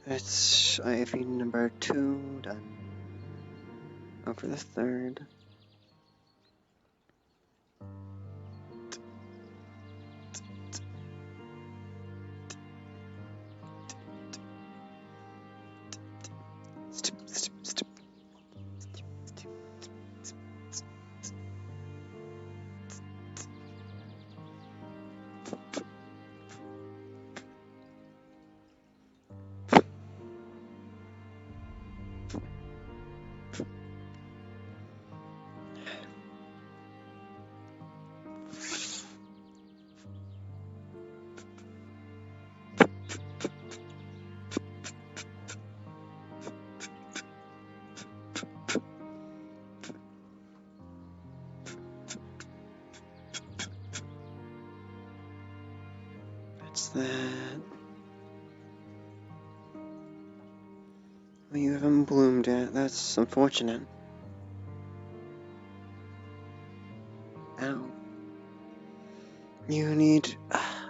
That's IV number 2 done. Now for the third. That's that. Well, you haven't bloomed yet. That's unfortunate. Ow. You need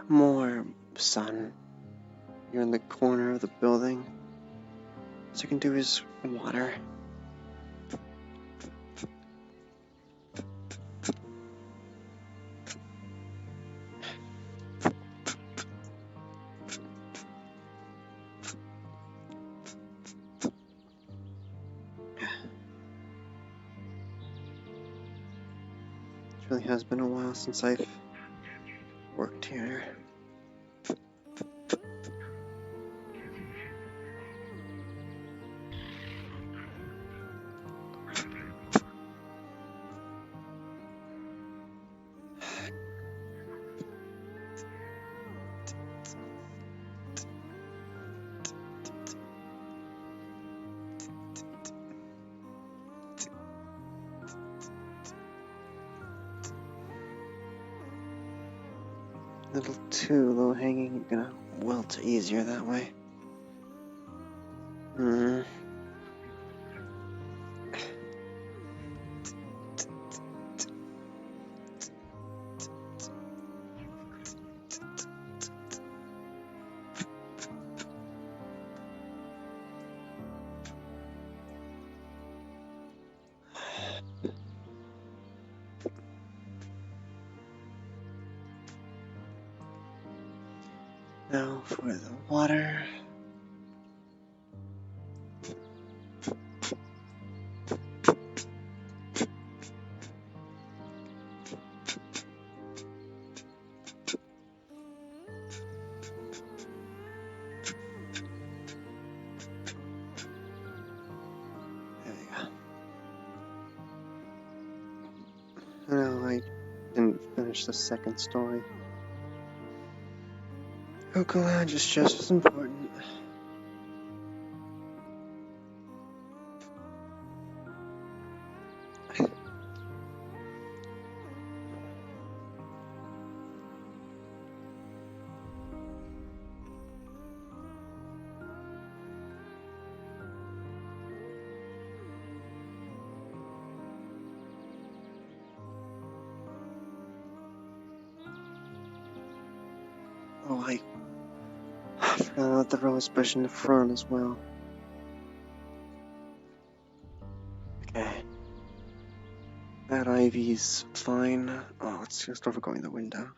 more sun. You're in the corner of the building. All you can do is water. really has been a while since I've worked here. A little too low hanging, gonna wilt easier that way. Now for the water. There we go. No, I didn't finish the second story. Cocoa Lounge is just as important. Oh, I forgot about the rose bush in the front as well. Okay. That ivy's fine. Oh, it's just overgoing the window.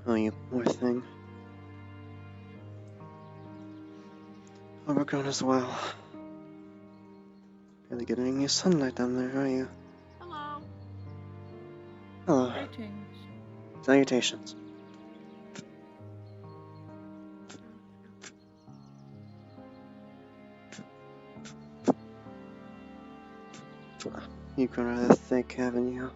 Oh, you poor thing. Overgrown as well. Barely getting any sunlight down there, are you? Hello. Hello. Greetings. Salutations. You've grown rather thick, haven't you?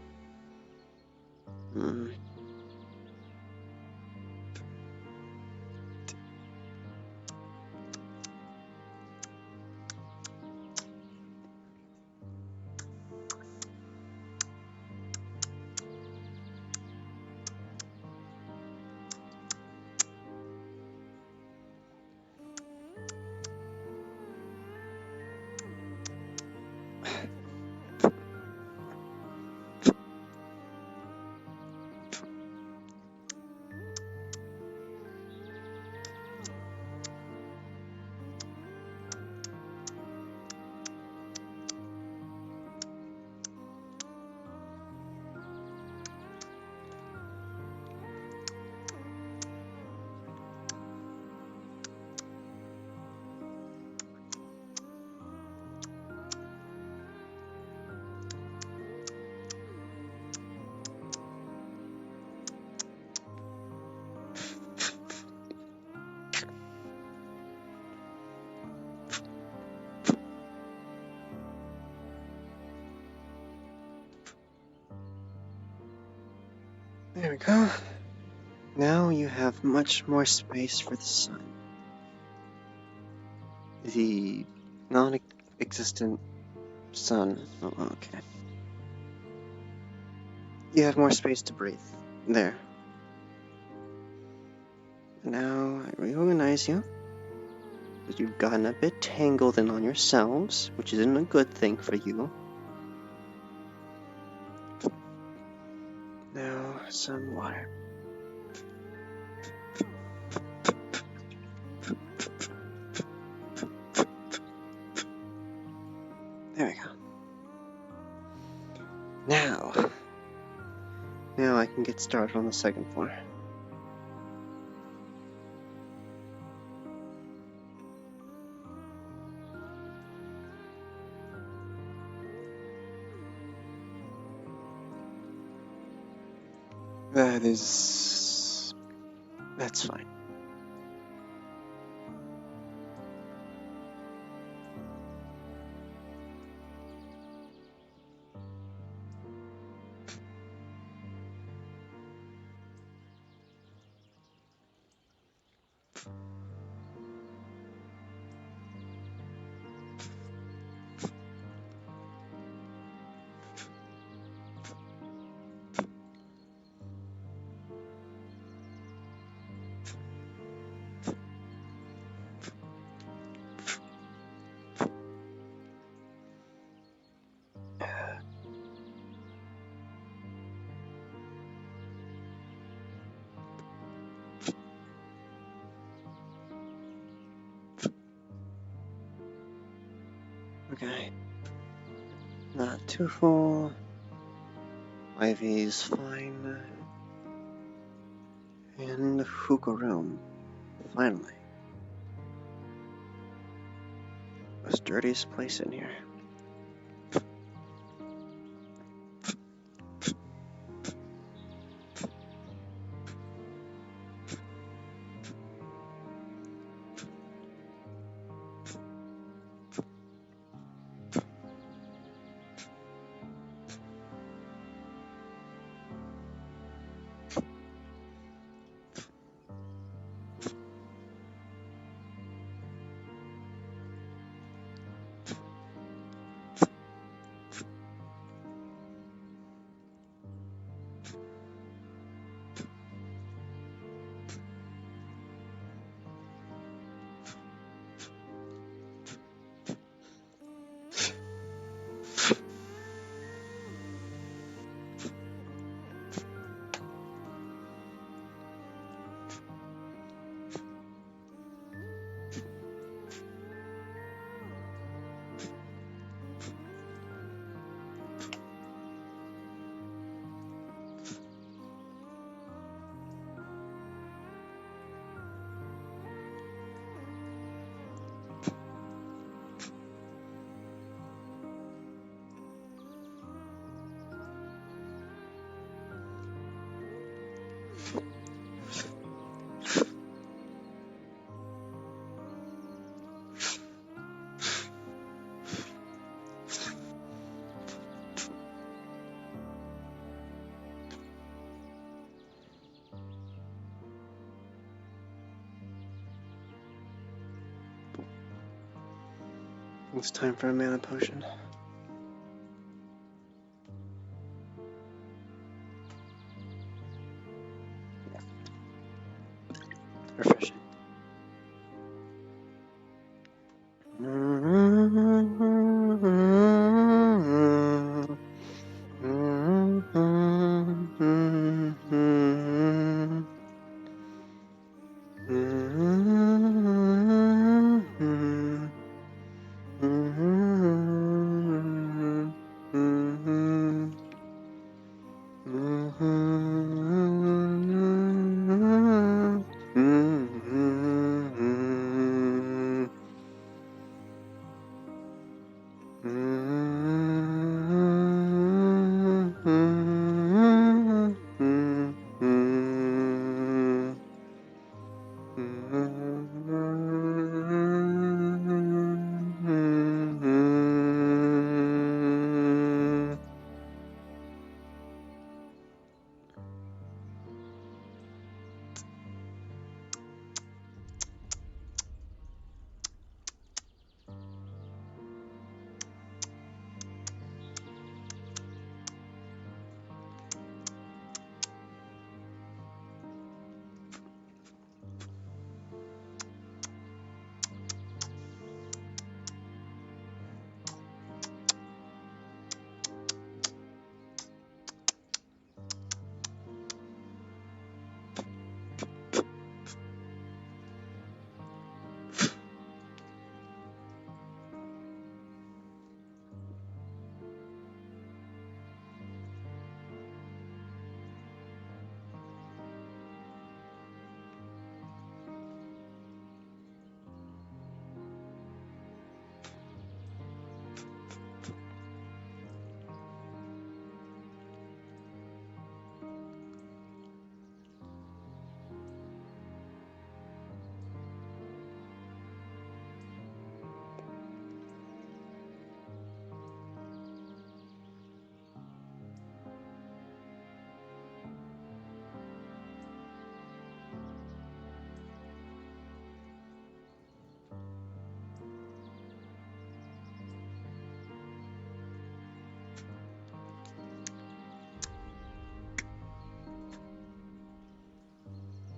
There we go. Now you have much more space for the sun. The non-existent sun. Oh, okay. You have more space to breathe. There. Now I reorganize you. Because you've gotten a bit tangled in on yourselves, which isn't a good thing for you. Now, some water. There we go. Now I can get started on the second floor. That's fine. Okay. Not too full. IV's fine. And the hookah room. Finally. Most dirtiest place in here. It's time for a mana potion. Refreshing.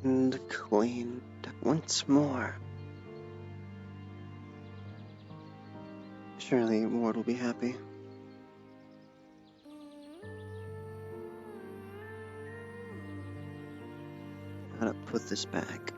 and cleaned once more. Surely Ward will be happy. How to put this back?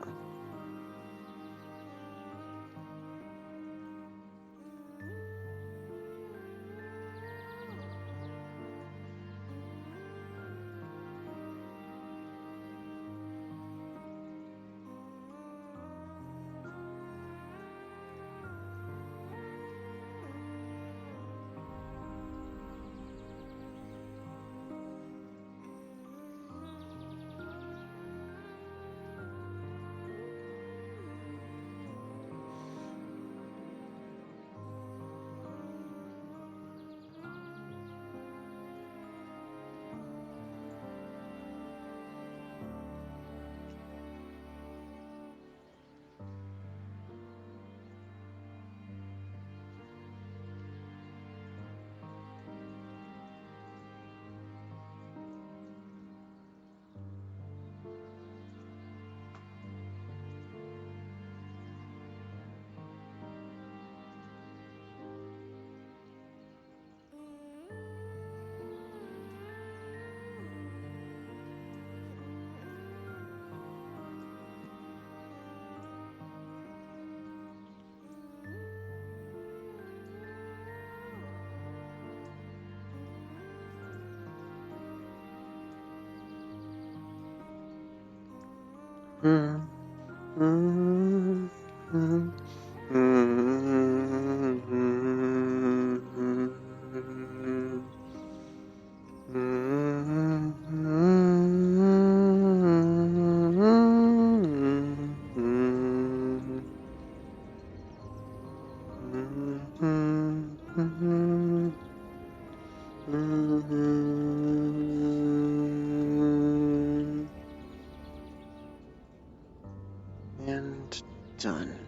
And done.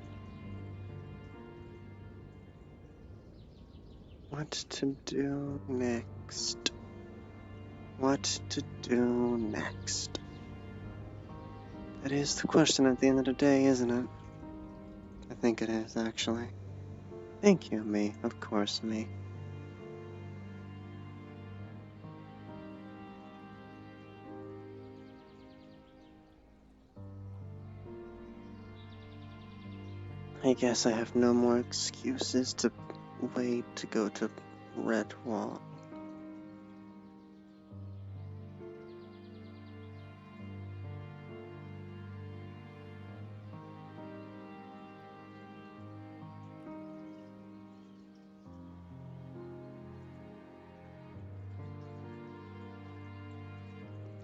What to do next? What to do next? That is the question at the end of the day, isn't it? I think it is, actually. Thank you, me. Of course, me. I guess I have no more excuses to wait to go to Redwall.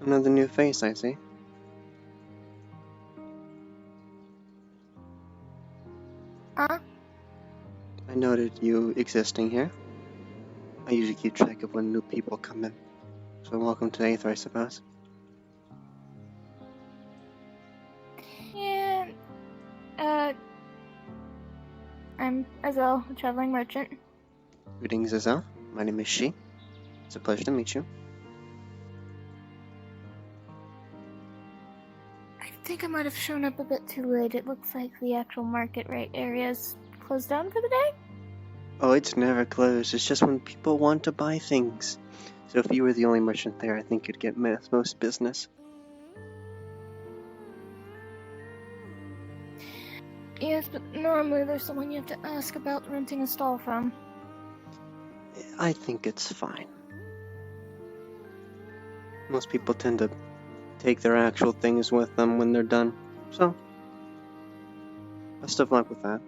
Another new face, I see. Huh? I noted you existing here. I usually keep track of when new people come in. So welcome to Aether, I suppose. Yeah, I'm Azelle, a traveling merchant. Greetings, Azelle. My name is She. It's a pleasure to meet you. I think I might have shown up a bit too late. It looks like the actual market rate area is closed down for the day. Oh, it's never closed. It's just when people want to buy things. So if you were the only merchant there, I think you'd get most business. Yes, but normally there's someone you have to ask about renting a stall from. I think it's fine. Most people tend to take their actual things with them when they're done. So, best of luck with that.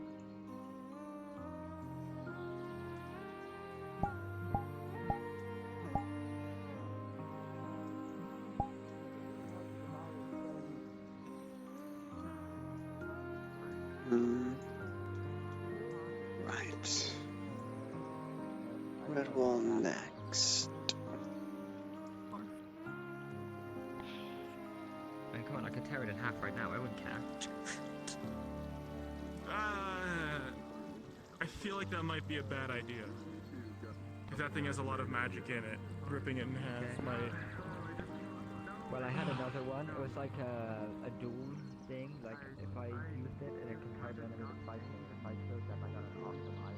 Right. Redwall next. Man, come on, I could tear it in half right now. I wouldn't care. I feel like that might be a bad idea. Because that thing has a lot of magic in it. Ripping it in half might... Well, I had another one. It was like a duel thing. Like if I used it and it can target enemy that fights me, and if I killed them, I got an awesome item.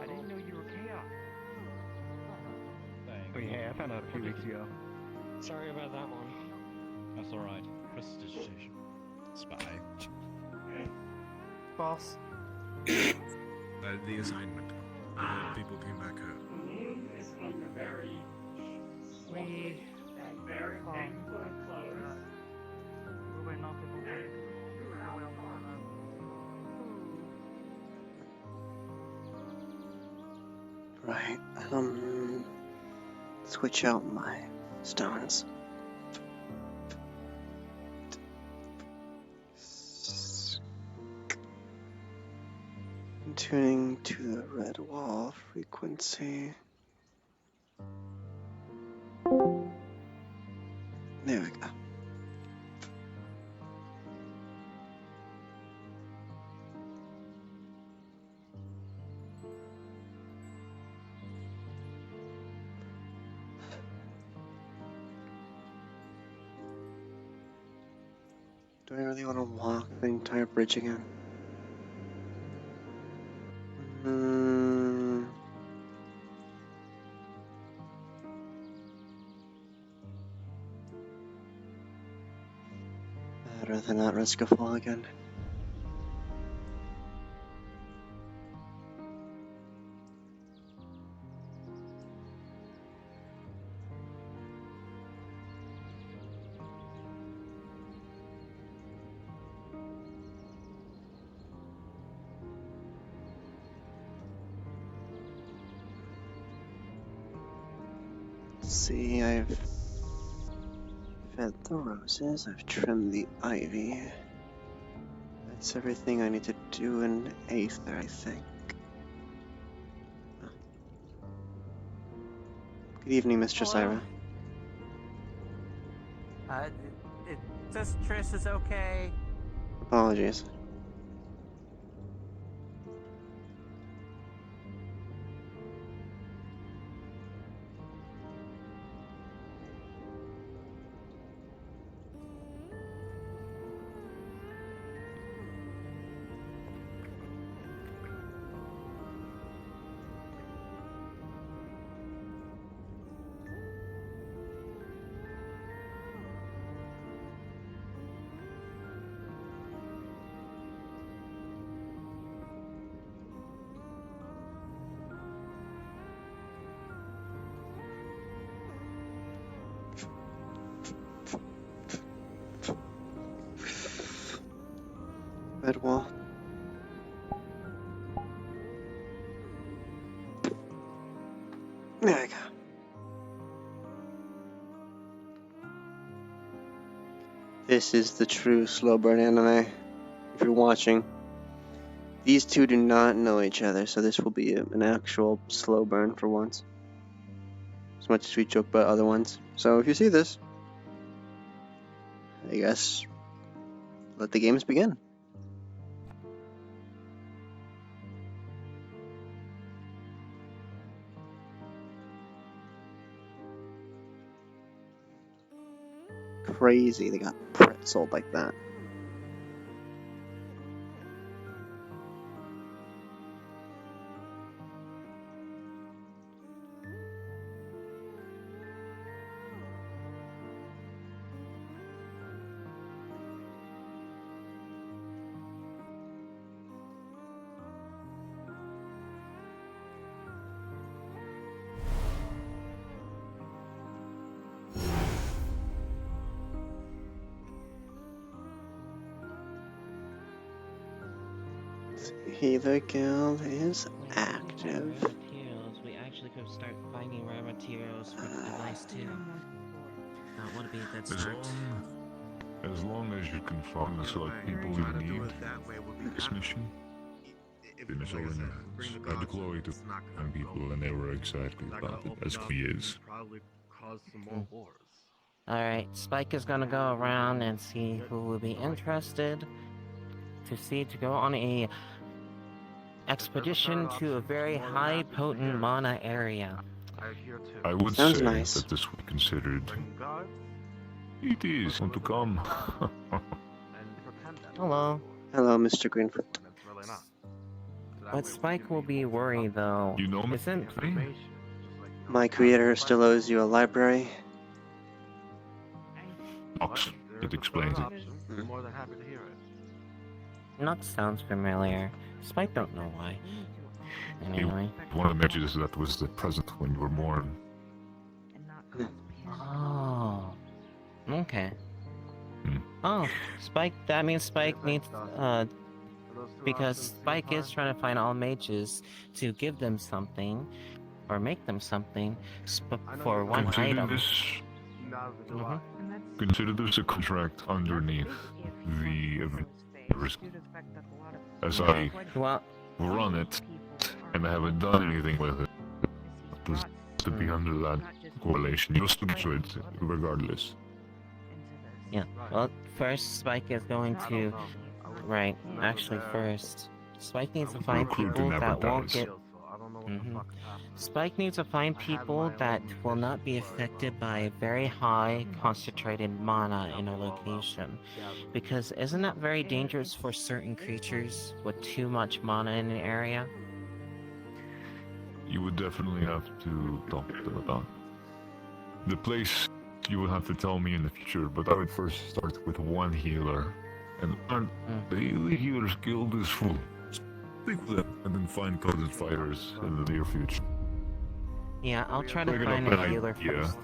I didn't know you were chaos. Oh yeah, I found out a few weeks ago. Sorry about that one. That's alright. Prestidigitation. Spy. Boss. The assignment. People came back home. We we're not able to. Right. Switch out my stones. Tuning to the red wall frequency. There we go. Do I really want to walk the entire bridge again? I'd rather not risk a fall again. See, I've fed the roses, I've trimmed the ivy. That's everything I need to do in Aether, I think. Good evening, Mistress Hello? Ira. It says Triss is okay. Apologies. Red wall. There we go. This is the true slow burn anime. If you're watching, these two do not know each other, so this will be an actual slow burn for once. As much as we joke about other ones. So if you see this, I guess let the games begin. Crazy, they got pretzeled like that. Healer Guild is active. Materials. We actually could start finding rare materials for the device too. Not want to be that smart. As long as you can find the select people you need this mission, then it's all in your hands. I had Chloe to find people and they were exactly about it as Chloe is. cause some more wars. Alright, Spike is gonna go around and see who will be interested to go on a expedition to a very high potent mana area. I would Sounds say nice. that this would be considered. It is want to come. Hello. Hello, Mr. Greenfoot. What Spike will be worried though You know me? isn't My creator still owes you a library. Nox, it explains it. I'm more than happy to hear it. Nox sounds familiar. Spike don't know why. Anyway. One of the mages that was the present when you were born. Oh. Okay. Oh, Spike, that means Spike needs, because Spike is trying to find all mages to give them something, or make them something, for one Consider item. this. Consider this a contract underneath the risk. As I run it, and I haven't done anything with it. Just to be under that correlation. You'll still do it regardless. Yeah, well, first Spike is going to... Right, actually first, Spike needs to find people that won't get... Spike needs to find people that will not be affected by very high concentrated mana in a location. Because isn't that very dangerous for certain creatures with too much mana in an area? You would definitely have to talk to them about the place. You would have to tell me in the future, but I would first start with one healer. And the healer's guild is full. Stick with them, and then find closet fighters in the near future. Yeah, I'll try to Bring find up a an healer idea. first.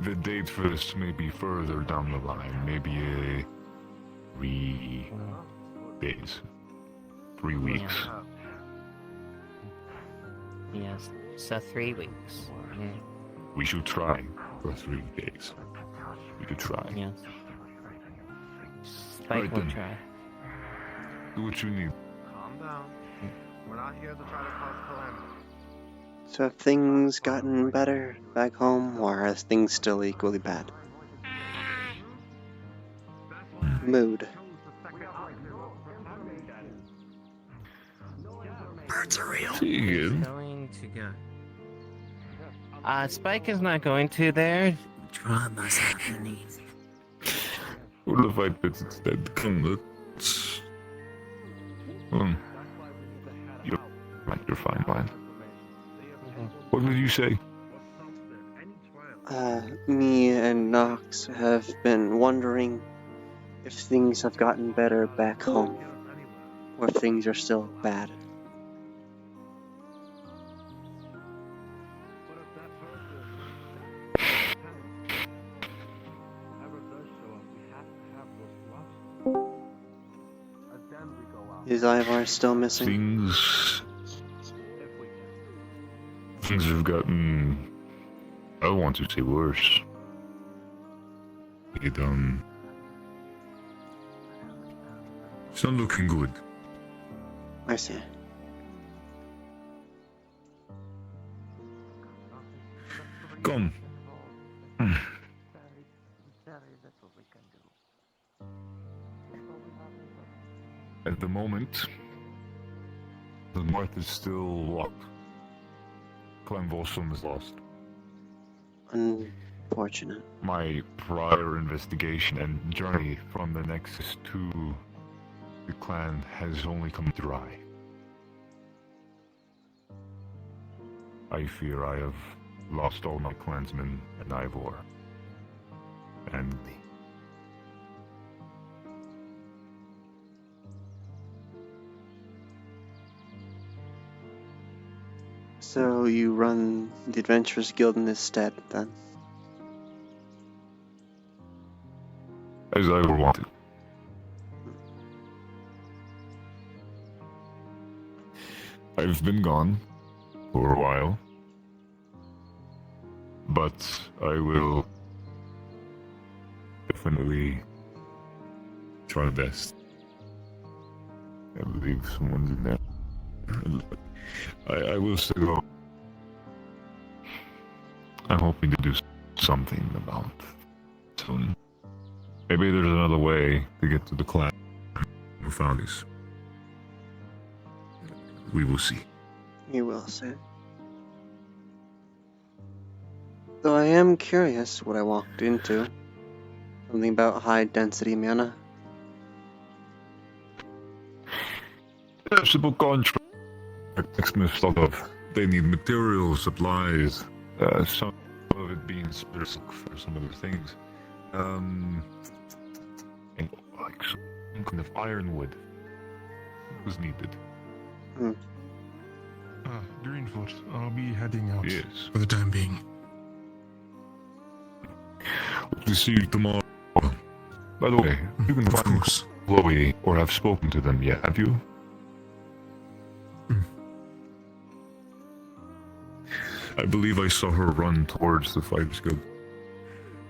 The date for this may be further down the line, maybe 3 days, 3 weeks. Yes, so 3 weeks. We should try for 3 days. We could try. Yes. Spike will try. Do what you need. Calm down. We're not here to try to cause calamity. So have things gotten better back home, or are things still equally bad? Mood. Birds are real. Going to go. Spike is not going to there. Drama's happening. What if I did instead? Come, let's... You're fine, man. What did you say? Me and Nox have been wondering if things have gotten better back home, or if things are still bad. Is Ivar still missing? Things have gotten, I want to say, worse. It's not looking good. I see. Come. At the moment, the north is still locked. Clan Volsum is lost. Unfortunate. My prior investigation and journey from the Nexus to the clan has only come dry. I fear I have lost all my clansmen in Ivor. And So you run the Adventurers Guild in this stead, then? as I ever wanted. I've been gone for a while, but I will definitely try my best. I believe someone's in there. I will still go. I'm hoping to do something about soon. Maybe there's another way to get to the clan who found this. We will see. You will see. Though I am curious what I walked into. Something about high density mana. Simple contract. Makes me thought of. They need materials, supplies. Some of it being spare silk for some other things. And like some kind of ironwood was needed. Greenfoot, I'll be heading out. Yes. For the time being. Hope to see you tomorrow. By the way, you can find Chloe or have spoken to them yet, have you? I believe I saw her run towards the Fighters Guild.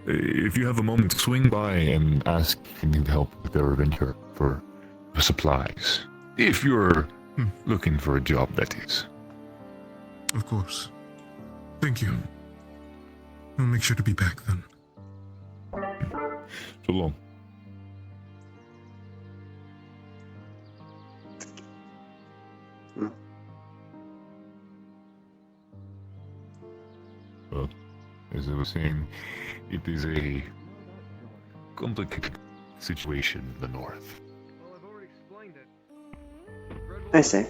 If you have a moment, swing by and ask if you need help with their adventure for supplies. If you're looking for a job, that is. Of course. Thank you. I'll make sure to be back then. So long. Well, as I was saying, it is a complicated situation in the north. I see.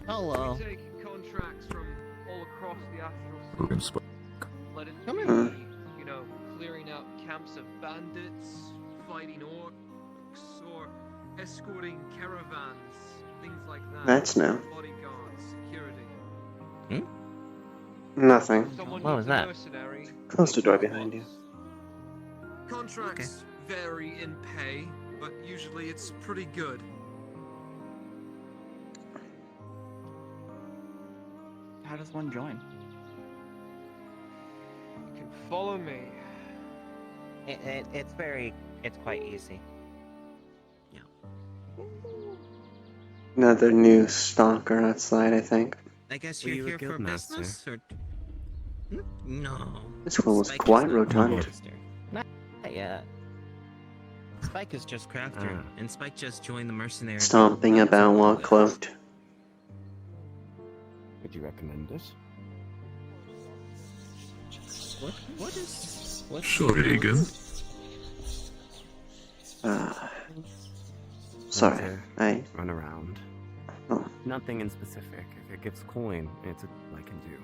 Hello. We take contracts from all across the astral sea. Let it be, you know, clearing out camps of bandits, fighting orcs, or escorting caravans, things like that. That's new. Bodyguards, security. Nothing. Someone What was needs a that? mercenary. Close the door behind you. Contracts vary in pay, but usually it's pretty good. How does one join? You can follow me. It's quite easy. Another new stalker outside, I think. I guess Were you're you a here for guildmaster? business, or... No. This one was Spike is quite not rotund. master. Not yet. Spike is just crafter, and Spike just joined the mercenary. Stomping about while cloaked. Would you recommend it? What's Sorry again. Sorry, I... Run around. Oh. Nothing in specific. If it gives coin, it's a I can do.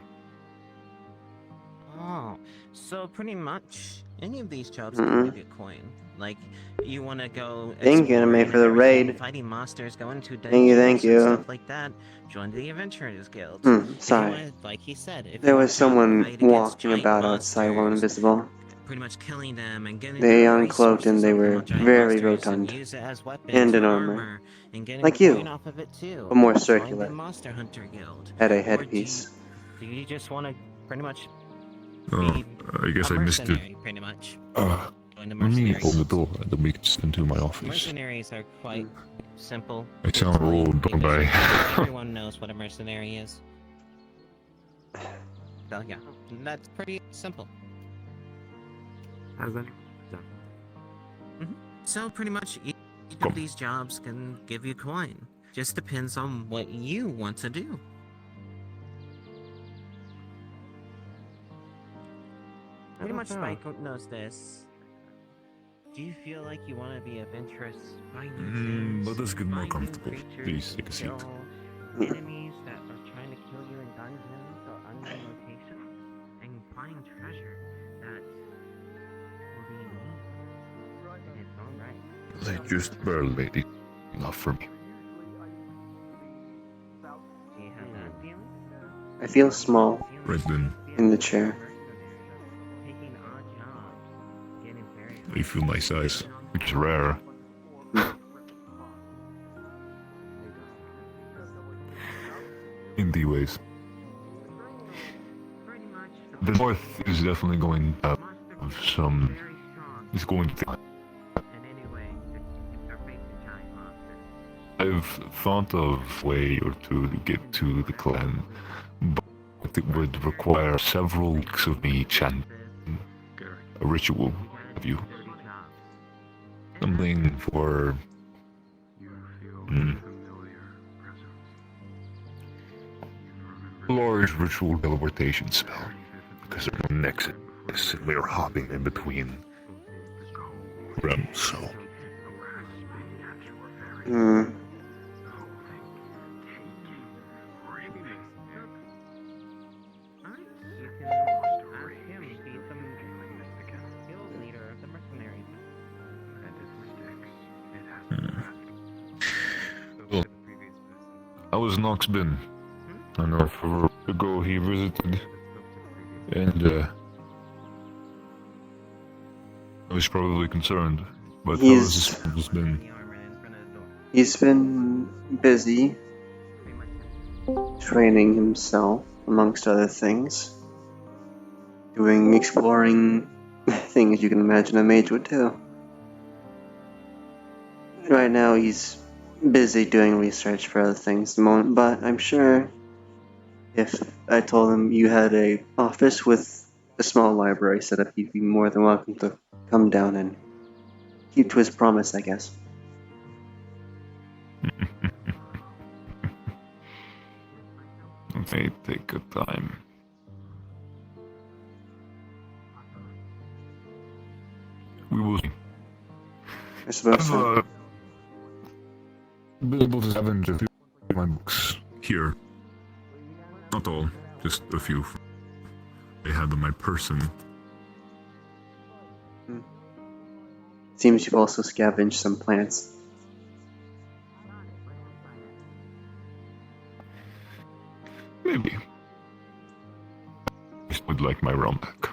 Oh, so pretty much any of these jobs Mm-mm. can give you coin. Like, you want to go Thank you, Anime, exploring for the and everything, raid. fighting monsters, going to Thank you, dungeons thank and you. stuff like that. Join the Adventurers Guild. If you Sorry. wanna- like he said, if There you was want to someone fight against walking giant about outside while monsters, invisible. pretty much killing them and getting They their uncloaked and resources they off them were on giant very monsters and rotund. use it as weapons And in or armor. and getting Like coin you. off of it too. But more Join circular. the Monster Hunter Guild. Had a Or headpiece. Do you just want to pretty much Oh, I guess a I missed it. mercenary, pretty much? Join the Let me mercenaries. open the door and let me just into my office. Mercenaries are quite simple. I sound old, don't I? Everyone knows what a mercenary is. So yeah, that's pretty simple. How's that? So pretty much each of these jobs can give you coin. Just depends on what you want to do. Pretty much Spike knows this. Do you feel like you want to be adventurous? Let us get more comfortable. Please take a seat. Enemies that are trying to kill you in dungeons or unknown locations, and find treasure that will be unique in its own right. They just barely enough for me. Do you have that feeling? I feel small Right then, in the chair. Taking odd jobs, getting very I feel my size, which is rare. In the ways. The north is definitely going to have some. It's going to. And anyway, if they're facing I've thought of a way or two to get to the clan, but it would require several weeks of me chanting a ritual. Have you? Something for... large ritual teleportation spell. Because there's no nexus, and we are hopping in between realms, so... Well, I was Knoxbin. I know forever ago he visited, and I was probably concerned, but how has this service been? He's been busy training himself, amongst other things. Exploring things you can imagine a mage would do. Right now he's busy doing research for other things at the moment, but I'm sure if I told him you had a office with a small library set up, he'd be more than welcome to come down and keep to his promise, I guess. Okay, take your time. We will see. I suppose so. Been able to scavenge a few of my books here. Not all, just a few. I had on my person. Seems you've also scavenged some plants. Maybe. I just would like my realm back.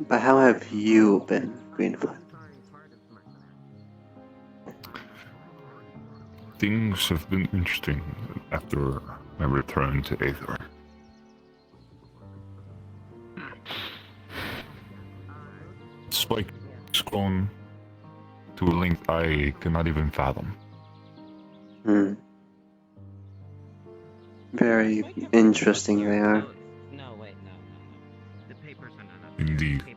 But how have you been, Greenfoot? Things have been interesting after my return to Aether. Spike has grown to a length I cannot even fathom. Very interesting they are. No, wait, no. The papers are not up. Indeed. The papers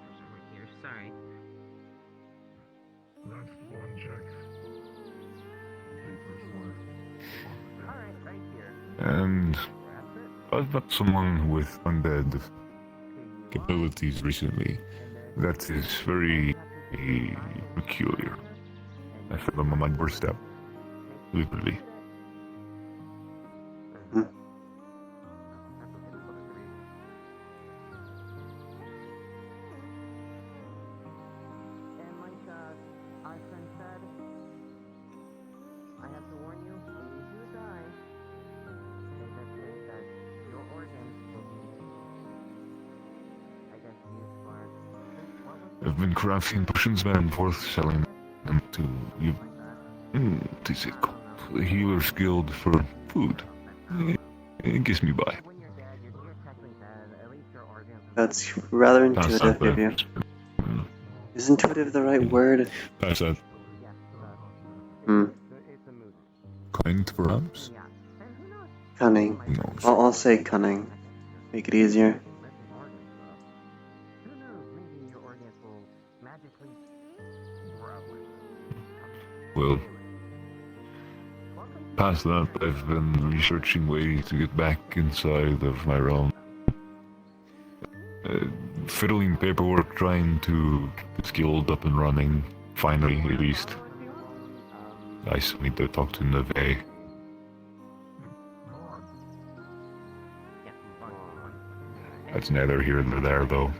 are right here, sorry. And I've met someone with undead abilities recently. That is very peculiar. I feel them on my doorstep, literally. I've been crafting potions back and forth, selling them to you. What is it called? The Healer's Guild for food. It gets me by. That's rather intuitive of you. Is intuitive the right word? Pass that. Kind, perhaps? Cunning. I'll say cunning. Make it easier. Well, past that, I've been researching ways to get back inside of my realm. Fiddling paperwork, trying to get this guild up and running, finally, at least. I still need to talk to Neve. That's neither here nor there, though.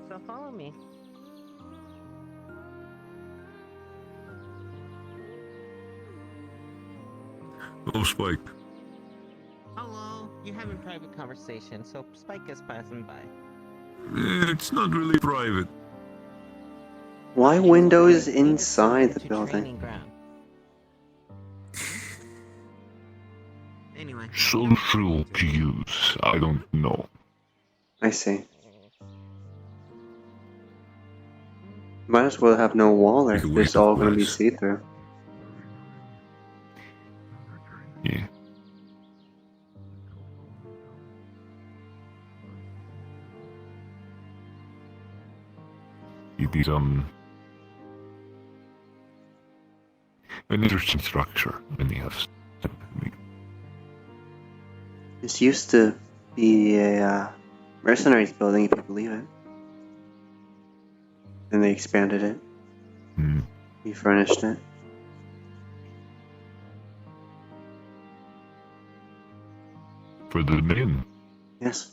So follow me. Oh, Spike. Hello. You're having private conversation, so Spike is passing by. It's not really private. Why windows inside the building? Training ground. Anyway. Social cues. I don't know. I see. Might as well have no wall there. It's all going to be see-through. Yeah. It is an interesting structure, and he has. This used to be a mercenaries building, if you believe it. Then they expanded it. Refurnished it. For the men. Yes.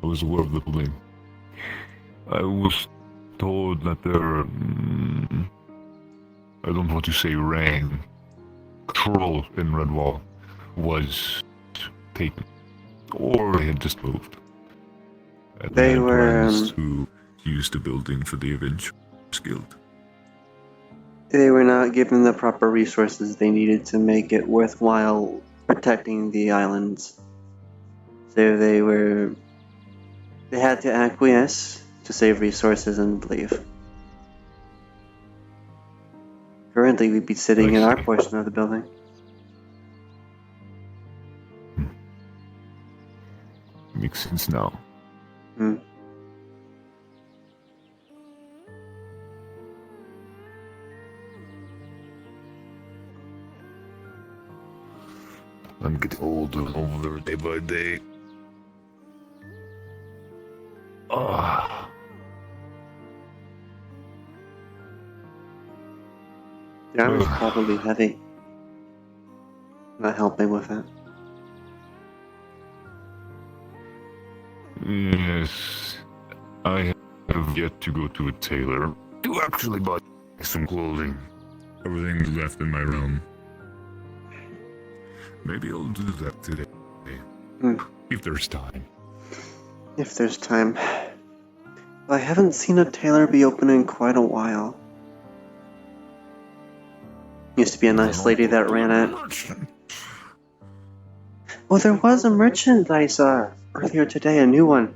I was aware of the building. I was told that their, I don't want to say reign, control in Redwall was taken, or they had just moved. And They had were, plans to use the building for the Avengers Guild. They were not given the proper resources they needed to make it worthwhile protecting the islands. So they had to acquiesce to save resources and leave. Currently, we'd be sitting in our portion of the building. Makes sense now. I'm getting older and older day by day. Ah. The armor's probably heavy. Not helping with it. Yes, I have yet to go to a tailor to actually buy some clothing. Everything's left in my room. Maybe I'll do that today. If there's time. If there's time. I haven't seen a tailor be open in quite a while. Used to be a nice lady that ran it. Oh, there was a merchant I saw earlier today, a new one.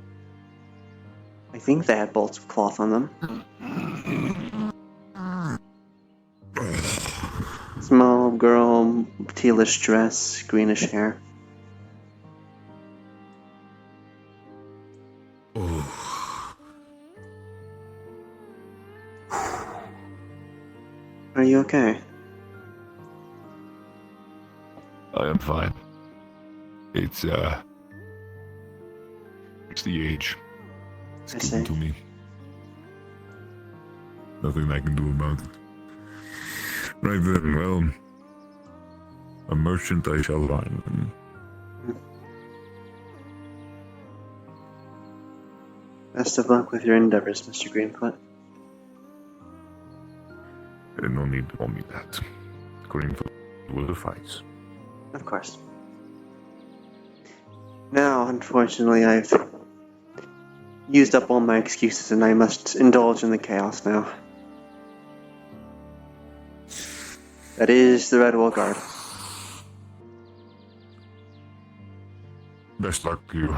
I think they had bolts of cloth on them. Small girl, tealish dress, greenish hair. Are you okay? I am fine. It's the age. It's getting to me. Nothing I can do about it. Right then, well, a merchant I shall find. Best of luck with your endeavors, Mr. Greenfoot. No need to call me that. Greenfoot will suffice. Of course. Now, unfortunately, I've used up all my excuses and I must indulge in the chaos now. That is the Redwall Guard. Best luck to you.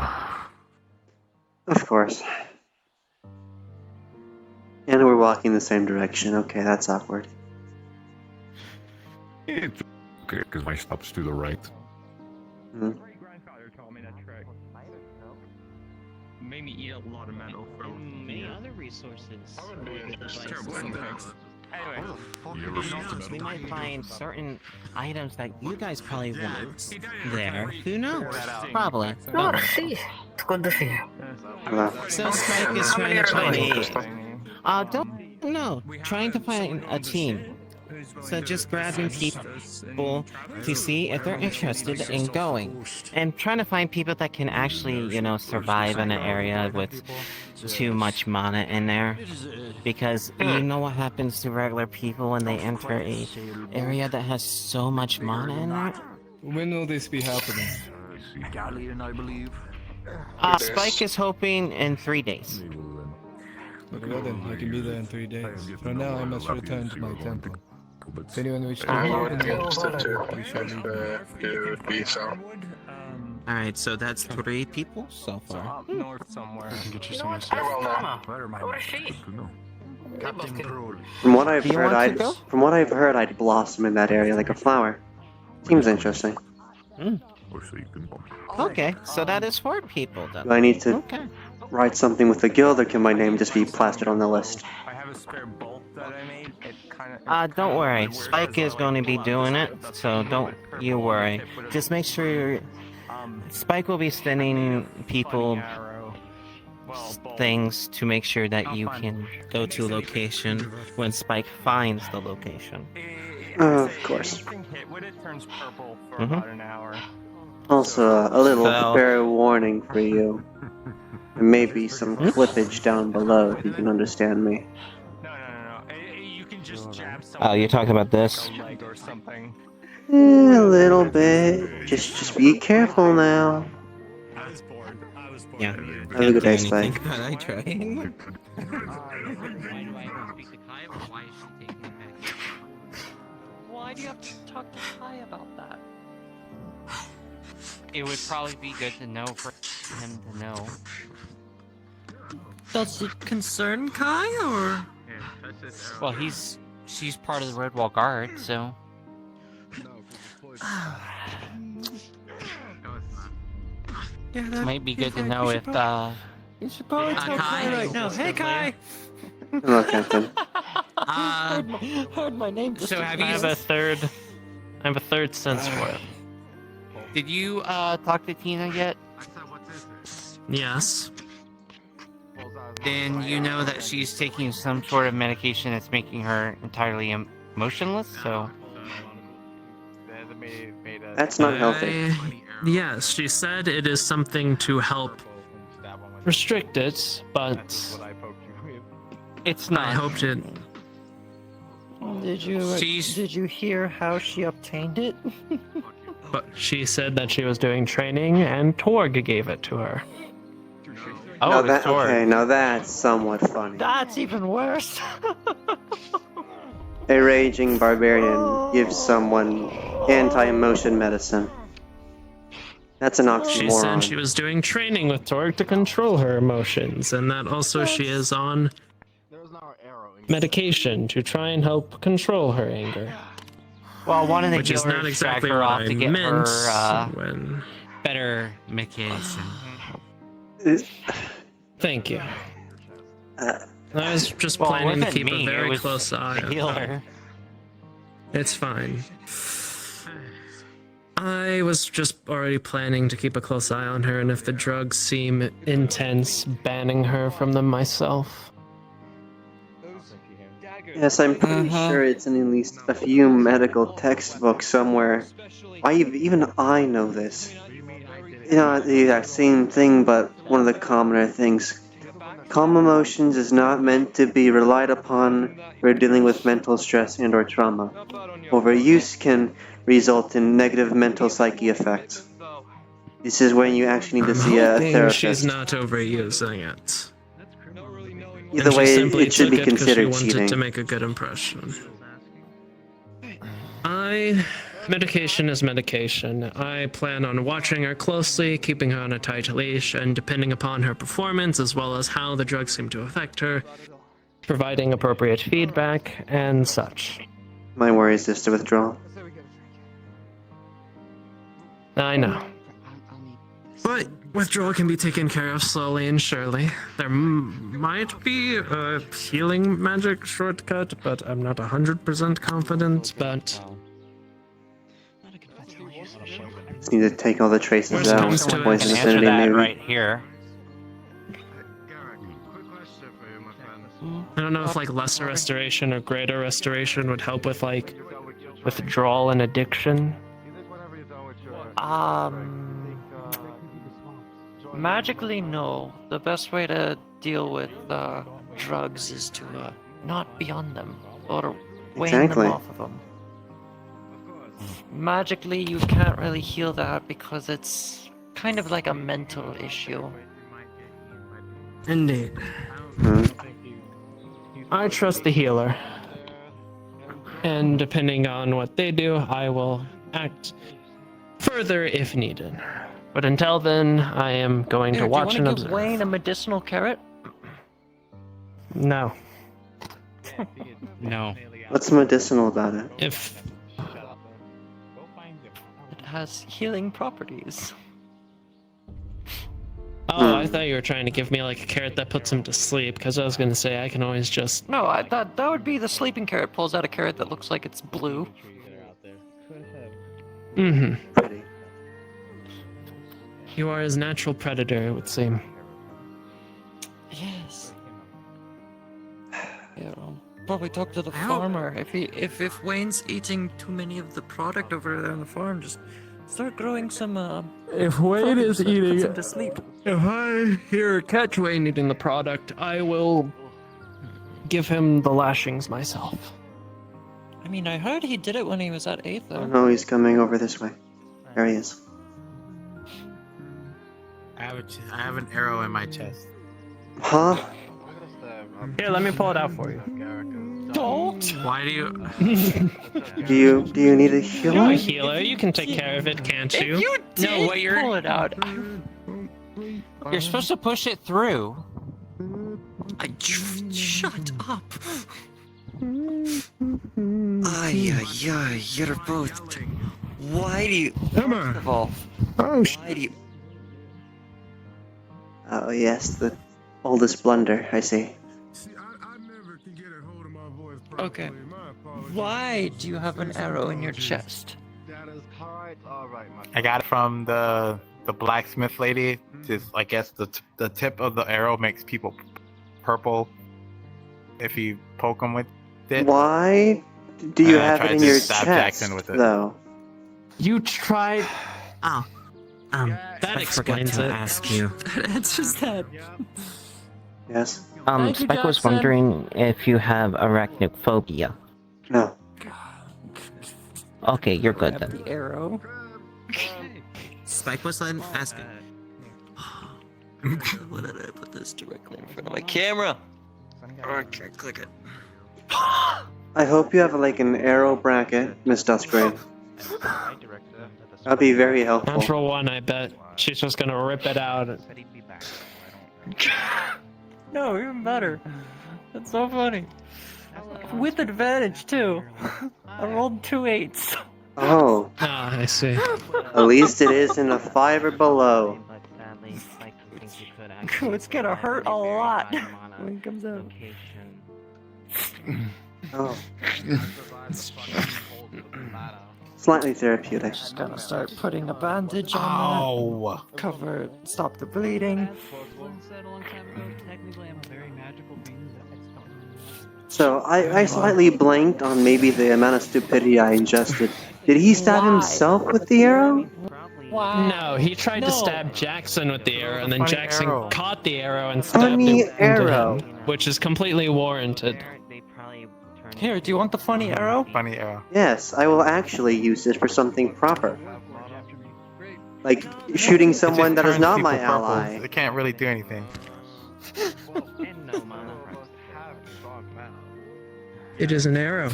Of course. And we're walking the same direction. Okay, that's awkward. It's okay, because my stop's to the right. Grandfather told me that trick. Made me eat a lot of metal for Many other resources. Anyway, We might find certain items that you guys probably want there. Who knows? Probably. Oh, see. It's good to see you. So Spike is trying to find don't know. Trying to find a team. So just grabbing people to see if they're interested in going. And trying to find people that can actually, survive in an area with too much mana in there. Because you know what happens to regular people when they enter a area that has so much mana in it? When will this be happening? Galleon, I believe. Spike is hoping in 3 days. Very well then, I can be there in 3 days. For now, I must return to my temple. If anyone wishes to I'm hear going from to me, interested to you shall leave me. be so. Alright, so that's 3 people so So far. up north somewhere. Get you You know some what? I will know. Where am I? What is she? Captain Brule. From what I've Do you heard, want to go? I'd blossom in that area like a flower. Seems interesting. Okay, so that is 4 people then. Do I need to Okay. write something with the guild, or can my name just be plastered on the list? I have a spare bolt that I made. It kind of. Don't worry. Spike is going to be doing it, so don't you worry. Just make sure Spike will be sending people things to make sure that you can go to a location when Spike finds the location. Of course. Hit when it turns purple for Mhm. about an hour. Also, a little So- fair warning for you. There may be some clippage down below, if you can understand me. No. You can just jab Oh, you're talking about this? leg or something. A little bit. Just be careful now. Yeah. Have a good day, Spike. I try. Why do I have to speak to Kai, or why is she taking it back? Why do you have to talk to Kai about that? It would probably be good to know for him to know. Does it concern Kai, or? Well, she's part of the Redwall Guard, so. Yeah, that Might be good to know if You should probably tell Kai right now. Hey, Kai! Hello, Captain. Heard my name. Just So have you? I have a third sense for it. Did you talk to Tina yet? Yes. Then you know that she's taking some sort of medication that's making her entirely emotionless. So That's not healthy. Yes, she said it is something to help restrict it, but it's not. I hoped it. Did you hear how she obtained it? But she said that she was doing training, and Torg gave it to her. Now now that's somewhat funny. That's even worse. A raging barbarian gives someone anti-emotion medicine. That's an oxymoron. She said she was doing training with Torg to control her emotions, and that also she is on medication to try and help control her anger. Well, one of the Which is not healers dragged exactly her what off I to get meant her when... better medication. Thank you. I was just Well, it planning to wasn't keep me, a it very was close eye the on healer. her. It's fine. I was just already planning to keep a close eye on her, and if the drugs seem intense, banning her from them myself. Yes, I'm pretty sure it's in at least a few medical textbooks somewhere. Even I know this. Not the exact same thing, but one of the commoner things. Calm emotions is not meant to be relied upon for dealing with mental stress and or trauma. Overuse can result in negative mental psyche effects. This is when you actually need to see a Hoping therapist. she's not overusing it. Either And she way, simply it should be took it 'cause considered she cheating. wanted to make a good impression. Medication is medication. I plan on watching her closely, keeping her on a tight leash, and depending upon her performance as well as how the drugs seem to affect her, providing appropriate feedback and such. My worry is just to withdraw. I know. But withdrawal can be taken care of slowly and surely. There might be a healing magic shortcut, but I'm not 100% confident, but... Just need to take all the traces Worst out. comes to it. Poison I can answer affinity, that maybe. right here. I don't know if like lesser restoration or greater restoration would help with like withdrawal and addiction. Magically, no. The best way to deal with drugs is to not be on them or weighing Exactly. them off of them. Magically, you can't really heal that because it's kind of like a mental issue. Indeed. I trust the healer. And depending on what they do, I will act further if needed. But until then, I am going to watch and Do you want to observe. give Wayne a medicinal carrot? No. No. What's medicinal about it? If It has healing properties. Oh, I thought you were trying to give me like a carrot that puts him to sleep, because I was going to say I can always just... No, I thought that would be the sleeping carrot. Pulls out a carrot that looks like it's blue. Mm-hmm. Pretty. You are his natural predator, it would seem. Yes. Yeah, I'll probably talk to the farmer. If Wayne's eating too many of the product over there on the farm, just start growing some. If Wayne is produce that eating puts it, him to sleep. if I catch Wayne eating the product, I will give him the lashings myself. I mean, I heard he did it when he was at Oh Aether. no, he's coming over this way. There he is. I have an arrow in my chest. Huh? Here, let me pull it out for you. Don't. Why do you? Do you need a You're a healer? healer. You can take care of it, can't you? If you did No, what you're... pull it out, You're supposed to push it through. shut up. You're both. Why do you? First of all, why do you? Oh yes, the oldest blunder. I see. Okay. Why do you have an arrow in your chest? I got it from the blacksmith lady. Just I guess the tip of the arrow makes people purple if you poke them with it. Why do you I have tried it in to your stab chest, Jackson with it. though? You tried... Oh. That I explains forgot to it. ask you. That answers that. Yes. Thank you, Spike was Jackson. wondering if you have arachnophobia. No. Okay, you're good Grab then. the arrow. Spike was asking. Why did I put this directly in front of my camera? Oh, I can't click it. I hope you have like an arrow bracket, Miss Dustgrave. That'd be very helpful. Natural one, I bet. She's just gonna rip it out. No, even better. That's so funny. With advantage too. I rolled 2 8s. Oh, Ah, I see. at least it is in a 5 or below. It's gonna hurt a lot when it comes out. Oh. Slightly therapeutic. Just gonna start putting a bandage on Oh. that. Cover it, stop the bleeding. So, I slightly blanked on maybe the amount of stupidity I ingested. Did he stab himself with the arrow? No, he tried to No. stab Jackson with the arrow, and then Funny Jackson arrow. caught the arrow and stabbed Funny it into arrow. him, which is completely warranted. Here, do you want the funny arrow? Funny arrow. Yes, I will actually use it for something proper. Like shooting someone that is Turns not people my purple. ally. It can't really do anything. It is an arrow.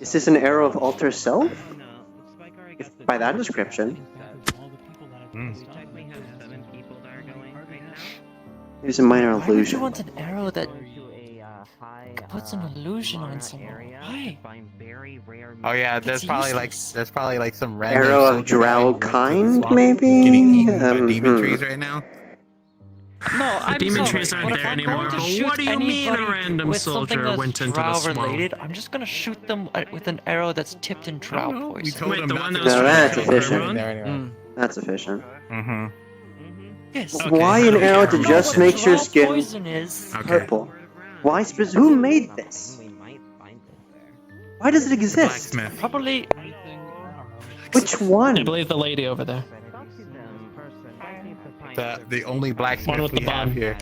Is this an arrow of alter self? If by that description. Here's a minor Why would you illusion. want an arrow that puts an illusion on someone? Why? Oh yeah, That's there's probably like some random Arrow of soldier guy drow getting kind, swamped, maybe? getting eaten by demon Hmm. trees right now. No, I'm demon sorry, trees aren't but if there I'm anymore. going to But shoot what do you mean a anybody random with something soldier that's went into the drow swamp? related, I'm just gonna shoot them with an arrow that's tipped in drow We poison. told Wait, him the not one to that was No, trying that's to kill efficient. everyone? there anyway. That's efficient. Mm-hmm. Yes. Okay. Why an arrow to You know just what make your drow skin poison is? Okay. purple? Why who made this? Why does it exist? Blacksmith. Probably. Which one? I believe the lady over there. The only One blacksmith with the we have bun. here.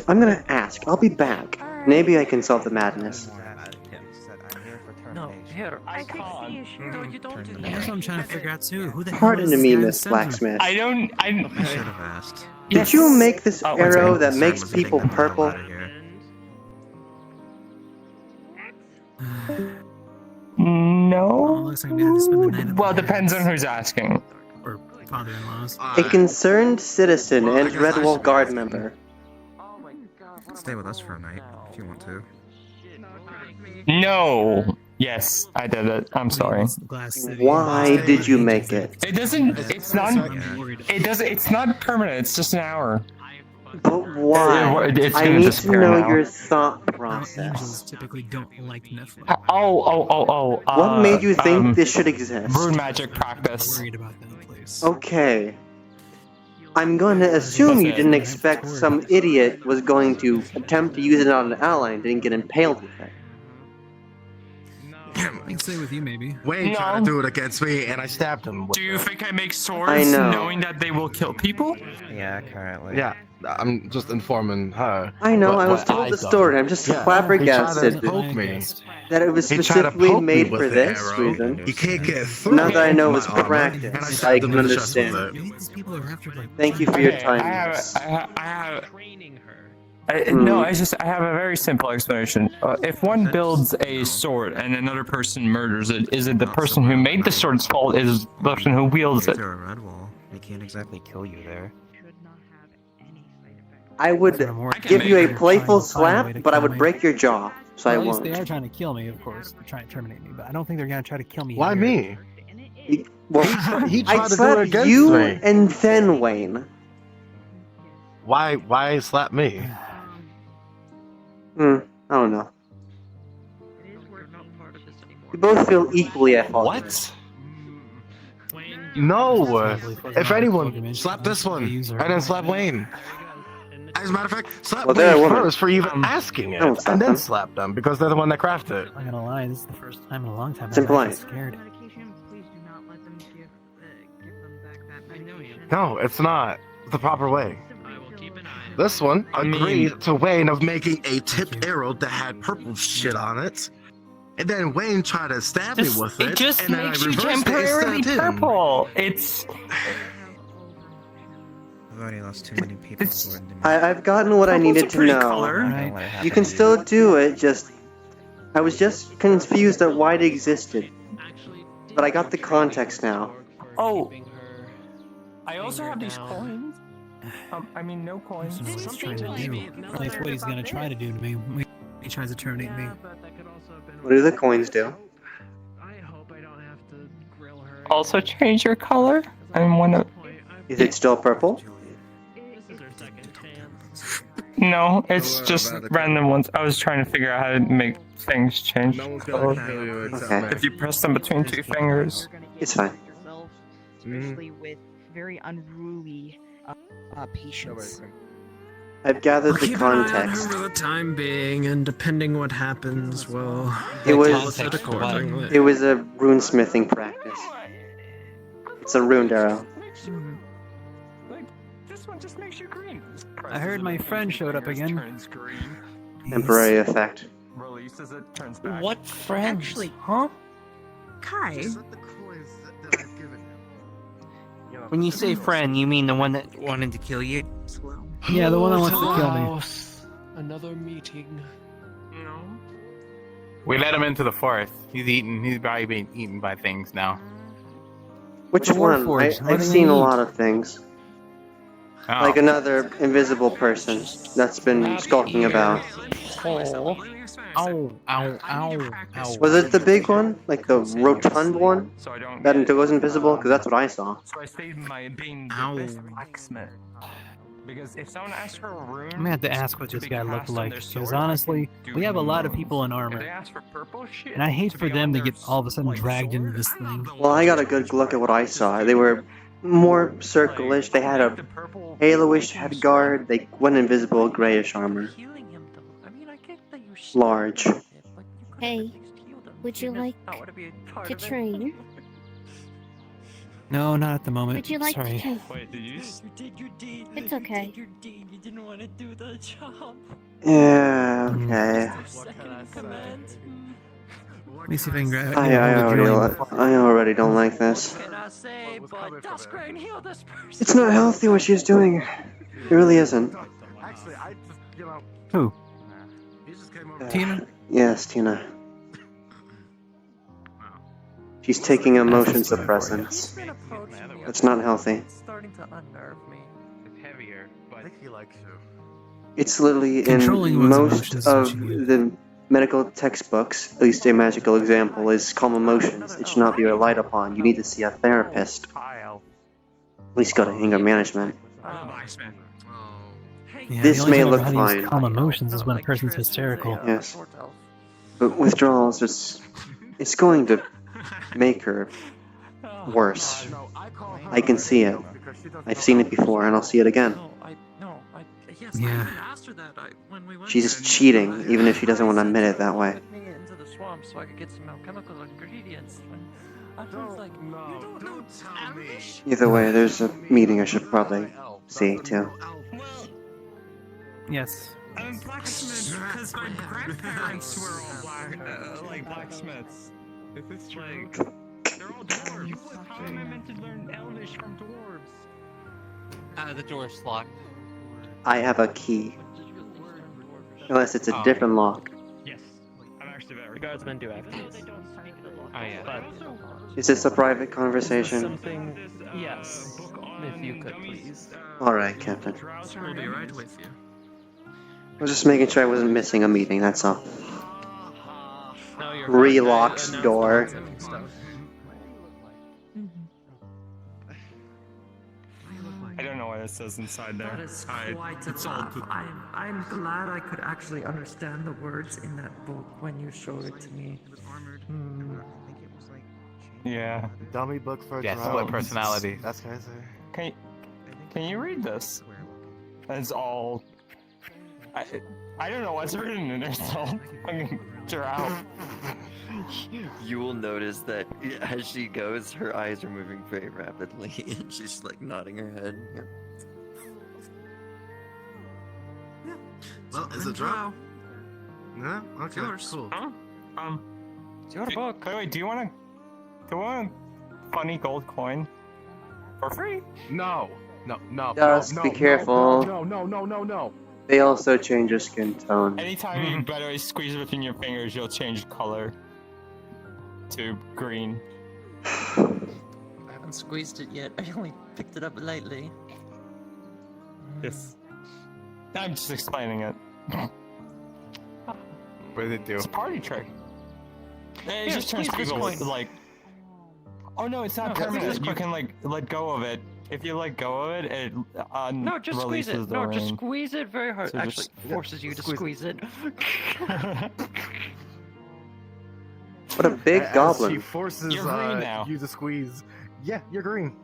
I'm gonna ask. I'll be back. Maybe I can solve the madness. No, here, I can't. No, you don't do That's what that. I'm trying to figure out too. Who the hell Pardon is this me, guy Miss that sent him? Blacksmith. I don't. I should have asked. Did you make this Oh, arrow okay. that makes people purple? looks like I'm gonna have to spend the night at Well, depends on who's asking. or father-in-law's. A concerned citizen and Red Wolf Guard member. Stay with us for a night if you want to. No. Yes, I did it. I'm sorry. Why did you make it? It doesn't. It's not. It doesn't. It's not permanent. It's just an hour. But why? It's I gonna need to disappear know now. your thought Angels process. typically don't like Nephilim. What made you think this should exist? Rune magic practice. Okay. I'm going to assume you didn't expect some idiot was going to attempt to use it on an ally and didn't get impaled with it. I can stay with you, maybe. Wayne tried to do it against me, and I stabbed him. Do you think I make swords I know. knowing that they will kill people? Yeah, currently. Yeah, I'm just informing her. I know, what- I was what told I the thought. story. I'm just flabbergasted He tried to poke me. that it was He tried to specifically poke me made with for the this arrow. reason. You can't get through. Now that I know it's my armor, practice, and I I stabbed can him in the chest with understand. it. These people are after like. Thank you for your Okay, time. I have. No, I have a very simple explanation. If one builds a sword and another person murders it, is it the person who made the sword's fault? Is the person who wields it? They're a red wall. They can't exactly kill you there. I would give you a playful slap, but I would break your jaw, so I Well, at least won't. they are trying to kill me, of course. They're trying to terminate me, but I don't think they're gonna try to kill me. Why here. me? Well, He I tried to do it slapped against you me. and then Wayne. Why slap me? I don't know. You both feel equally at fault. What? No. If anyone, slap this one, and then slap Wayne. As a matter of fact, slap Well, they're a Wayne woman. first for even asking it, I won't slap and then them. slap them because they're the one that crafted it. I'm not gonna lie, this is the first time in a long time It's I've been implied. scared. No, it's not the proper way. This one agreed to Wayne of making a tipped arrow that had purple shit on it. And then Wayne tried to stab me with it. It just and then makes I you reversed it and temporarily stabbed him. purple. It's. I've already lost too many people. according to me. I've gotten what I Purple's needed a to pretty know. color. I don't let it happen You can to still do it, just... I was just confused at why it existed. But I got the context now. Oh. I also have these coins. I mean, no coins. What he's trying to do. At least what he's gonna try to do to me when he tries to terminate me. What do the coins do? Also change your color. I'm one of. Is it still purple? No, it's just random ones. I was trying to figure out how to make things change. color. Okay. If you press them between two fingers. It's fine. Especially with very unruly patients. I've gathered the Keep an eye on her context. for the time being, and depending what happens, well, It was context accordingly. it was a rune smithing practice. It's a runed arrow. This one just makes you green. I heard my friend showed up again. Temporary effect. Releases it, turns back. What friends? Actually, Huh? Kai. When you say friend, you mean the one that wanted to kill you? Yeah, the one that wants to kill me. House. Another meeting. No. We let him into the forest. He's eating. He's probably being eaten by things now. Which The one? Warforged, what I've do they seen a eat? lot of things. Oh. Like another invisible person that's been skulking about. Oh. Ow, ow, ow, ow. Was it the big one? Like the rotund one? So I don't. That was invisible? Because that's what I saw. So I stayed my being Ow. the best blacksmith. Because if someone asks for a rune, I'm gonna have to ask what this guy looked like, because honestly, we have a lot of people in if they armor, ask for purple shit, and I hate to for be them on to their get all of a sudden dragged into this thing. Well, I got a good look at what I saw. They were more circle-ish. They had a halo-ish head guard. They went invisible, grayish armor. Large. Hey, would you like to train? No, not at the moment. Would you like Sorry. to train? Wait, did you? It's okay. You didn't want to do the job. Yeah, okay. Let me see if I can grab I already don't like this. It's not healthy what she's doing. It really isn't. Actually, I just, Who? he just came over. Tina? Yes, Tina. She's taking emotion suppressants. That's not healthy. It's starting to unnerve me. It's heavier, but I think he likes you. It's literally Controlling in one's most emotions is what of you need. the medical textbooks, at least a magical example, is calm emotions. It should not be relied upon. You need to see a therapist. At least go to anger management. Yeah, This the only may time I've look had to use fine. calm emotions is when a person's hysterical. Yes. But withdrawals, it's going to make her worse. I can see it. I've seen it before, and I'll see it again. Yeah. She's just cheating, even if she doesn't want to admit it that way. Put me into the swamp so I could get some alchemical ingredients. I was like, you don't know Amish? Either way, there's a meeting I should probably see, too. Yes. I'm a blacksmith because my grandparents were all like blacksmiths. It's like they're all dwarves. How am I meant to learn Elvish from dwarves? The door's locked. I have a key. Unless it's a different lock. Yes. I'm actually very. The guardsmen do have keys. Oh yeah. But Is this a private conversation? something. Yes. If you could please. Alright, Captain. I'll be right with you. I was just making sure I wasn't missing a meeting, that's all. No, you're Relocks door. I don't know what it says inside there. That is quite a laugh. I'm glad I could actually understand the words in that book when you showed it to me. Yeah. Dummy book for Yeah, split personality. That's crazy. Can you read this? It's all. I don't know what's written in there, so I'm drown. You will notice that as she goes, her eyes are moving very rapidly, and she's like nodding her head. Yeah. Well, is it drop? No? Okay, cool. Huh? It's your book. Wait, do you want a funny gold coin for free? No. Just be careful. No. They also change your skin tone. Anytime you better squeeze it within your fingers, you'll change color to green. I haven't squeezed it yet. I only picked it up lately. Yes. I'm just explaining it. What did it do? It's a party trick. It Here, just turns squeeze this people coin. like. Oh no, it's not No, permanent. You can like let go of it. If you let go of it, it No, just squeeze releases it. the No, ring. just squeeze it very hard. So Actually, just- forces you to squeeze it. What a big As goblin. She forces You're green now. you to squeeze. Yeah, you're green.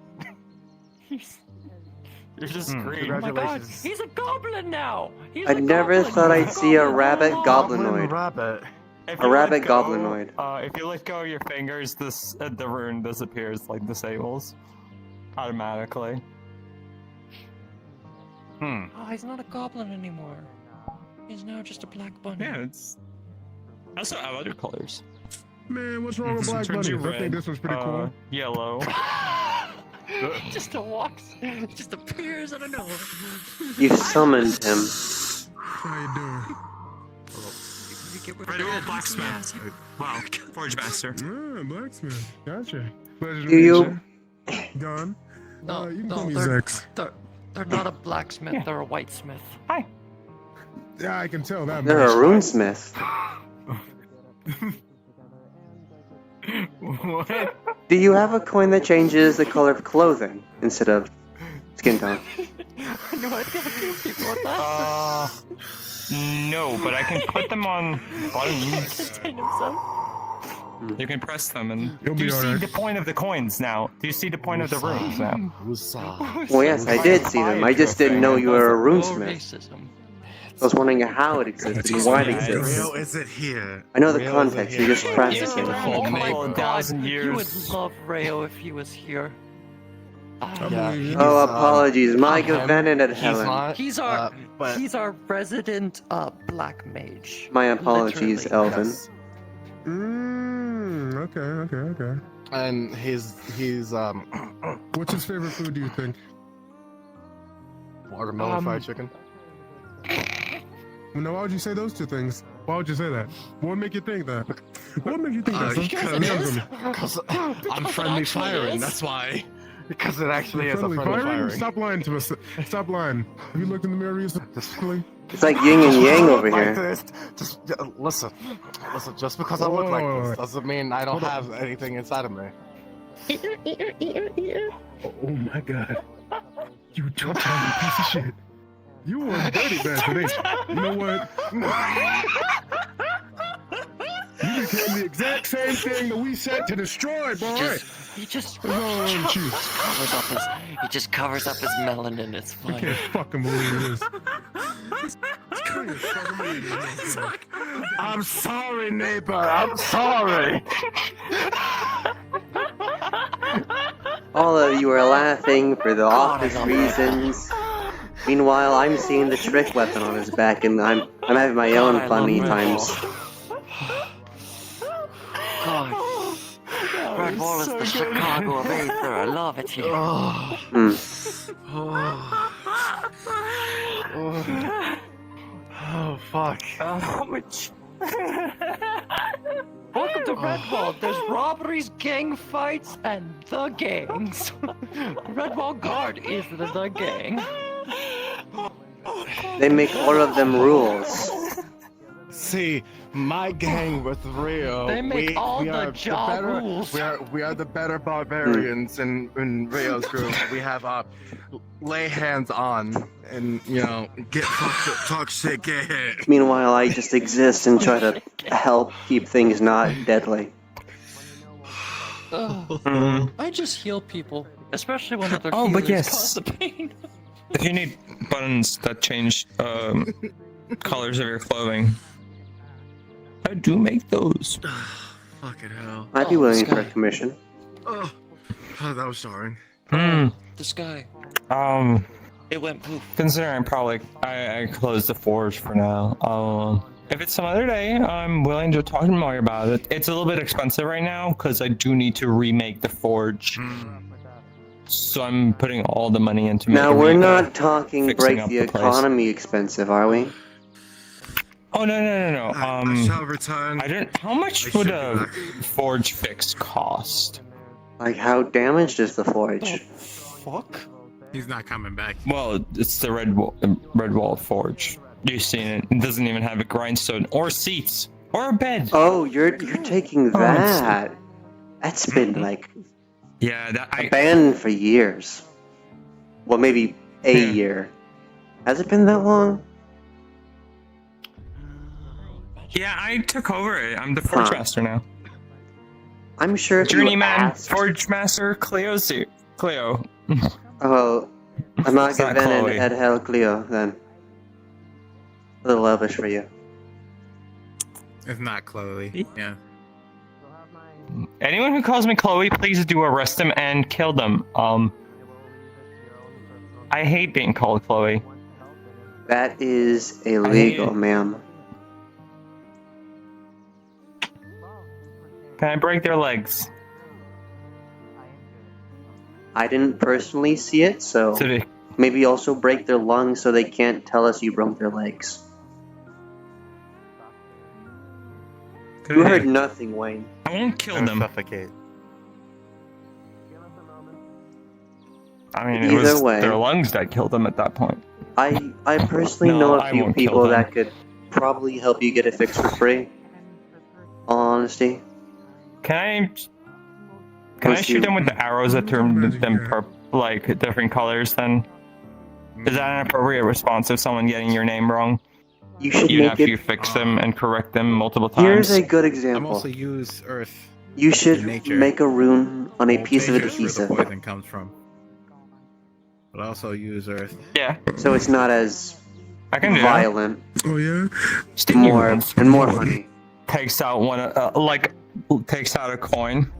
You're just green. Oh my god, Congratulations. he's a goblin now! He's I a never goblin. thought I'd He's a see a goblin. rabbit Oh, goblinoid. Rabbit. If A you rabbit let go, goblinoid. If you let go of your fingers, the rune disappears, like disables, automatically. Oh, he's not a goblin anymore. He's now just a black bunny. Yeah, it's. I also have other colors. Man, what's wrong with This Black turns Bunny? you I think red, this one's pretty cool. Yellow. just walks, just appears out of nowhere. You summoned him. How you doing? Right, well, blacksmith. Wow, forge master. Ah, blacksmith. Gotcha. Pleasure to Do meet you? Gone? No, you can no, call me they're, Zex. they're not a blacksmith, they're a whitesmith. Hi. Yeah, I can tell that They're much. a runesmith. What? Do you have a coin that changes the color of clothing instead of skin tone? No idea what kills people with that. No, but I can put them on buttons. Contain himself. You can press them, and You'll do be you see alright. the point of the coins now? Do you see the point of the runes now? Well, yes, I did see them. I just didn't know you were a No runesmith. racism. I was wondering how it existed and why it exists. Real is it here? I know the Real context, is it you're just here? practicing. Oh my Couple god, thousand you would years. love Rayo if he was here. Oh, apologies. My Gavenin Helen. He's our but- he's our resident black mage. My apologies, Literally. Elvin. Okay. And he's What's his favorite food, do you think? watermelon fried chicken. Now, why would you say those two things? Why would you say that? What would make you think that? What would make you think that? Because I'm friendly firing. That's why. Because it actually is a friendly firing. Stop lying to us. Stop lying. Have you looked in the mirror recently? It's like yin and yang over here. Just listen. Just because I look like this doesn't mean I don't have anything inside of me. Oh my god. You two-timing piece of shit. You were a dirty bastard, ain't you? You know what? You became the exact same thing that we set to destroy, boy. He just covers up his melanin. It's I fine. can't fucking believe this. I'm sorry, neighbor. I'm sorry. All of you are laughing for the obvious reasons. Meanwhile, I'm seeing the trick weapon on his back, and I'm having my own funny times. God. Red Wall is the Chicago of Aether. I love it here. Oh, fuck. How much? Welcome to Red Wall. There's robberies, gang fights, and the gangs. Red Wall Guard is the gang. They make all of them rules. See, my gang was real. They make all the job rules. We are the better barbarians in Rio's group. We have lay hands on and get fucked up, talk shit, get hit. Meanwhile, I just exist and try to help keep things not deadly. I just heal people, especially when other Oh, but healers yes. cause the pain. If you need buttons that change colors of your clothing, I do make those. Fucking hell. I'd be willing for a commission. Oh, that was jarring. This guy. It went poof. Considering I closed the forge for now. If it's some other day, I'm willing to talk to Moy about it. It's a little bit expensive right now because I do need to remake the forge. So I'm putting all the money into Now, we're not talking fixing break up the the place. economy expensive, are we? Oh no. I shall return. I don't. How much would a forge fix cost? Like, how damaged is the forge? Fuck. He's not coming back. Well, it's the red wall forge. You've seen it. It doesn't even have a grindstone or seats or a bed. Oh, you're taking that. That's been like abandoned for years. Well, maybe a year. Has it been that long? Yeah, I took over it. I'm the forge master now. I'm sure if you Journeyman, asked... forge master, Cleo. Oh, I'm not It's not giving Chloe. Ed Hell Cleo, then. A little elvish for you. It's not Chloe. Yeah. Anyone who calls me Chloe, please do arrest them and kill them. I hate being called Chloe. That is illegal, ma'am. Can I break their legs? I didn't personally see it, so maybe also break their lungs so they can't tell us you broke their legs. You heard nothing, Wayne. I won't kill them. Suffocate. I mean, Either it was way. their lungs that killed them at that point. I personally No, know a I few won't kill people them. that could probably help you get it fixed for free. All honesty. Can I Unless shoot you- them with the arrows that turn them like different colors then? Is that an appropriate response of someone getting your name wrong? You should Even make after it... you fix them and correct them multiple times? Here's a good I'm example. also use earth. You should nature. make a rune on a piece of Dangerous adhesive, where the poison comes from. But I also use earth. Yeah. so it's not as I can do that. violent. Oh yeah. More funny. Takes out takes out a coin,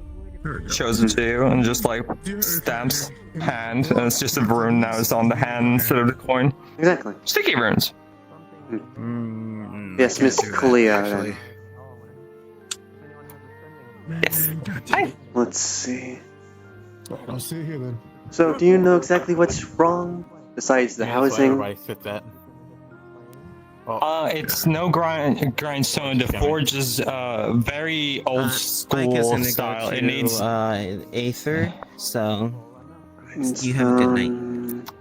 shows it to you, and just like stamps hand, and it's just a rune now is on the hand instead of the coin. Exactly. Sticky runes. Yes, Miss Cleo. then. Yes. Let's see. I'll see you here then. So, do you know exactly what's wrong besides the housing? Everybody fit that. It's no grindstone. The forge is very old school style. It needs Aether, so you have a good night.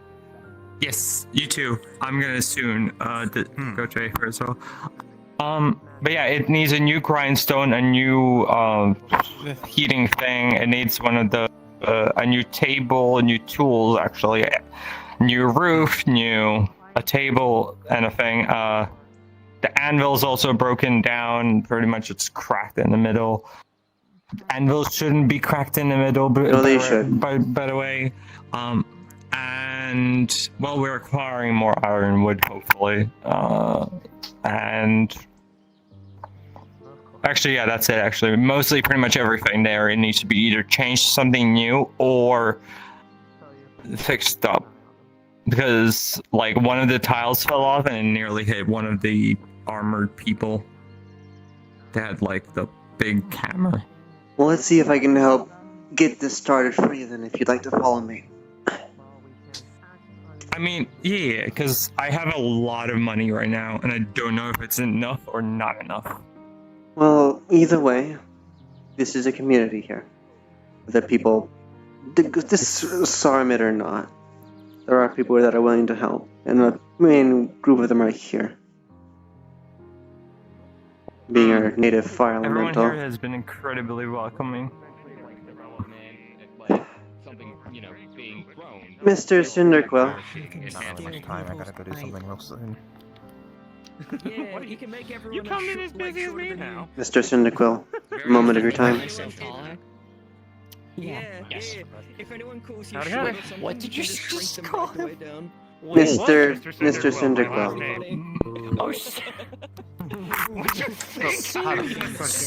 Yes, you too. I'm gonna soon go to Aether as well. But yeah, it needs a new grindstone, a new heating thing. It needs one of the a new table, new tools actually, new roof, a table and a thing. The anvil is also broken down. Pretty much, it's cracked in the middle. Anvils shouldn't be cracked in the middle, but No, they should. by the way. And well, we're acquiring more ironwood, hopefully. And actually, yeah, that's it. Actually, mostly, pretty much everything there. It needs to be either changed to something new or fixed up. Because like one of the tiles fell off and it nearly hit one of the armored people. They had like the big hammer. Well, let's see if I can help get this started for you then, if you'd like to follow me. I mean, yeah, because I have a lot of money right now, and I don't know if it's enough or not enough. Well, either way, this is a community here. That people, Saramid or not, there are people that are willing to help, and the main group of them right here. Being our native fire Everyone elemental. here has been incredibly welcoming. Mr. Cinderquill. Not really much time. I gotta go do something real soon. Yeah, he can make everyone. You come in as busy as me now. Mr. Cinderquill, a moment of your time. Yeah. If anyone calls you Howdy, short howdy. or something, What did you just just shrink them call right the way down. Mr. Cinderquill. Cinderquill. Oh shit.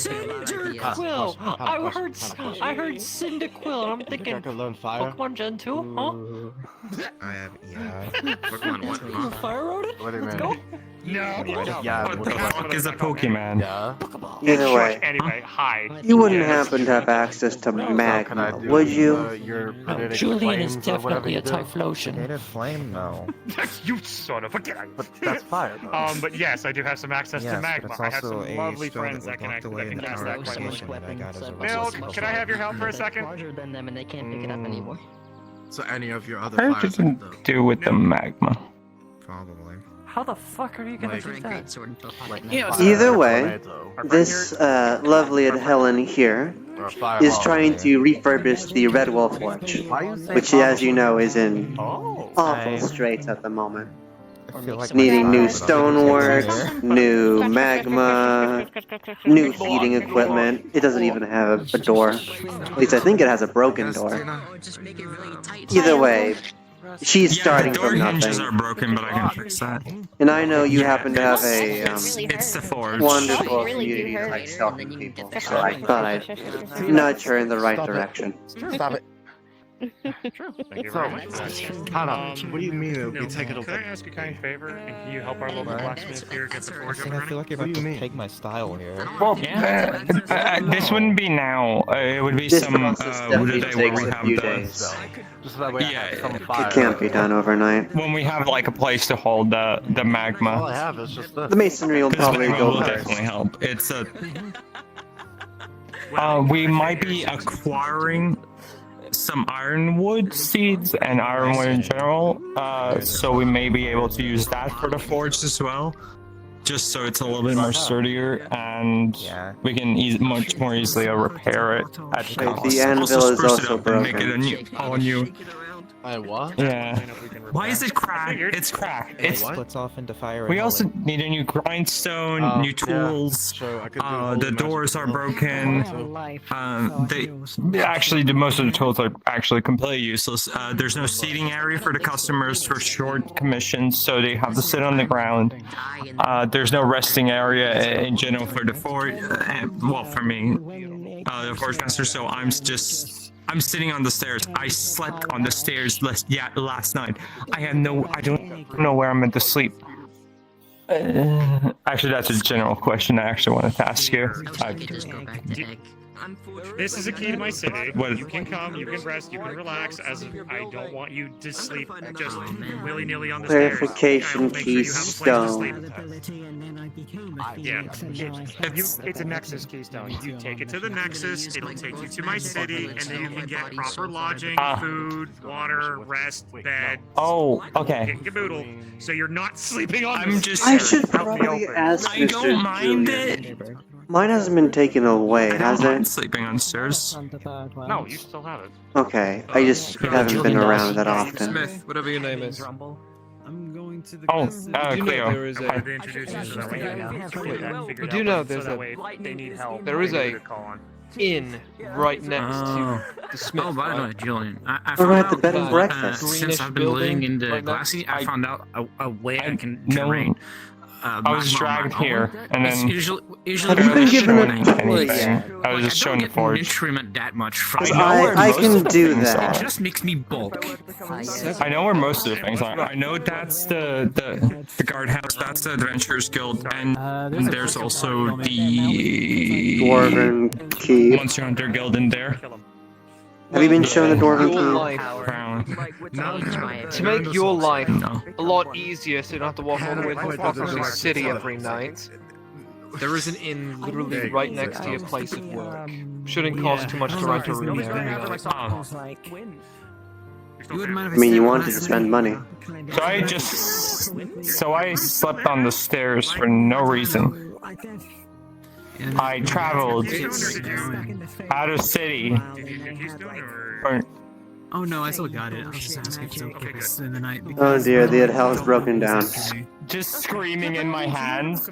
Cyndaquil! I heard Cyndaquil, and I'm thinking I could learn fire. Pokemon Gen 2, huh? I have, yeah. Pokemon what? You fire rodent? What do you Let's mean? go. Yeah. What the fuck is a Pokemon? Yeah. Either way, Anyway, hi. you wouldn't happen to have access to magma, would you? Your Julian is flames or whatever definitely you a do? Typhlosion. Native flame, no. That's you, son of a gun. But that's fire, though. But yes, I do have some access Yes, to but magma. it's I have also some a lovely spell friends that that was can locked away in the cast tower that of quite creation easily. that I got as a Milk, result can I have your help for a second? Larger than them, and they can't pick it up anymore. So any of your other What fires does it do with the magma? Probably. How the fuck are you gonna Like- do that? Either way, this lovely Helen here is trying to refurbish the Redwall Forge, which, as you know, is in awful straits at the moment. I feel like Needing new stonework, new magma, new heating equipment. It doesn't even have a door. At least I think it has a broken door. Either way, she's starting the door from hinges nothing. are broken, but I can fix that. And I know you happen to have a It's the forge. wonderful community that likes helping people, so I thought I'd nudge her in the right direction. Stop it. Thank you So, very much for that. hold on. What do you mean it would be taken Can I over? ask a kind favor? And can you help our local What? blacksmith here get the forge up and I running? feel like you're about to take my style here. Well, this wouldn't be now. It would be This some process definitely day where takes we a have few the days. Just that way I have some fire. It can't be done overnight. when we have like a place to hold the All I magma. have is just this. The masonry will Because probably magma go will first. definitely help. It's a. We might be acquiring some ironwood seeds and ironwood in general, so we may be able to use that for the forge as well, just so it's a little bit more sturdier and we can much more easily repair it at the Right, cost. the anvil Also is spruce it also up and make it broken. all new. What? Yeah. Why is it cracked? It's cracked. It's. Splits off into fire. We and also wood. need a new grindstone, new tools. The doors are broken. Actually, most of the tools are actually completely useless. There's no seating area for the customers for short commissions, so they have to sit on the ground. There's no resting area in general for the forge. Well, for me, the forge master. So I'm sitting on the stairs. I slept on the stairs last night. I don't know where I'm meant to sleep. Actually, that's a general question I actually wanted to ask you. This is a key to my city. What? You can come, you can rest, you can relax. As of, I don't want you to sleep just willy-nilly on the stairs. Clarification I will make sure you have a place to keystone. sleep. Yeah, it's a Nexus keystone. You take it to the Nexus, it'll take you to my city, and then you can get proper lodging, food, water, rest, bed. Oh, okay. Get caboodle, so you're not sleeping on I'm the just- I stairs should out in the probably open. ask I don't Mr. mind Julian. it. Mine hasn't been taken away, has I'm it? sleeping on stairs. No, you still have it. Okay, I just haven't been around that often. Smith, whatever your name is. I'm going to the Oh, Do you know Cleo. there is I a? wanted to introduce you so that way you can get that figured But do you know out, so there's that a? way if they need help, There is they know a who to call on. inn right next to the Smith. Oh, by the way, right? Julian, I We're found at the out bed and that, breakfast. since I've been Building living in the right next- Glassy, I found out a way I can No. generate. I was dragged here, and It's then usually Have you been given a showing tour anything. yet? I was just I showing don't the get forge. nutriment that much from I it. know where I most can of the do things that. are. It just makes me bulk. I know where most of the things are. I know that's the guardhouse, that's the Adventurers Guild, and there's also the Dwarven Key. Monster Hunter Guild in there. Have you been shown the Dwarven Your Key? life, Crown. to make your life No. a lot easier, so you don't have to walk all the way to the city every night. There is an inn literally right next to your place of work. Shouldn't cost too much to rent a room there every night. You wouldn't mind if I mean, you stayed wanted to when spend money. So I slept on the stairs for no reason. I traveled out of city. Or, Oh no, I still got it. I was just asking if it's okay because in the night. Oh because- dear, the hell's broken down. just screaming in my hands.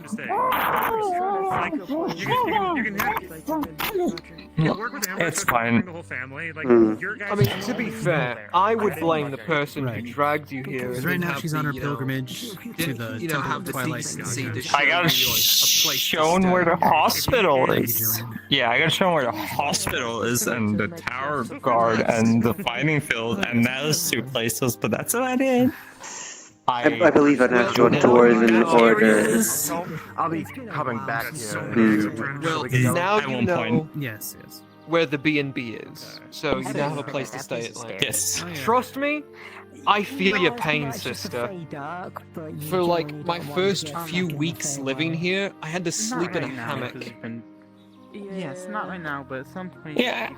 It's fine. The whole family, like, Mm. your guys I mean, to be fair, I would blame the person who dragged you here. Because and right didn't now have she's the, on her you know, pilgrimage to didn't, the you know, Temple have of the Twilight. decency to I gotta show you a place to shown stay. where the hospital is. Yeah, I gotta show where the hospital is and the tower guard and the fighting field and those two places, but that's about it. I believe an actual tour is in order. I'll be coming back here. Well, now At you one know point. Yes, yes. where the B&B is, so you now have a place to stay at night. Yes. Trust me, I feel your pain, sister. For like my first few weeks living here, I had to sleep in a hammock. Yes, not right now, but at some point. Yeah,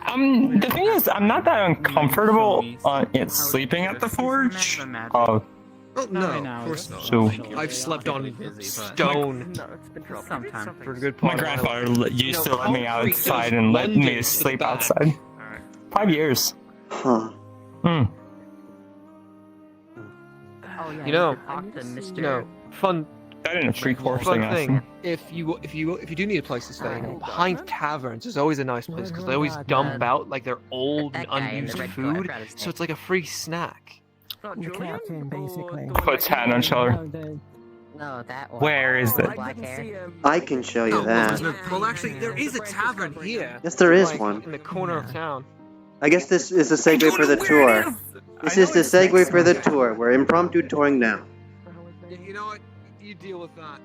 the thing is, I'm not that uncomfortable in sleeping at the forge. Oh, no, of course not. So- I've slept on stone Sometime. for a good My part of grandfather life. used to let me concrete outside goes and let me London to sleep the back. outside. 5 years. Huh. Hmm. Oh yeah. You know, talk to Mr. you know, fun I didn't free course Fun thing. thing, if you do need a place to stay, you know, behind taverns is always a nice place because they always dump out like their old and unused food, so it's like a free snack. The captain, basically. Puts hat on shoulder. No, that one. Where is it? Black hair. I can show you that. Well, actually, there is a tavern here. Yes, there is like, one. in the corner of town. I guess this is a segue for the tour. This is the segue for the tour. We're impromptu touring now. You know what? You deal with that.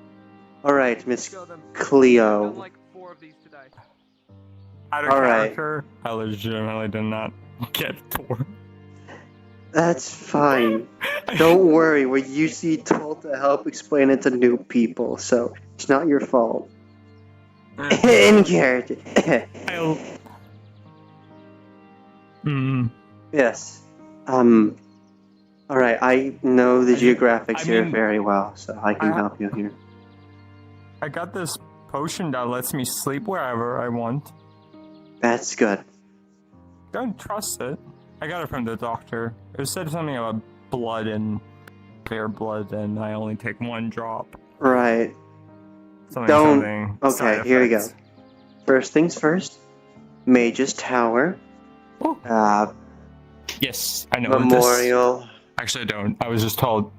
Alright, Miss Cleo. Like 4 of these today. Out of Alright. character, I legitimately did not get a tour. That's fine. Don't worry, we're usually told to help explain it to new people, so it's not your fault. In character. Yes. Alright, I know the geographics here very well, so I can help you here. I got this potion that lets me sleep wherever I want. That's good. Don't trust it. I got it from the doctor. It said something about blood and their blood, and I only take 1 drop. Right. Something. Okay, here we go. First things first. Mage's Tower. Yes, I know. Memorial. This. Actually, I don't. I was just told.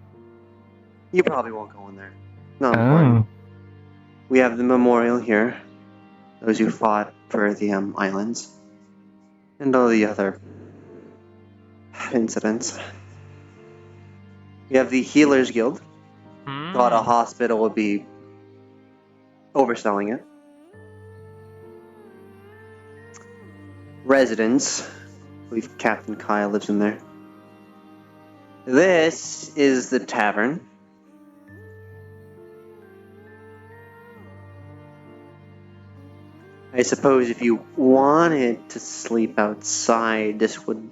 You probably won't go in there. No. Important. We have the memorial here. Those who fought for the islands. And all the other incidents. We have the Healers Guild. Thought a hospital would be overselling it. residence. I believe Captain Kyle lives in there. This is the tavern. I suppose if you wanted to sleep outside, this would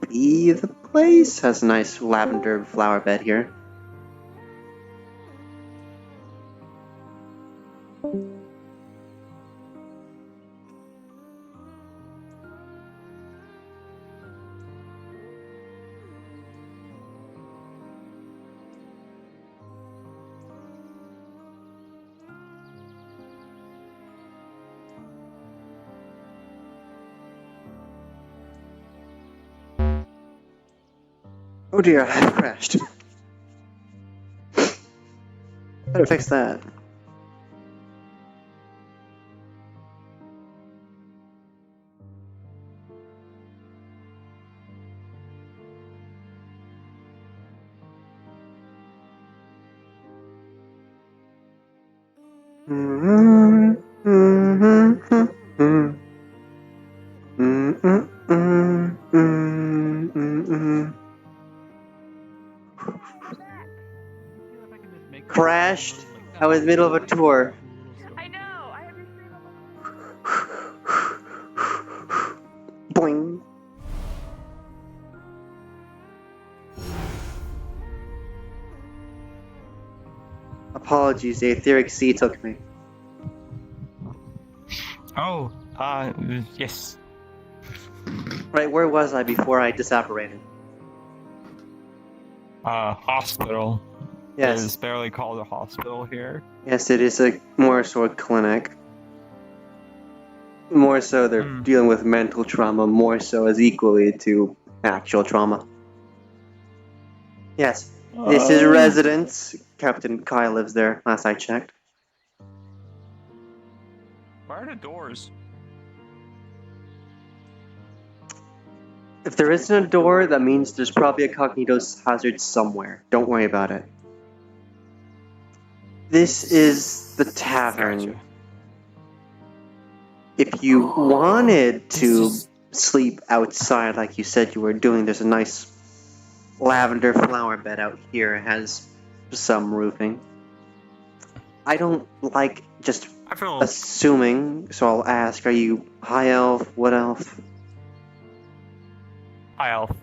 be the place. Has a nice lavender flower bed here. Oh dear, I've crashed. Better fix that. Crashed. I was in the middle of a tour. I know. I Boing. Apologies, the etheric sea took me. Oh, yes. Right, where was I before I disapparated? Hospital. Yes. It's barely called a hospital here. Yes, it is a more so a clinic. More so they're dealing with mental trauma, more so as equally to actual trauma. Yes, this is residence. Captain Kyle lives there, last I checked. Where are the doors? If there isn't a door, that means there's probably a cognitos hazard somewhere. Don't worry about it. This is the tavern. Gotcha. If you wanted to sleep outside like you said you were doing, there's a nice lavender flower bed out here. It has some roofing. I don't like just assuming, so I'll ask, are you high elf, wood elf? High elf.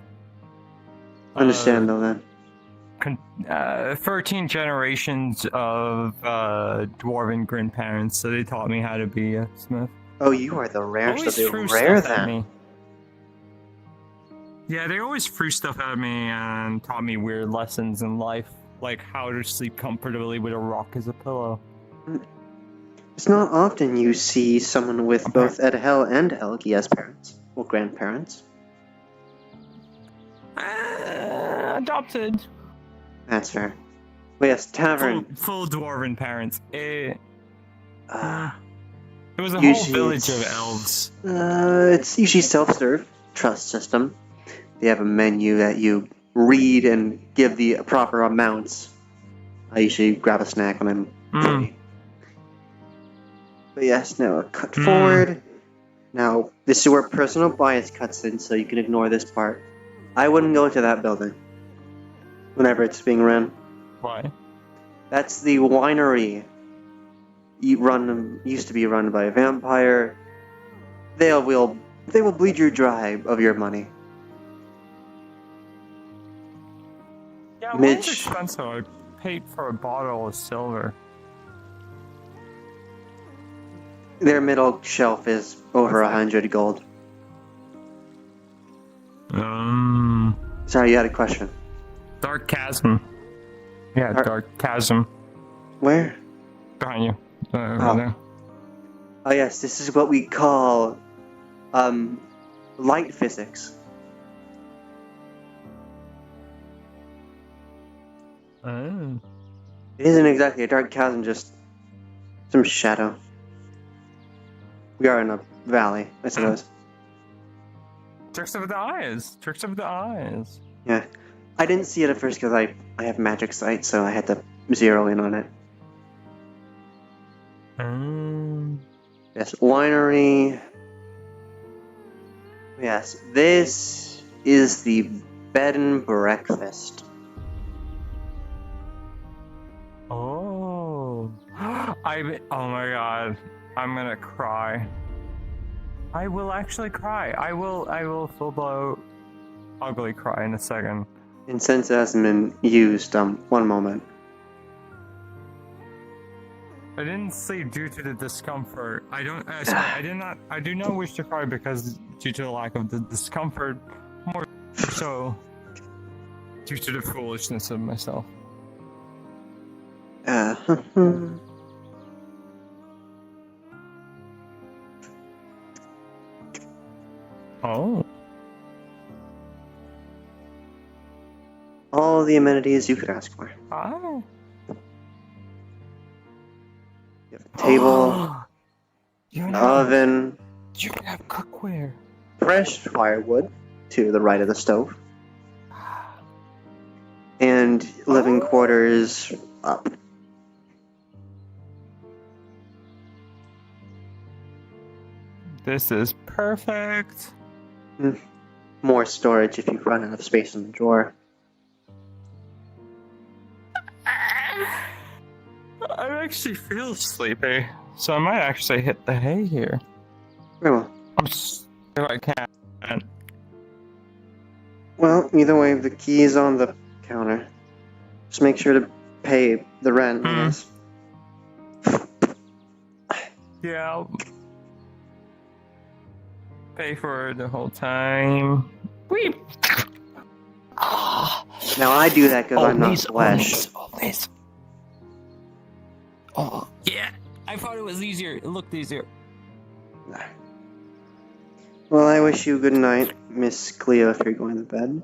Understand though then. 13 generations of dwarven grandparents, so they taught me how to be a smith. Oh, you are the rarest Always of the threw rare stuff at then. me. Yeah, they always threw stuff at me and taught me weird lessons in life, like how to sleep comfortably with a rock as a pillow. It's not often you see someone with both Edhel and Helgi as parents, or grandparents. Adopted. That's fair. But yes, tavern. Full dwarven parents. It was a Usually whole village of it's- elves. It's usually self-serve, trust system. They have a menu that you read and give the proper amounts. I usually grab a snack when I'm ready. But yes, now cut forward. Now, this is where personal bias cuts in, so you can ignore this part. I wouldn't go into that building whenever it's being run. Why? That's the winery. Used to be run by a vampire. They will bleed you dry of your money. Yeah, Mitch. mine's expensive. I paid for a bottle of silver. Their middle shelf is over 100 gold. Sorry, you had a question. Dark chasm. Yeah, dark chasm. Where? Behind you. Right there. Oh yes, this is what we call light physics. Oh. It isn't exactly a dark chasm, just some shadow. We are in a valley, I suppose. Tricks of the eyes. Tricks of the eyes. Yeah. I didn't see it at first because I have magic sight, so I had to zero in on it. Yes, winery. Yes, this is the bed and breakfast. Oh. Oh my god. I'm gonna cry. I will actually cry. I will full blow ugly cry in a second. And since it hasn't been used, one moment. I didn't sleep due to the discomfort. I do not wish to cry because due to the lack of the discomfort, more so due to the foolishness of myself. Oh. All the amenities you could ask for. Oh. You have a table, an oven, you have cookware, fresh firewood to the right of the stove, and living quarters up. This is perfect. More storage if you run out of space in the drawer. I actually feel sleepy, so I might actually hit the hay here. Very well. If I can. Well, either way, the key is on the counter. Just make sure to pay the rent, I guess. Yeah, I'll pay for it the whole time. Wait. Now I do that because I'm not flesh. Oh, yeah. I thought it was easier. It looked easier. Well, I wish you good night, Miss Cleo, if you're going to bed.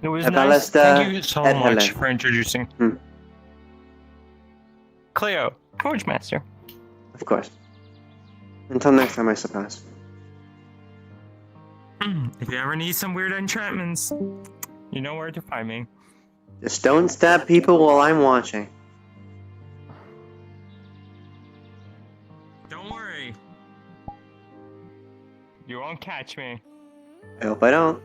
It was At nice. Balesta, Thank you so at much Helen. for introducing. Cleo, Forge Master. Of course. Until next time, I suppose. If you ever need some weird enchantments, you know where to find me. Just don't stab people while I'm watching. Don't worry. You won't catch me. I hope I don't.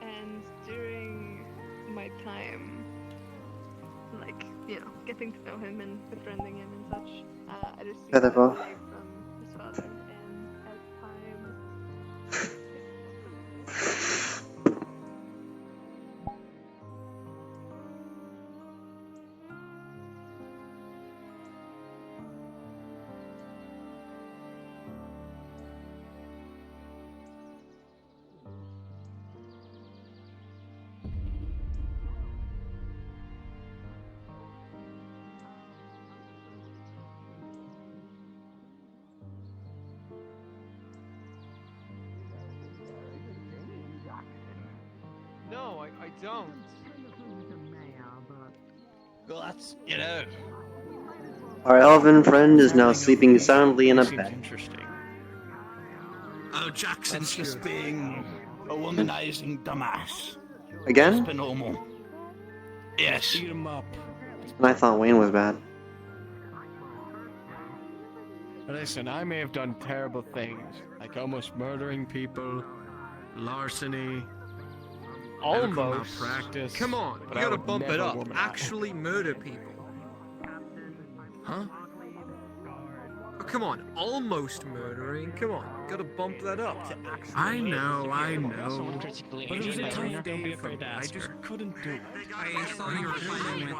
And during my time, like, you know, getting to know him and befriending him and such, I received a Featherfall. letter from his father, and as time... No, I don't. Well, that's, you know. Our elven friend is now sleeping soundly in a bed. Interesting. Oh, Jackson's just being a womanizing dumbass. Again? It's been normal. Yes. Beat him up. And I thought Wayne was bad. Listen, I may have done terrible things, like almost murdering people, larceny, Almost. malpractice. Come on, but you I gotta would bump it never up. womanize. Actually murder people. Huh? Oh, come on, almost murdering. Come on, gotta bump that up. I know. But it was a tough day for me. I just couldn't do it. I saw you were fighting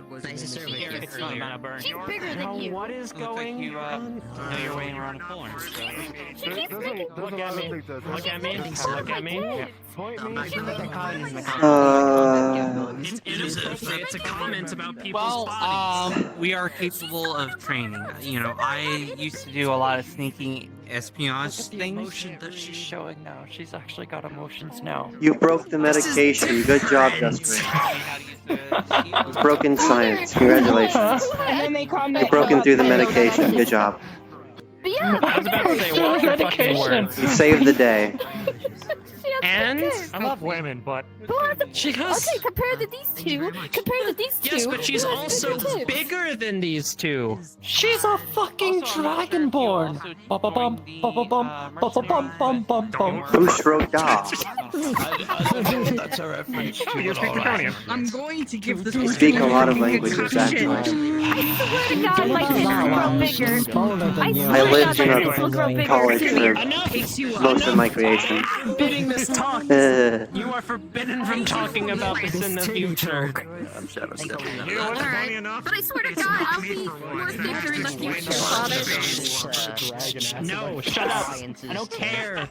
with nice to serve you. It's not gonna burn. He's bigger than you. What is going on? You're waiting around a corner. He keeps making... Look at me. Look at me. Look at me. It's inappropriate to comment about people's Well, bodies. we are capable of training. You know, I used to do a lot of sneaking espionage Look at the things? emotion that she's showing now. She's actually got emotions now. You broke the medication. Good job, Justin. You've broken science. Congratulations. And then they comment You've broken about through the title, medication. Good job. But yeah, I was about to say, what's your fucking word? You saved the day. And I love women, but she has. Okay, compared to these two. Compared to these two. Yes, but she's who has also bigger tits? bigger than these two. She's a fucking dragonborn. Bum bum bum bum bum bum bum bum bum bum. Two-stroke dog. That's a reference to you speak Draconian. I'm going to give this. You speak a lot of languages, actually. I swear to God, my tits will grow bigger. I lived in will grow a bigger. college for most of my creation. Forbidding this talk. You are forbidden from talking about this in the future. I'm shadow stepping. You know what's funny enough? But I swear to God, I'll be more bigger in the future, Father. No, shut up. I don't care.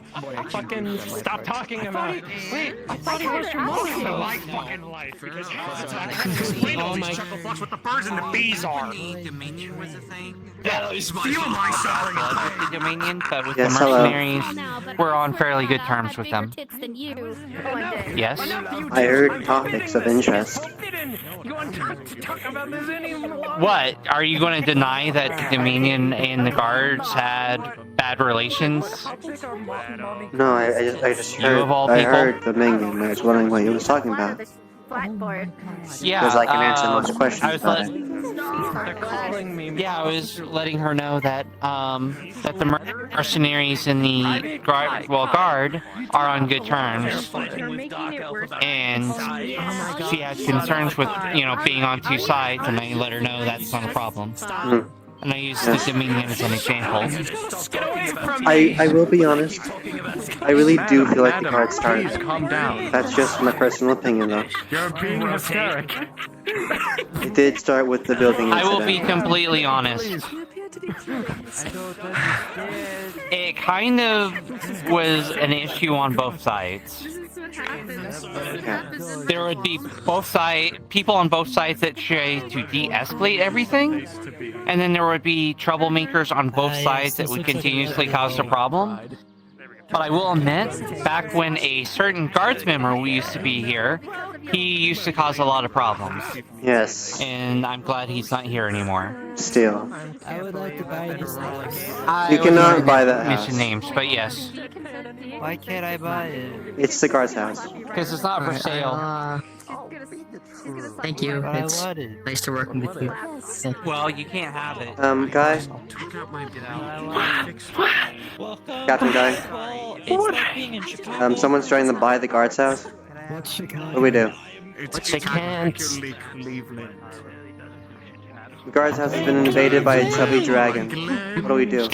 Fucking stop talking about it. Wait, I thought he was your mom. My fucking life, because half the time I can't explain all these chuckle fucks what the birds and the bees are. Dominion was a thing. Yeah, feel myself. Blood with the Dominion, but with Yes, the hello. mercenaries, we're on fairly good terms with them. Than you. Yes? I heard topics of interest. You want to talk about this anymore? What? Are you going to deny that the Dominion and the guards had bad relations? No, I just You heard. of all I people? heard the Minion. I was wondering what he was talking about. Blackboard. Yeah. Because I can answer most questions I was about let- it. They're calling me. Yeah, I was letting her know that that the mercenaries in the guard are on good terms, and she has concerns with being on two sides, and I let her know that's not a problem. And I used the Dominion as an example. I will be honest. I really do feel like the card started. Please calm down. That's just my personal opinion, though. You're being hysteric. It did start with the building I incident. will be completely honest. It kind of was an issue on both sides. There would be people on both sides that try to de-escalate everything, and then there would be troublemakers on both sides that would continuously cause a problem. But I will admit, back when a certain guards member used to be here, he used to cause a lot of problems. Yes. And I'm glad he's not here anymore. Still. I would like to buy this house. You cannot buy that house. Mention names, but yes. Why can't I buy it? It's the guard's house. Because it's not for sale. Thank you. But I It's want it. nice to work with you. Well, you can't have it. Guy? Captain Guy? Well, it's like being in Chicago. Someone's trying to buy the guard's house? What's Chicago? What do we do? They can't. The guard's house has been invaded by a chubby dragon. What do we do?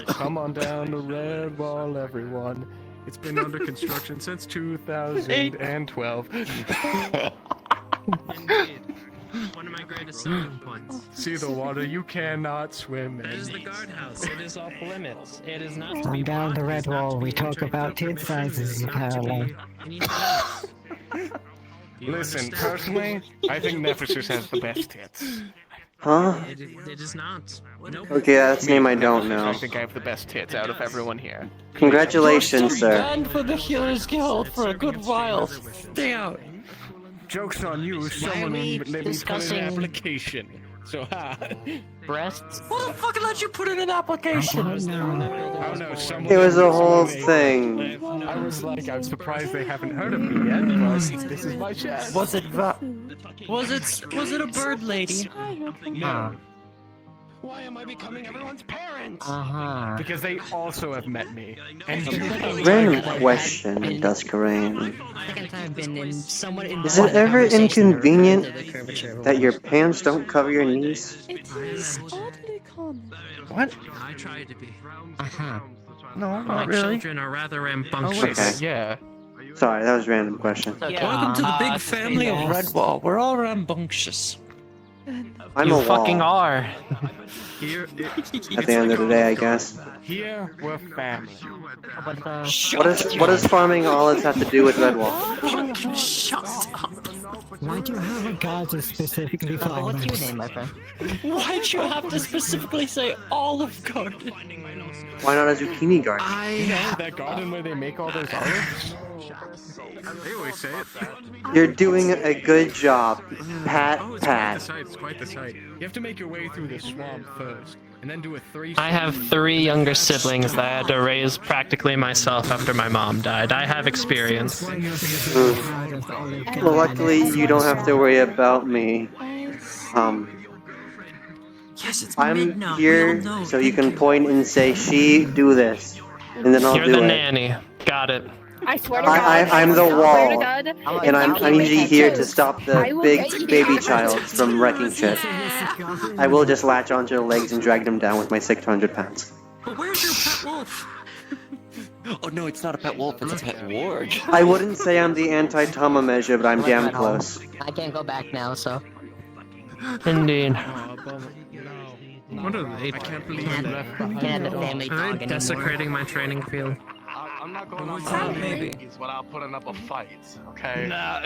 Come on down the red wall, everyone. It's been under construction since 2012. One of my greatest selling points. See the water you cannot swim in. That is the guardhouse. It is off limits. It is not to Come be down the bought. red wall. We talk about tit sizes, apparently. Listen, personally, I think Nephthys has the best tits. Huh? It is not. Nope. Okay, that's a name I don't I know. think I have the best tits out of everyone here. Congratulations, sir. Banned for the Healers Guild for a good while. Stay out. Joke's on you, someone let me put in an application. So, Breasts? What the fuck let you put in an application? I don't know, someone... It was a whole thing. I was like, I'm surprised they haven't heard of me yet, but this is my chance. Was it a bird lady? No. Why am I becoming everyone's parent? Because they also have met me. And Random question, Duskarain. Second time I've been in somewhat in Is it ever inconvenient that your pants don't cover your knees? It is oddly common. What? I try to be. No, My not really. children are rather rambunctious. Okay. Yeah. Sorry, that was a random question. Welcome to the big family of Redwall. We're all rambunctious. I'm You a wall. fucking are. Here, At the end of the day, I guess. here we're family. What does farming olives have to do with Redwall? Shut up. Why'd you have a god to specifically follow What's your us? name, my friend? Why'd you have to specifically say Olive Garden? Why not a zucchini garden? You know, that garden where they make all those olives? They always say it. You're doing a good job. Pat, Oh, it's quite the pat. sight. It's quite the sight. You have to make your way through the swamp first, and then do a 3. I have 3 younger siblings that I had to raise practically myself after my mom died. I have experience. Well, luckily you don't have to worry about me. I'm here so you can point and say, "She, do this," and then I'll You're do the it. nanny. Got it. I swear to God. I'm the I swear to wall, God, and I'm usually here to stop I the will big get you baby back. child from wrecking shit. I will just latch onto the legs and drag them down with my 600 pounds. But where's your pet wolf? Oh no, it's not a pet wolf, it's a pet ward. I wouldn't say I'm the anti-Tama measure, but I'm damn close. I can't go back now, so. Indeed. What are they? I can't believe Can't have the family dog anymore. Desecrating my training field. I'm not going on my knees without putting up a fight, okay? Nah,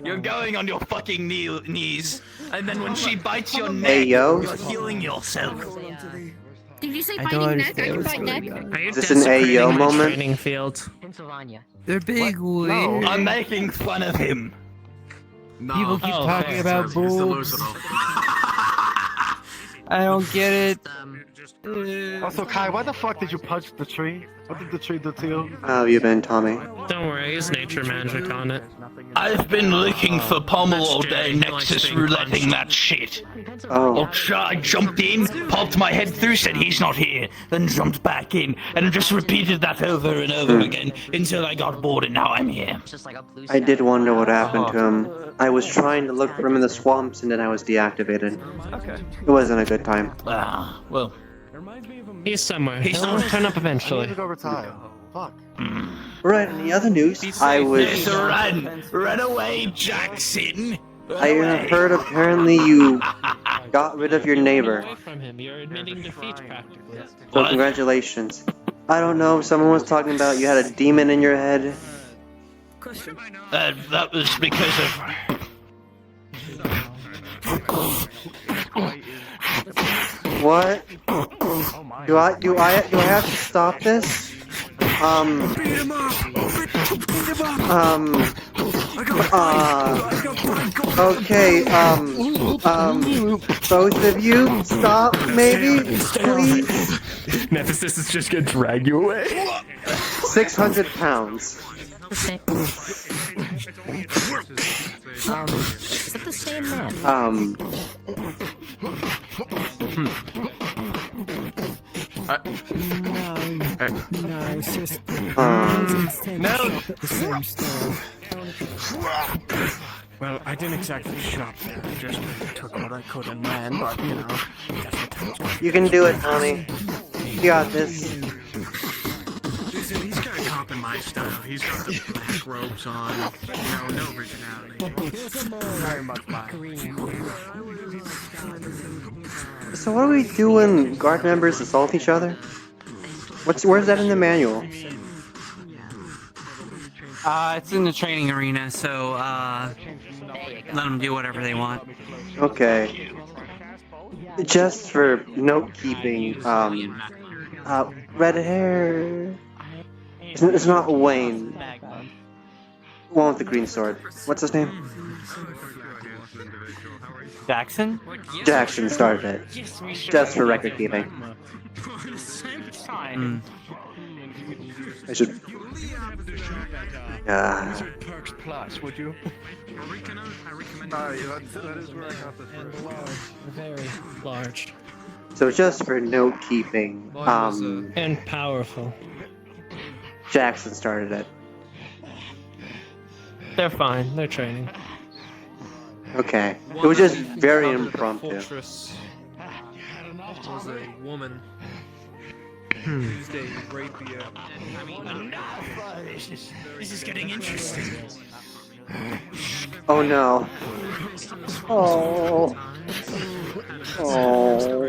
you're going on your fucking knees, and then when she bites your neck, Hey, yo. you're healing yourself. Did you say I don't fighting neck? I understand can what's fight going neck. on. Are you Is this an desecrating AO my moment? training field? Pennsylvania. They're big weird. I'm making fun of him. People keep Oh, talking okay. about He's boobs. delusional. I don't get it. Also, Kai, why the fuck did you punch the tree? What did the tree do to you? How have you been, Tommy? Don't worry, use nature magic on it. I've been looking for Pommel all day, He likes Nexus being rouletting that shit. Oh, I jumped in, popped my head through, said he's not here, then jumped back in, and just repeated that over and over again until I got bored, and now I'm here. I did wonder what happened to him. I was trying to look for him in the swamps, and then I was deactivated. Okay. It wasn't a good time. Ah, well. He's somewhere. He'll turn up I need eventually. to go retire. Fuck. Right, in the other news, I was... Run away, Jackson! I heard apparently you got rid of your neighbor. Away from him. You're admitting defeat practically. So congratulations. I don't know, someone was talking about you had a demon in your head. That was because of... What? Do I have to stop this? Okay, both of you, stop, maybe, please? Nemesis is just gonna drag you away. 600 pounds. Is that the same man? No, it's just. No. The same story. Well, I didn't exactly shop there. I just took what I could and ran, but you know, that's what times. You can do it, Tommy. You got this. He's got a cop in my style. He's got the black robes on. No originality. Very much mine. So what do we do when guard members assault each other? Where's that in the manual? It's in the training arena, so let them do whatever they want. Okay. Just for note keeping, red hair. It's not Wayne. One with the green sword. What's his name? Jackson? Jackson started it. Just for record keeping. I should. Perks Plus, would you? That is where I got this. Very large. So just for note keeping, And powerful. Jackson started it. They're fine. They're training. Okay. It was just very impromptu. Was a woman. Tuesday rapier. This is getting interesting. Oh no. Oh. Oh.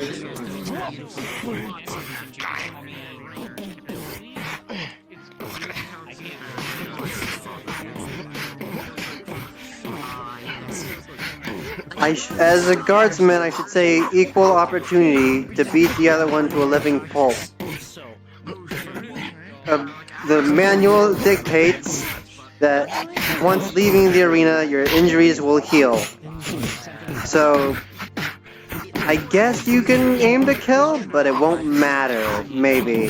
As a guardsman, I should say equal opportunity to beat the other one to a living pulp. The manual dictates that once leaving the arena, your injuries will heal. So, I guess you can aim to kill, but it won't matter, maybe.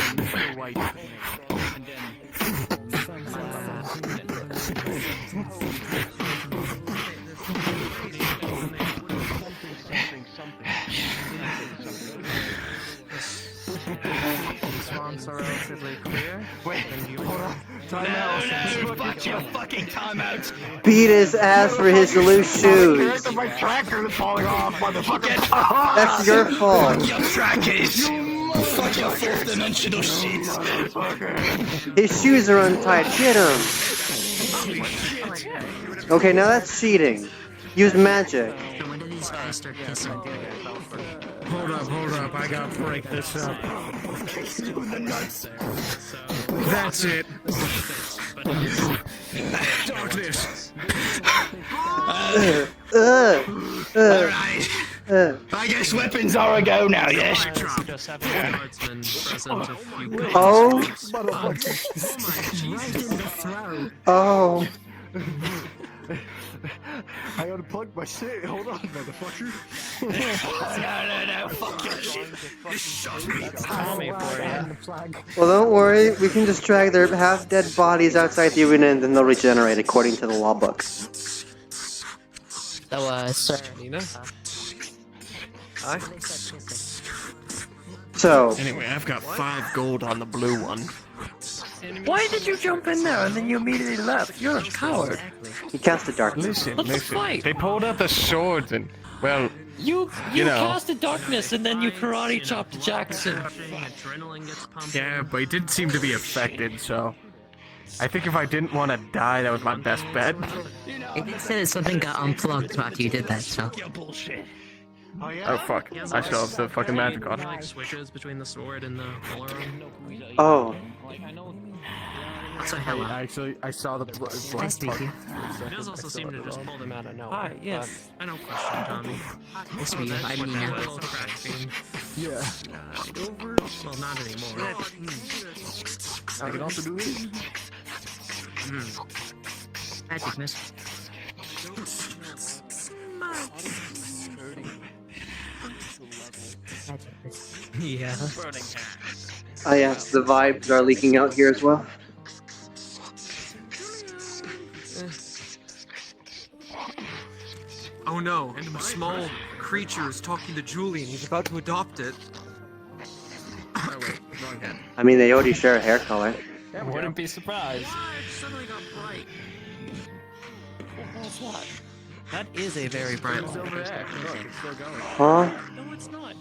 Swamps are relatively clear. Wait, hold on. No, fuck your fucking timeout. Beat his ass for his loose shoes. My tracker is falling off, motherfucker. That's your fault. Fuck your trackers. Fuck your fourth dimensional shit. His shoes are untied. Get him. Okay, now that's cheating. Use magic. When did these guys start kissing? Hold up, I gotta break this up. That's it. Darkness. Alright. I guess weapons are a go now, yes? Oh. Oh. I unplugged my shit. Hold on, motherfucker. No, fuck your shit. Just shot me. Well, don't worry. We can just drag their half-dead bodies outside the arena and then they'll regenerate according to the law book. So, sir. Nina? So. Anyway, I've got 5 gold on the blue one. Why did you jump in there and then you immediately left? You're a coward. He cast the darkness. Listen. fight. They pulled out the swords and, well, You you know. casted darkness and then you karate chopped Jackson. Yeah, but he did seem to be affected, so I think if I didn't want to die, that was my best bet. It did say that something got unplugged after you did that, so. Oh fuck! I still have the fucking magic on. Like switches between the sword and the roller. Oh. So hello. Actually, I saw the Nice to meet you. It does also seem to just pull them out of nowhere. Hi, yes. I don't question Tommy. Nice to meet you. I'm Nina. Yeah. Well, not anymore. I can also do this. Magic, miss. Yeah. Oh yes, the vibes are leaking out here as well. Oh no, a small creature is talking to Julian. He's about to adopt it. Oh wait, wrong head. I mean, they already share a hair color. I wouldn't be surprised. Suddenly got bright. What's that? That is a very bright light. Huh? No, it's not.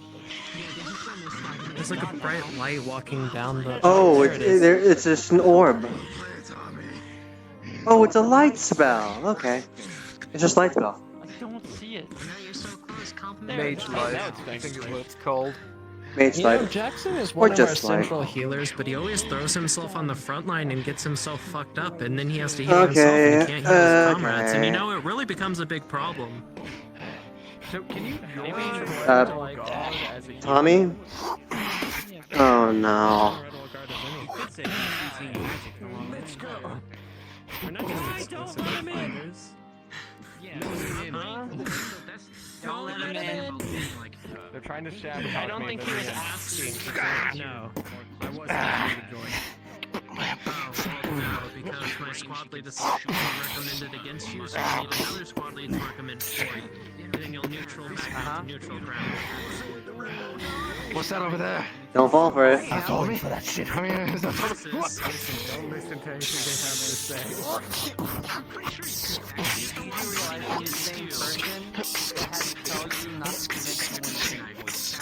There's like a bright light walking down the. Oh, there it is. it's just an orb. Oh, it's a light spell. Okay. It's just light spell. I don't see it. Mage light. I think is what it's called. Mage You know, light. Jackson is Or one of our just light. central healers, but he always throws himself on the front line and gets himself fucked up, and then he has to heal himself and he can't heal his comrades, and you know, it really becomes a big problem. So can you Tommy? Oh no. We're not just don't let him in. Don't let him in. They're trying to shadow. I don't think he was asking. No, I wasn't asking to join. No, because my squad lead is recommended against you, so you need another squad lead to recommend for you. Then you'll neutral back to neutral ground. What's that over there? Don't fall for it. That's all me for that shit. I mean, it's not Don't listen to anything they have to say. I'm pretty sure you realize he's the same person that had to tell you not to commit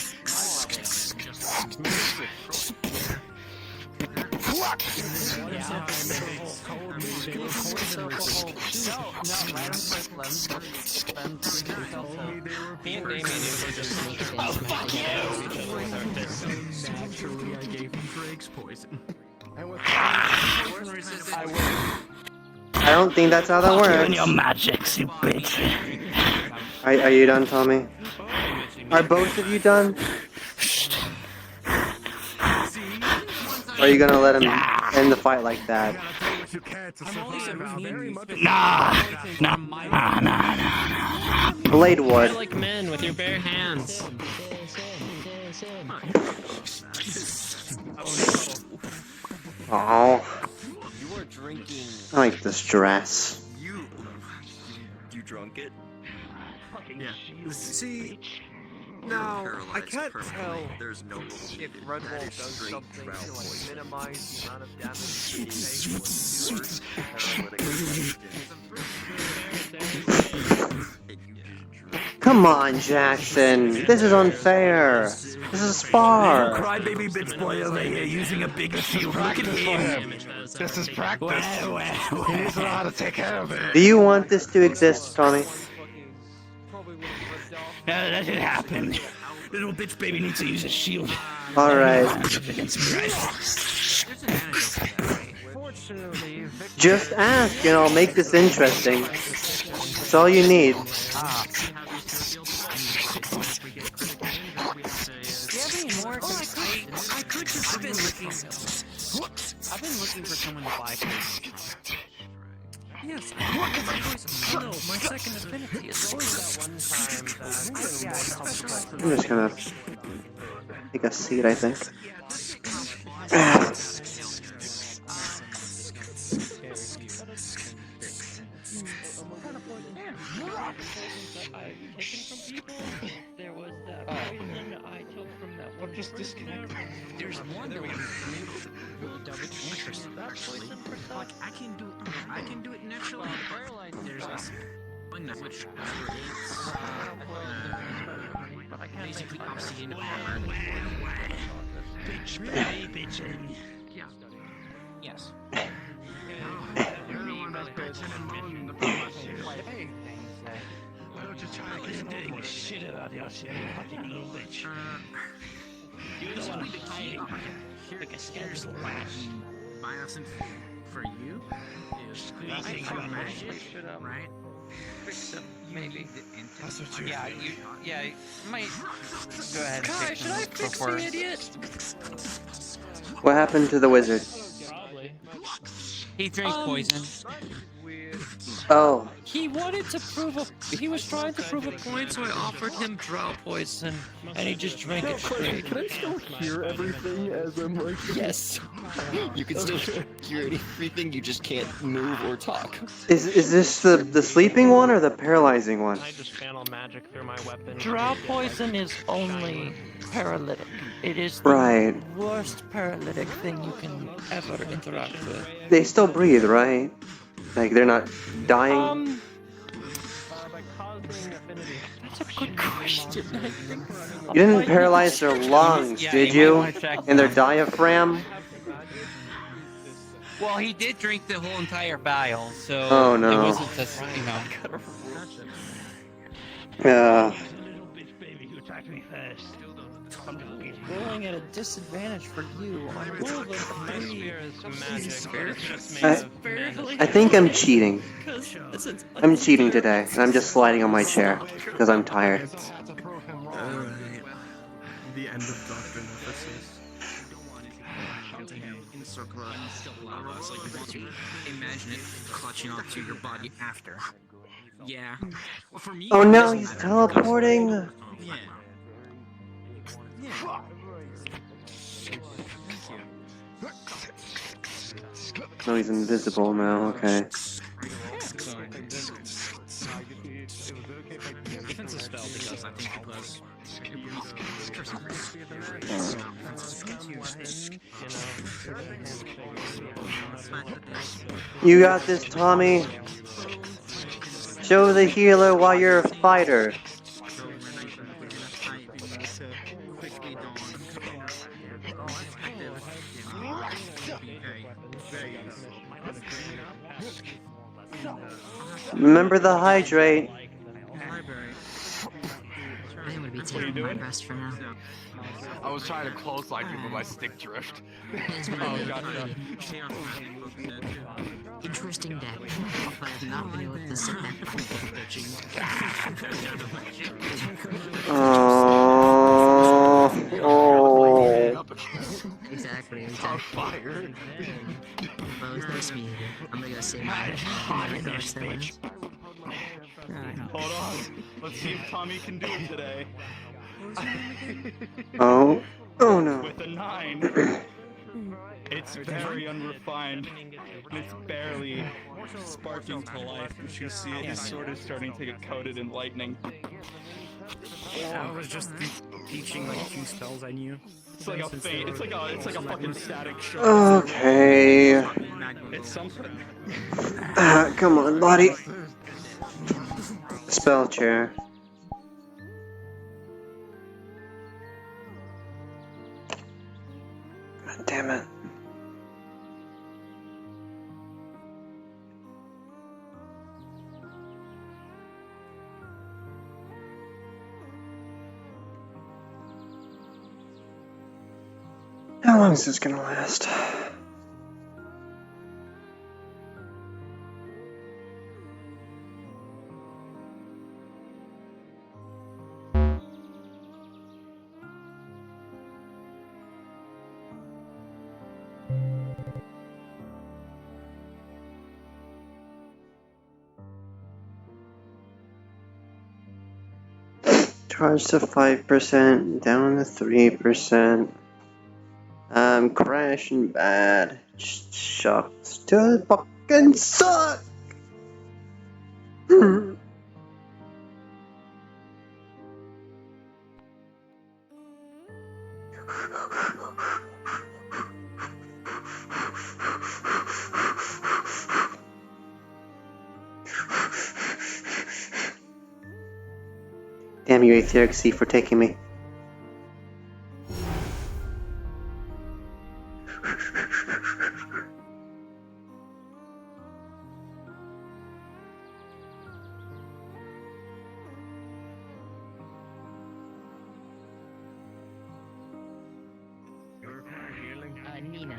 Naturally, I gave him Drake's poison. I don't think that's how that Fuck you works. and your magics, you bitch. Are you done, Tommy? Are both of you done? Or are you gonna let him end the fight like that? Nah. Blade Ward. Fight like men with your bare hands. Oh, You were drinking. I like this dress. You drunk it? Yeah. See, now I can't tell There's no if Red Bull does something to like minimize the amount of damage you take. Come on, Jackson. This is unfair. This is a spar. Crybaby bitch boy over here using a bigger shield. Look at him. This is practice. He needs to know how to take care of it. Do you want this to exist, Tommy? That should happen. Little bitch baby needs to use a shield. Alright. Just ask and I'll make this interesting. That's all you need. I've been looking for someone to buy things. Yes, no, my second affinity is always that one time I'm just gonna take a seat, I think. There was that poison I took from that one. Just disconnect. There's one that was interesting. Like I can do it naturally. There's a one which basically obsidian armor. Yeah. Yes. Shit about your shit, fucking little bitch. This will be the key. Like a scarce lash. Biosynth for you is right? Maybe. Yeah, you might go ahead and Kai, should I fix the idiot? What happened to the wizard? He drank poison. Oh. He wanted to prove he was trying to prove a point, so I offered him drow poison, and he just drank it straight. Can I still hear everything as I'm like... Yes. You can still hear everything, you just can't move or talk. Is this the sleeping one or the paralyzing one? I just channel magic through my weapon. Drow poison is only paralytic. It is the Right. worst paralytic thing you can ever interact with. They still breathe, right? Like they're not dying? That's a good question. I think. You didn't paralyze their lungs, did you? And their diaphragm? Well, he did drink the whole entire vial, so Oh, no. it wasn't just, you know. Yeah. Rolling at a disadvantage for you. I rolled a 3. I think I'm cheating. I'm cheating today, and I'm just sliding on my chair because I'm tired. The end of Dr. Nemesis. Imagine it clutching onto your body after. Yeah. Well, for me, Oh no, he's teleporting! Yeah. No, he's invisible now, okay. Defensive spell because I think it was. You got this, Tommy. Show the healer why you're a fighter. Remember the hydrate. What are you doing? I was trying to clothesline you, but my stick drift. Oh, gotcha. Interesting deck. I have not been able to sit back Exactly. Fire. Well, it was nice meeting you. I'm gonna go say my regards to him. Hold on. Let's see if Tommy can do it today. Oh no. With a 9. It's very unrefined. It's barely sparking to life. You see his sword is starting to get coated in lightning. I was just teaching like 2 spells I knew. It's like a feint. It's like a fucking static shot. Okay. It's something. Come on, buddy. Spell chair. God damn it. How long is this gonna last? Charge to 5%, down to 3%. I'm crashing bad. Shucks to fucking suck! Damn you, Aetheric Sea, for taking me. Nina.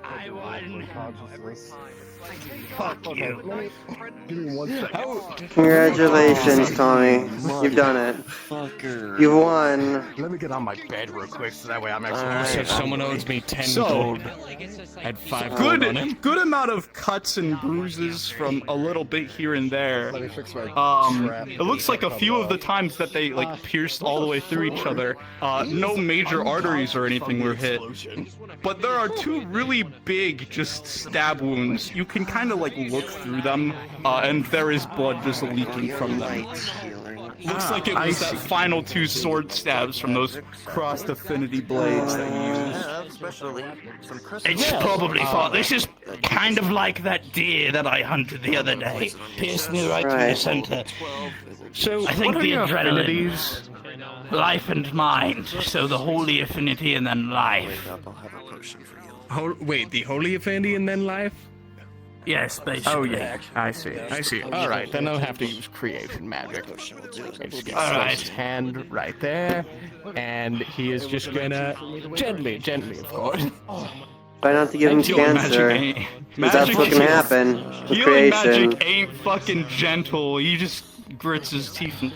I won. Fuck you. Give me 1 second. Congratulations, Tommy. You've done it. Fucker. You've won. Let me get on my bed real quick so that way I'm So actually. someone owes me 10 So, gold. Had 5 gold on him. Good amount of cuts and bruises from a little bit here and there. Let me fix my It looks like a few of the times that they like pierced all the way through each other. No major arteries or anything were hit, but there are 2 really big just stab wounds. You can kind of like look through them, and there is blood just leaking from them. Looks like it was that final 2 sword stabs from those crossed affinity blades that you used. It's probably thought this is kind of like that deer that I hunted the other day. Pierced me right through the center. So, I think what are the your adrenaline, affinities? life and mind. So the holy affinity and then life. Wait, the holy affinity and then life? Yes, basically. Oh yeah, I see. All right, then I'll have to use creation magic. Just get All right. his hand right there, and he is just gonna gently, of course. Try not to give him Healing cancer. magic ain't- 'Cause that's what can happen with Healing creation. magic ain't fucking gentle. He just grits his teeth and.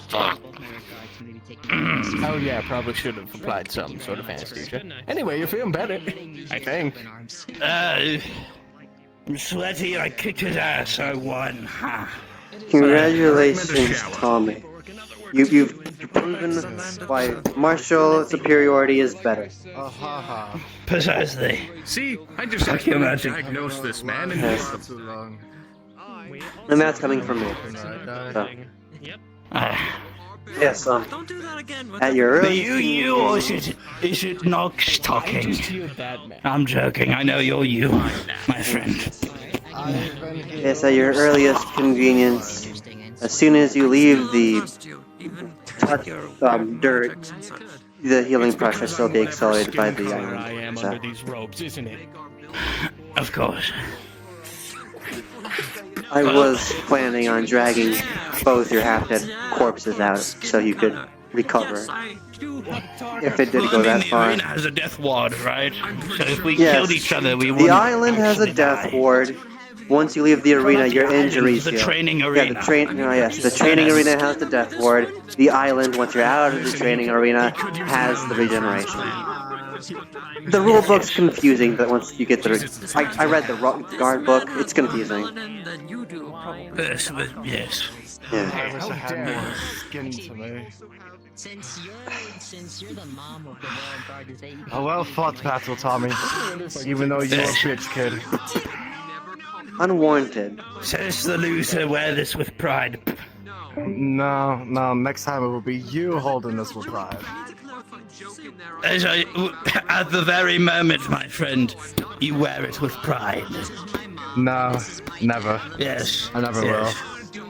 Oh yeah, probably should have applied some sort of anesthesia. Anyway, you're feeling better, I think. I'm sweaty. I kicked his ass. I won. Ha. Congratulations, Tommy. You've proven why martial superiority is better. Precisely. See, I just Fuck you, magic. diagnosed this man and Yes. And that's coming from me. So. Yes, Don't do that again. at your The earliest you, or convenience. is it Nox talking? I'm joking. I know you're you, my friend. Yes, at your earliest convenience. As soon as you leave the dirt, the healing process will be accelerated by the color I am iron. under So. these robes, isn't it? Of course. I was planning on dragging both your half-dead corpses out so you could recover. I do have If it did go that the far. arena has a death ward, right? So if we Yes. killed each other, we The wouldn't island has a actually death die. ward. Once you leave the Well, arena, not the your island, injuries the heal. training Yeah, arena. the training arena has the death ward. The island, once you're out of the training arena, has the regeneration. The rule book's confusing, but once you get the... I read the guard book, it's confusing. Yes, yes. Yeah. I wish I had more skin to me. Since you're the mom of the Royal Guard, is that Oh, well fought, Battle Tommy. Even though you're a bitch, kid. Unwarranted. Says the loser, wear this with pride. No, next time it will be you holding this with pride. At the very moment, my friend, you wear it with pride. No, never. Yes. I never Yes. will.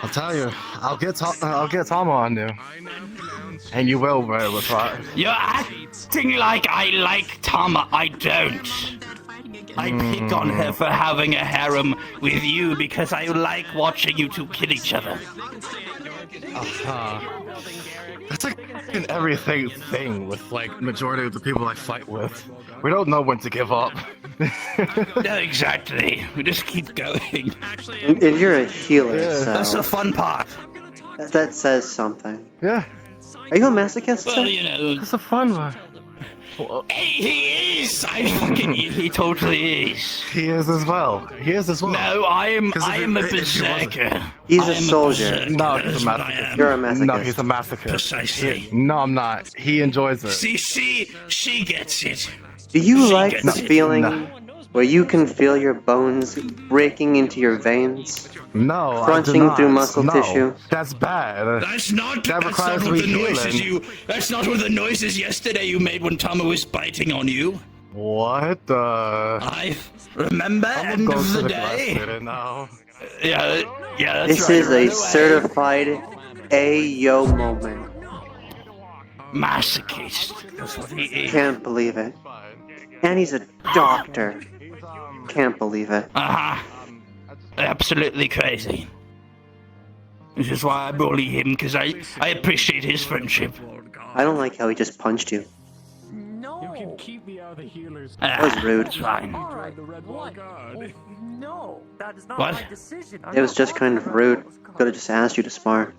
I'll tell you, I'll get Tom on you. And you will wear it with pride. You're acting like I like Tama. I don't. I pick on her for having a harem with you because I like watching you two kill each other. That's like an everything thing with like majority of the people I fight with. We don't know when to give up. No, exactly. We just keep going. And you're a healer, so... That's the fun part. That says something. Yeah. Are you a masochist? Well, you know... It's a fun one. He is! He totally is. He is as well. He is as well. No, I am a berserker. He's a soldier. No, he's a masochist. You're a masochist. No, he's a masochist. Precisely. No, I'm not. He enjoys it. See, she gets it. Do you She like gets the it. feeling No. where you can feel your bones breaking into your veins? No, Crunching I do not. through muscle No, tissue? That's bad. That's not That requires what the rehealing. noises you. That's not what the noises yesterday you made when Tama was biting on you. What the? I remember. I'm End gonna go of to the the day. glass now. Yeah, that's This right. is a certified Ayo moment. Masochist. That's what he is. Can't believe it. And he's a doctor. Can't believe it. Absolutely crazy. This is why I bully him, because I appreciate his friendship. I don't like how he just punched you. You can keep me out of the healers. That was rude. It's fine. No, that is not What? my decision. It was just kind of rude. Could have just asked you to spar.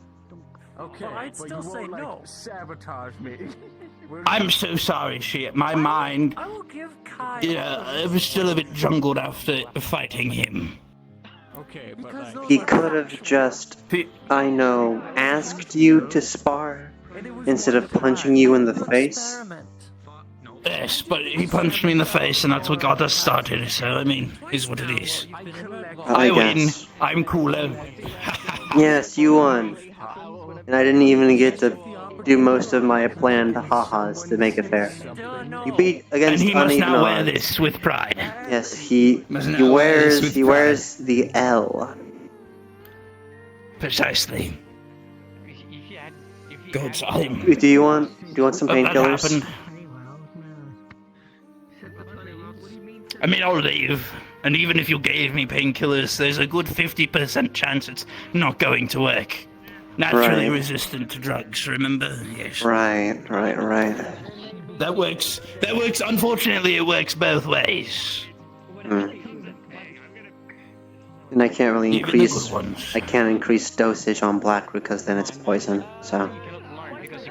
Okay, Well, I'd but still you say won't, like, no. sabotage me. I'm so sorry, shit. My mind, I will give Kai. it was still a bit jungled after fighting him. Okay, but like, He could have just, I know, asked you to spar instead of punching you in the face. Yes, but he punched me in the face, and that's what got us started. So I mean, is what it is. I win. guess. I'm cooler. Yes, you won. And I didn't even get to do most of my planned ha-has to make it fair. You beat And against he must uneven now wear odds. this with pride. Yes, he Must now wear this with he wears the L. Precisely. Good time. Do you want some That painkillers? happened. I mean, I'll leave. And even if you gave me painkillers, there's a good 50% chance it's not going to work. Naturally Right. resistant to drugs, remember? Yes. Right. That works. Unfortunately, it works both ways. And I can't really Even the increase. good ones. I can't increase dosage on black because then it's poison. So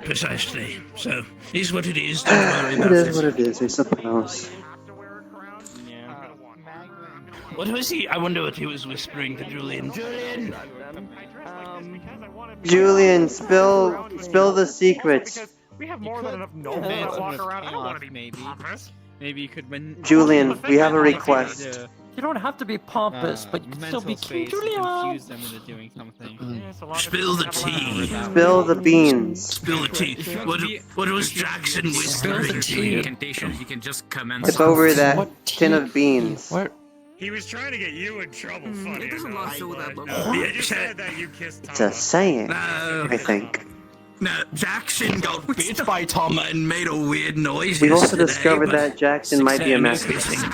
Precisely. So, is what it is. Don't worry it about is what it is. I suppose. What was he? I wonder what he was whispering to Julian. Julian! Julian, spill the secrets. We have more than enough no men to walk around. I don't want to be pompous. Maybe you could win. Julian, we have a request. You don't have to be pompous, but you can still be cute. Julia. Confuse them into doing something. Spill the tea. Spill the beans. Spill the tea. What was Jackson whispering to you? He can just commence. Tip over that tin of beans. He was trying to get you in trouble, funny. It doesn't last with that, but You just said that you kissed It's a saying, No. I think. No, Jackson got bit by Tom and made a weird noise We've also yesterday, discovered but- that Jackson might be a No masochist. kissing.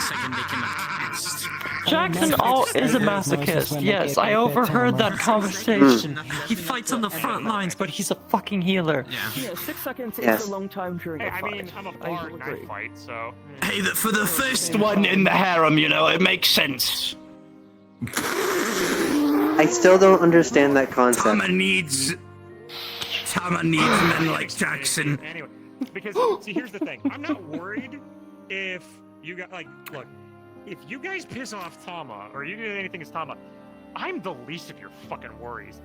Jackson is a masochist. Yes, I overheard that conversation. He fights on the front lines, but he's a fucking healer. Yeah, 6 seconds Yes. is a long time during a I fight. mean, I'm a bard and I fight, so. Hey, for the first one in the harem, you know, it makes sense. I still don't understand that concept. Tama needs men like Jackson. Anyway, because see, here's the thing. I'm not worried if you got look, if you guys piss off Tama or you do anything as Tama, I'm the least of your fucking worries.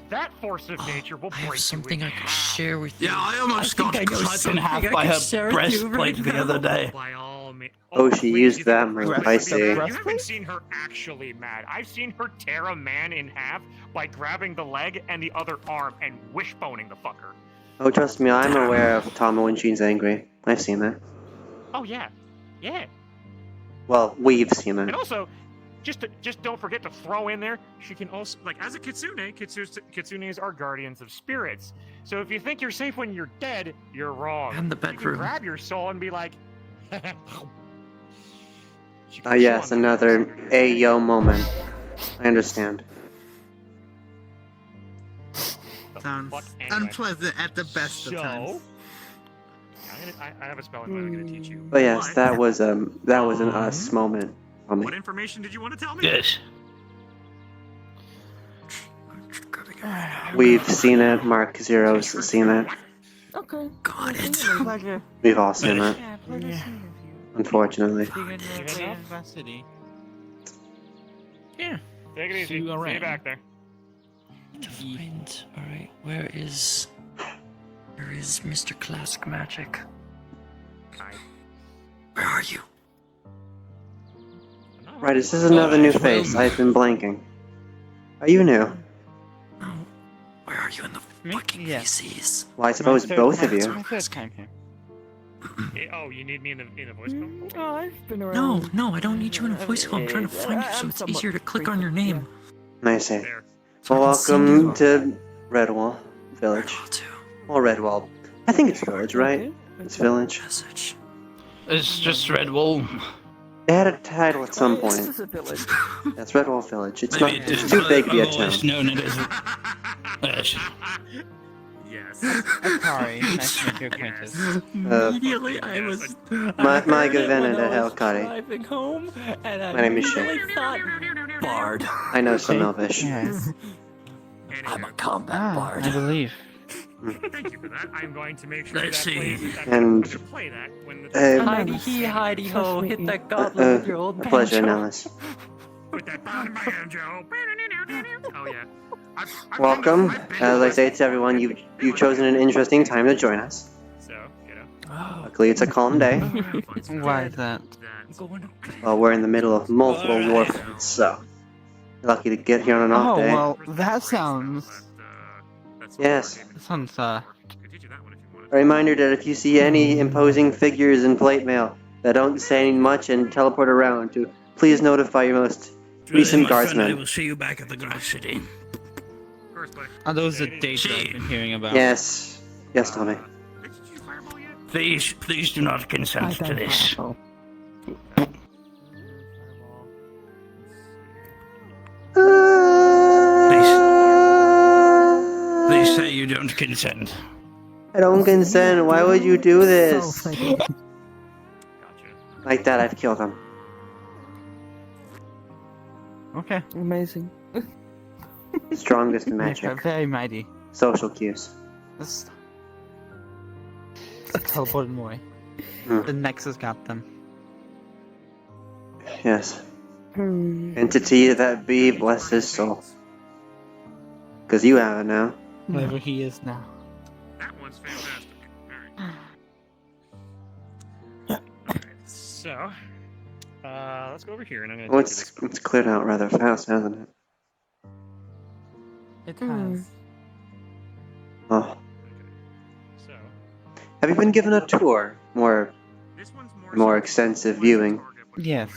That force of nature will break you. I have something I can share with you. Yeah, I almost got cut in half by her breastplate the other day. By all means. Oh, she used that move. I see. You haven't seen her actually mad. I've seen her tear a man in half by grabbing the leg and the other arm and wishboning the fucker. Oh, trust me, I'm aware of Tama when she's angry. I've seen that. Oh yeah, yeah. Well, we've seen And it. also, just don't forget to throw in there. She can also as a kitsunes are guardians of spirits. So if you think you're safe when you're dead, you're wrong. And the You can bedroom. grab your soul and be like. Ah, yes, another Ayo moment. I understand. Sounds unpleasant at the best of times. I have a spell I'm going to teach you. But yes, that was an us moment for me. What information did you want to tell me? Yes. We've seen it. Mark Zero's seen it. Okay. Got it. Pleasure. We've all seen it. Unfortunately. Yeah. Take it easy. See you back there. Find. Alright, where is Mr. Classic Magic? Where are you? Right, this is another new face. I've been blanking. Are you new? Where are you in the fucking feces? Well, I suppose both of you. My first time here. Oh, you need me in the voice call? Oh, I've been around. No, I don't need you in a voice call. I'm trying to find you so it's easier to click on your name. I see. Well, welcome to Redwall Village. Well, Redwall. I think it's Village, right? It's Village. It's just Redwall. They had a title at some point. This is a village. That's Redwall Village. It's not. It's too big to be a town. known it as. Yes. Sorry, nice to make your acquaintance. Immediately, I was. My Gavenna Helkari. Driving home, and I My name is really Shay. thought Bard. I know some Elvish. Yes. I'm a combat bard. I believe. Thank you for that. I'm going to make sure Let's that see. And play that when the Heidi he, Heidi ho, hit that gauntlet with your old a pleasure, banjo. Nellis. Put that banjo. Oh yeah. Welcome. As I say to everyone, you've chosen an interesting time to join us. So, Luckily, it's a calm day. Why is that? Well, we're in the middle of multiple warfare, so lucky to get here on an off Oh, day. well, that sounds... Yes. Sounds, A reminder that if you see any imposing figures in plate mail that don't say much and teleport around, to please notify your most recent guardsman. will see you back at the Grass City. Are those the dates I've been hearing about? Yes. Yes, Tommy. Please do not consent to this. Please say you don't consent. I don't consent. Why would you do this? Like that, I've killed him. Okay. Amazing. Strongest They're magic. very mighty. Social cues. Let's teleport them away. Hmm. The Nexus got them. Yes. Entity that be, bless his soul. Because you have it now. Wherever he is now. That one's fantastic. Alright. So, let's go over here and I'm gonna Well, it's cleared out rather fast, hasn't it? It has. Oh. Have you been given a tour? More extensive viewing. Yes.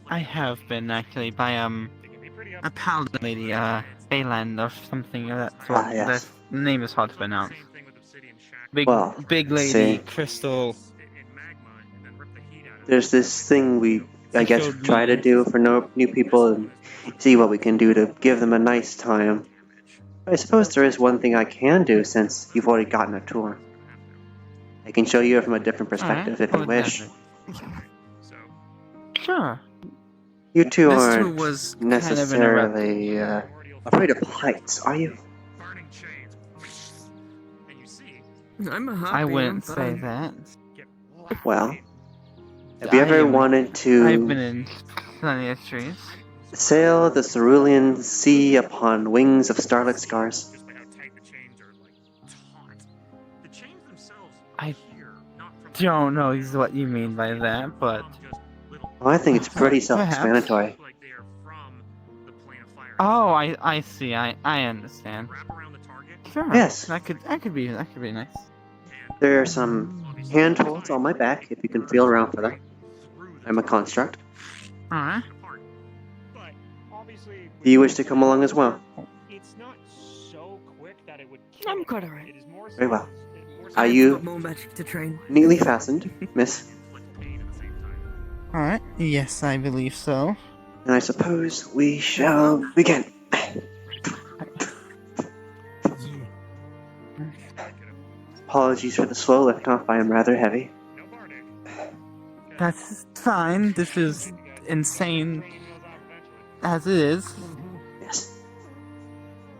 I have been actually by a paladin lady, Bayland or something of that sort. Ah, yes. The name is hard to pronounce. Big lady, see. crystal. There's this thing we I guess, showed try to me. do for new people and see what we can do to give them a nice time. I suppose there is one thing I can do since you've already gotten a tour. I can show you it from a different perspective if you wish. Sure. You two This tour aren't was kind of necessarily afraid of heights, are you? I'm a happy. I wouldn't I'm say fine. that. Well, have you ever wanted I've been to in plenty of trees. sail the cerulean sea upon wings of starlit scars? I don't know what you mean by that, but Well, I think it's pretty perhaps. self-explanatory. Oh, I see. I understand. Sure. Yes. That could be nice. There are some handholds on my back if you can feel around for them. I'm a construct. Alright. Do you wish to come along as well? I'm quite alright. Very well. Are I've you got more magic to train. neatly fastened, miss? Alright. Yes, I believe so. And I suppose we shall begin. Apologies for the slow lift-off, I am rather heavy. That's fine. This is insane as it is. Yes.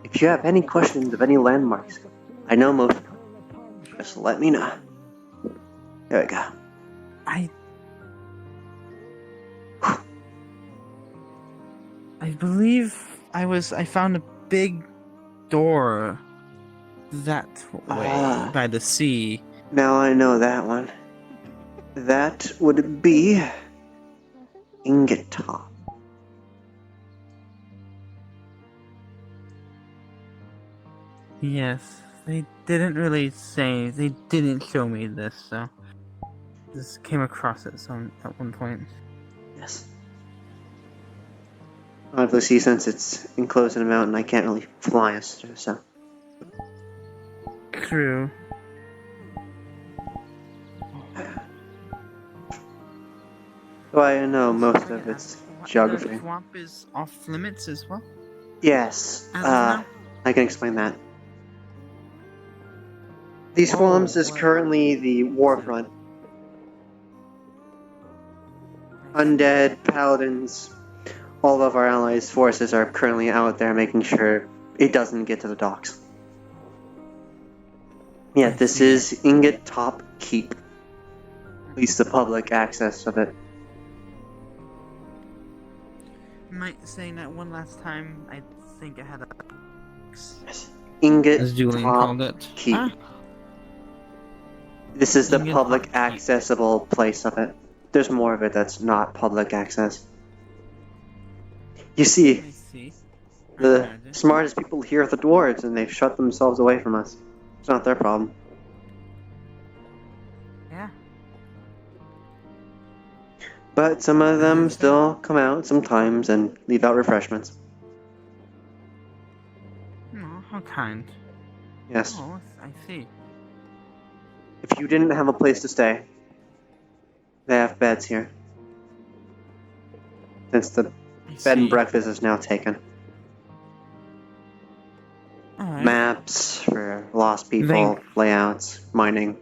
If you have any questions of any landmarks, I know most of them. Just let me know. There we go. I believe I found a big door that way by the sea. Now I know that one. That would be Ingot Top. Yes, they didn't really say. They didn't show me this, so just came across it at one point. Yes. Obviously, since it's enclosed in a mountain, I can't really fly us through, so. True. Well, I know most of its geography. The swamp is off limits as well. Yes, As of now? I can explain that. These swamps is currently the war front. Undead, paladins, all of our allies' forces are currently out there making sure it doesn't get to the docks. Yeah, this is Ingot Top Keep. At least the public access of it. Might saying that one last time. I think I had a. Ingot As Julian Top called it. Keep. Ah. This is the Ingot public Top Keep. accessible place of it. There's more of it that's not public access. You see, the smartest people here are the dwarves, and they've shut themselves away from us. It's not their problem. Yeah. But some of them still come out sometimes and leave out refreshments. Oh, how kind. Yes. Oh, I see. If you didn't have a place to stay, they have beds here. Since the bed and breakfast is now taken. Alright. Maps for lost people, layouts, mining.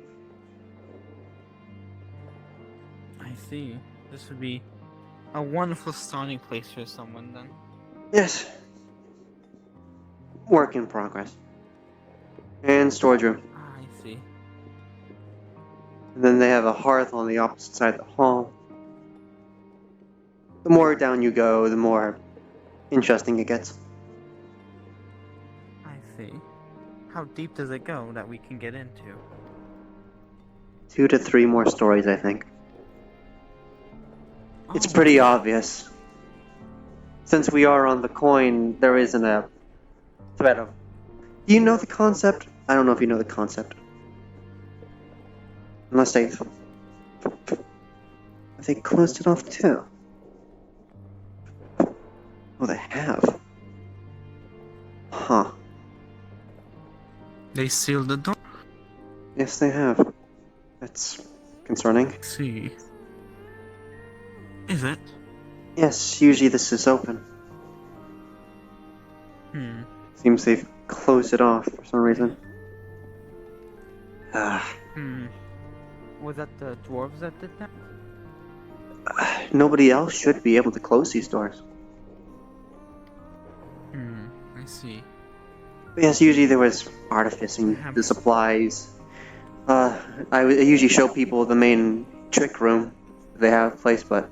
I see. This would be a wonderful starting place for someone then. Yes. Work in progress. And storage room. I see. And then they have a hearth on the opposite side of the hall. The more down you go, the more interesting it gets. I see. How deep does it go that we can get into? 2 to 3 more stories, I think. It's pretty obvious. Since we are on the coin, there isn't a threat of... Do you know the concept? I don't know if you know the concept. Unless they closed it off too. Oh, they have. Huh. They sealed the door. Yes, they have. That's concerning. Let's see. Is it? Yes, usually this is open. Seems they've closed it off for some reason. Was that the dwarves that did that? Nobody else should be able to close these doors. I see. But yes, usually there was artificing, the supplies. I usually show people the main trick room they have placed, but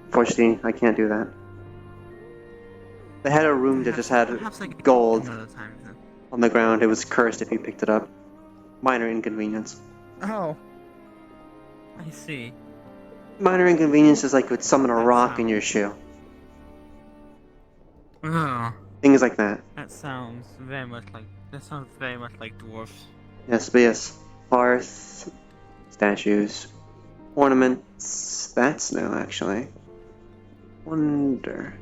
unfortunately I can't do that. They had a room that just had gold on the ground. It was cursed if you picked it up. Minor inconvenience. Oh. I see. Minor inconvenience is like would summon a rock in your shoe. Oh. Things like that. That sounds very much like dwarfs. Yes, but yes. Hearth, statues, ornaments. That's new, actually. Wonder.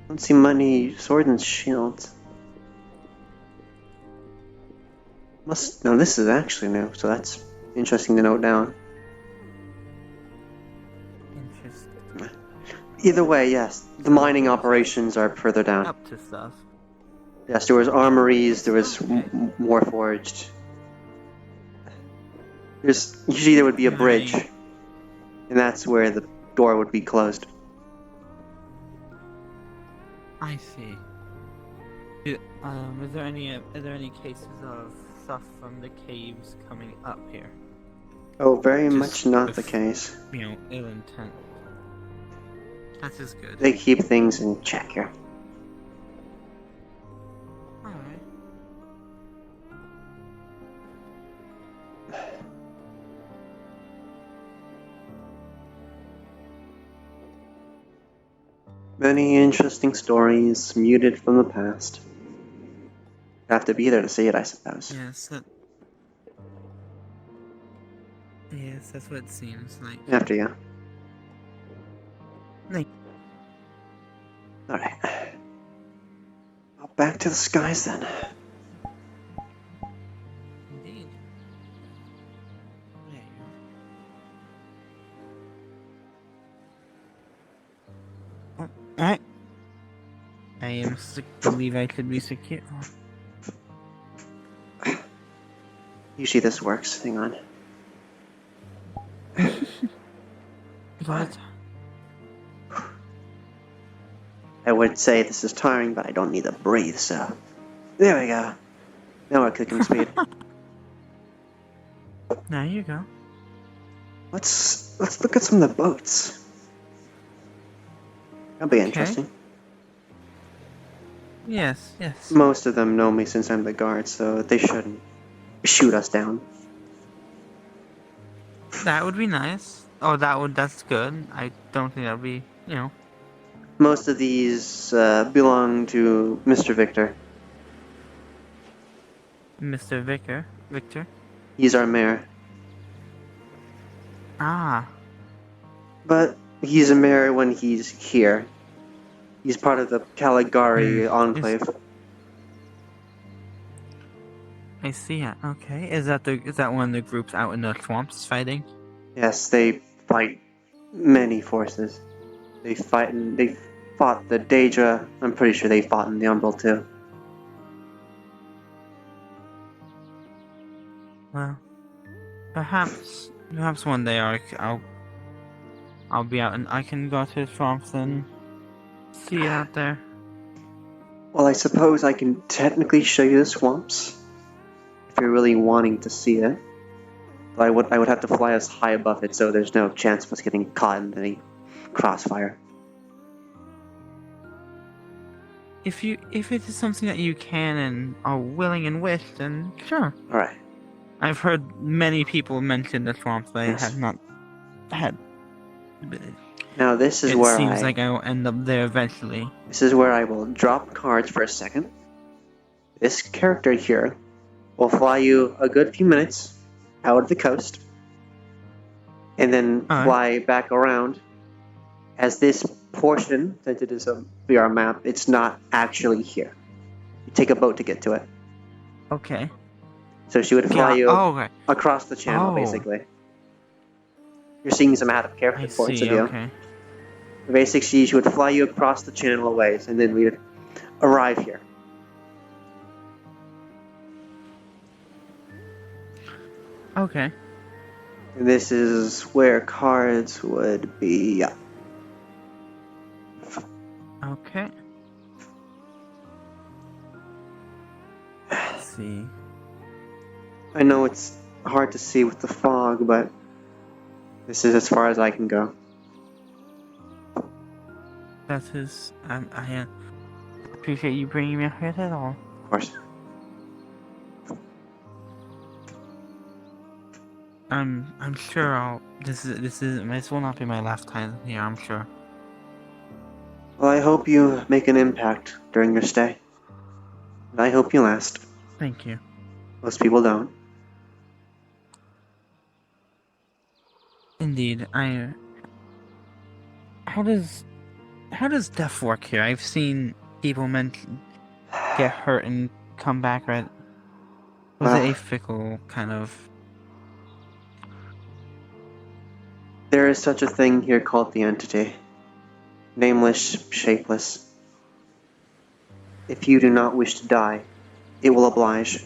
Don't see many swords and shields. No, this is actually new, so that's interesting to note down. Interesting. Either way, yes, the mining operations are further down. Up to stuff. Yes, there was armories, there was more forged. Usually there would be a bridge, and that's where the door would be closed. I see. Is there any cases of stuff from the caves coming up here? Oh, very much not the case. You know, ill intent. That is good. They keep things in check here. Alright. Many interesting stories muted from the past. You have to be there to see it, I suppose. Yes, that's what it seems like. After you. Like. Alright. Well, back to the skies then. Indeed. Alright. I believe I could be secure. Usually this works. Hang on. What? I would say this is tiring, but I don't need to breathe, so... There we go. Now we're cooking speed. There you go. Let's look at some of the boats. That'll be interesting. Yes, yes. Most of them know me since I'm the guard, so they shouldn't shoot us down. That would be nice. Oh, that's good. I don't think that would be, you know. Most of these belong to Mr. Victor. Mr. Victor? He's our mayor. Ah. But he's a mayor when he's here. He's part of the Caligari Enclave. I see it. Okay. Is that one of the groups out in the swamps fighting? Yes, they fight many forces. They fought the Daedra. I'm pretty sure they fought in the Umbral too. Well, perhaps one day I'll be out and I can go to the swamps and see it out there. Well, I suppose I can technically show you the swamps if you're really wanting to see it. But I would have to fly us high above it, so there's no chance of us getting caught in any crossfire. If it is something that you can and are willing and wish, then sure. All right. I've heard many people mention the swamps, but I have not had. Now this is it where seems like I will end up there eventually. This is where I will drop cards for a second. This character here will fly you a good few minutes out of the coast, and then fly back around. As this portion, since it is a VR map, it's not actually here. You take a boat to get to it. Okay. So she would fly you okay. across the channel, basically. You're seeing some out of character I points see, of view. okay. Basically, she would fly you across the channel a ways, and then we'd arrive here. Okay. And this is where cards would be. Yeah. Okay. Let's see. I know it's hard to see with the fog, but this is as far as I can go. That is, I appreciate you bringing me up here at all. Of course. I'm sure I'll. This will not be my last time here. I'm sure. Well, I hope you make an impact during your stay. And I hope you last. Thank you. Most people don't. Indeed, How does death work here? I've seen people get hurt and come back, right? Was it a fickle kind of? There is such a thing here called the entity. Nameless, shapeless. If you do not wish to die, it will oblige.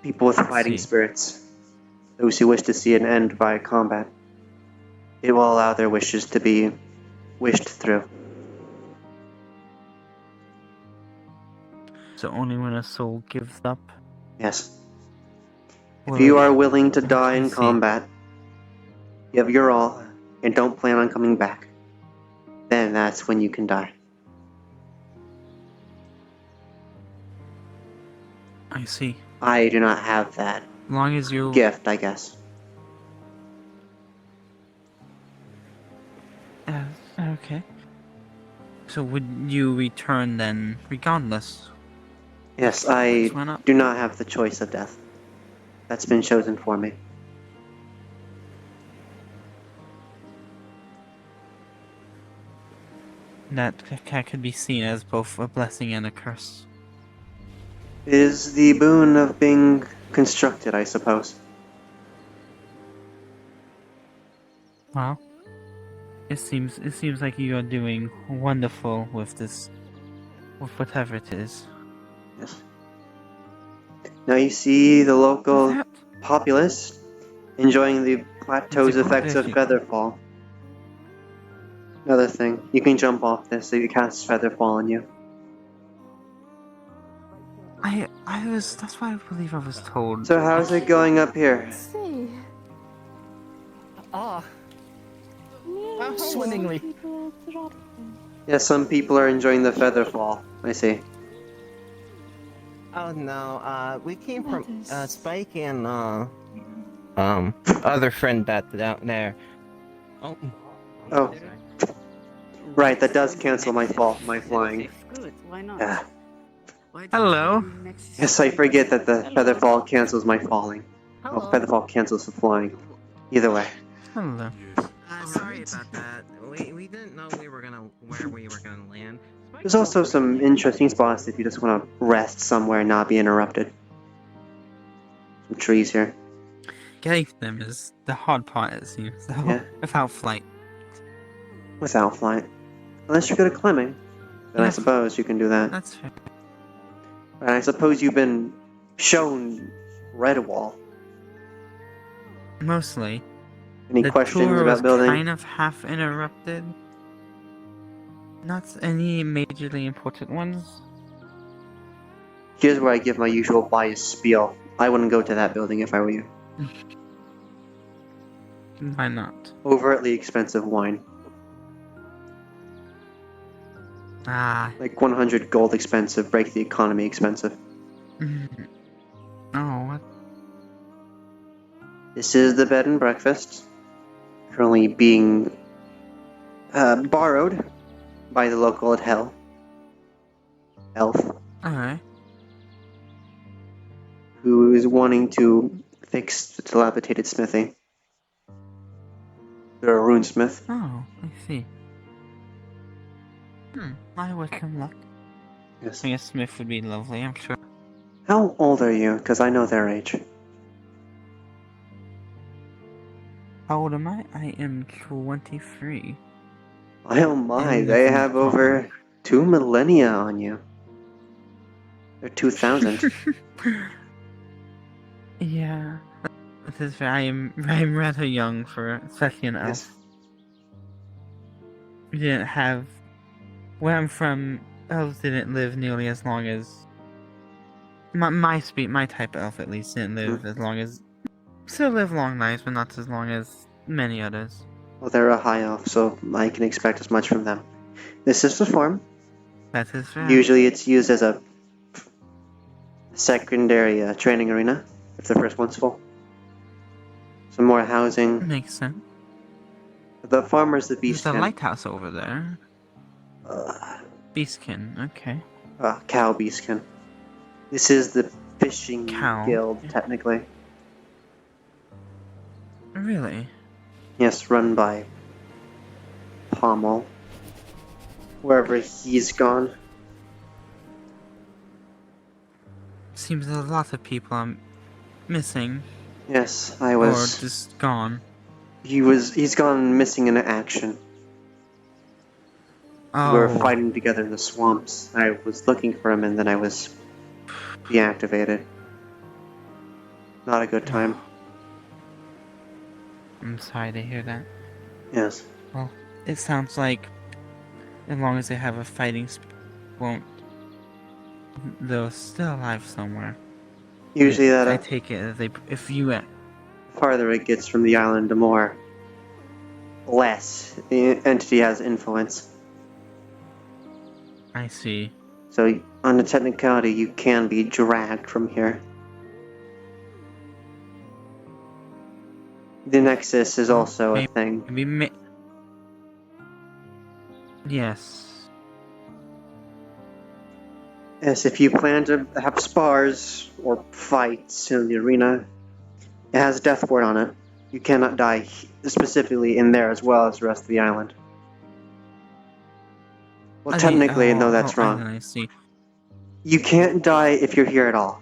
People with fighting spirits, those who wish to see an end by combat, it will allow their wishes to be wished through. So only when a soul gives up? Yes. Well, If you are willing to die in combat, give your all, and don't plan on coming back, then that's when you can die. I see. I do not have that Long as you gift, I guess. Okay. So would you return then, regardless? Yes, I do not have the choice of death. That's been chosen for me. That could be seen as both a blessing and a curse. It is the boon of being constructed, I suppose. Well, it seems like you are doing wonderful with this, with whatever it is. Yes. Now you see the local populace enjoying the plateau's effects of featherfall. Another thing, you can jump off this if you cast featherfall on you. That's why I believe I was told. So how's it going up here? See. Swimmingly. Yeah, some people are enjoying the featherfall. I see. Oh no, we came from Spike and other friend that down there. Oh. Oh. Right, that does cancel my flying. Why not? Yeah. Hello. Yes, I forget that the featherfall cancels my falling. Oh, featherfall cancels the flying. Either way. Hello. Sorry about that. We didn't know where we were gonna land. There's also some interesting spots if you just want to rest somewhere and not be interrupted. Some trees here. Getting them is the hard part, it seems. Yeah. Without flight. Without flight. Unless you're good at climbing. Then I suppose you can do that. That's fair. And I suppose you've been shown Redwall. Mostly. Any the questions tour about was building? kind of half interrupted. Not any majorly important ones. Here's where I give my usual bias spiel. I wouldn't go to that building if I were you. Why not? Overtly expensive wine. Ah. Like 100 gold expensive, break the economy expensive. Oh, what? This is the bed and breakfast. Currently being borrowed by the local elf. Alright. Who is wanting to fix the dilapidated smithy. They're a runesmith. Oh, I see. I wish him luck. Yes. I guess Smith would be lovely, I'm sure. How old are you? Because I know their age. How old am I? I am 23. Oh my, And they living have farm. over 2 millennia on you. Or 2,000. Yeah. This is I'm rather young for especially an elf. Yes. We didn't have where I'm from, elves didn't live nearly as long as my type of elf at least didn't live as long as still live long lives, but not as long as many others. Well, they're a high elf, so I can expect as much from them. This is the form. That is fair. Usually it's used as a secondary training arena, if the first one's full. Some more housing. Makes sense. The farmer's the There's a beastkin. lighthouse over there. Beastkin, okay. Cow beastkin. This is the fishing Cow. guild, technically. Really? Yes, run by Pommel. Wherever he's gone. Seems there's a lot of people I'm missing. Yes, I was. Or just gone. He's gone missing in action. Oh. We were fighting together in the swamps. I was looking for him and then I was deactivated. Not a good time. I'm sorry to hear that. Yes. Well, it sounds like as long as they have a fighting they're still alive somewhere. Usually that I take it as if you the farther it gets from the island, the more less the entity has influence. I see. So on a technicality, you can be dragged from here. The Nexus is also a thing. Yes. Yes, if you plan to have spars or fights in the arena, it has a death ward on it. You cannot die specifically in there as well as the rest of the island. Well, technically, no, that's wrong. I see. You can't die if you're here at all.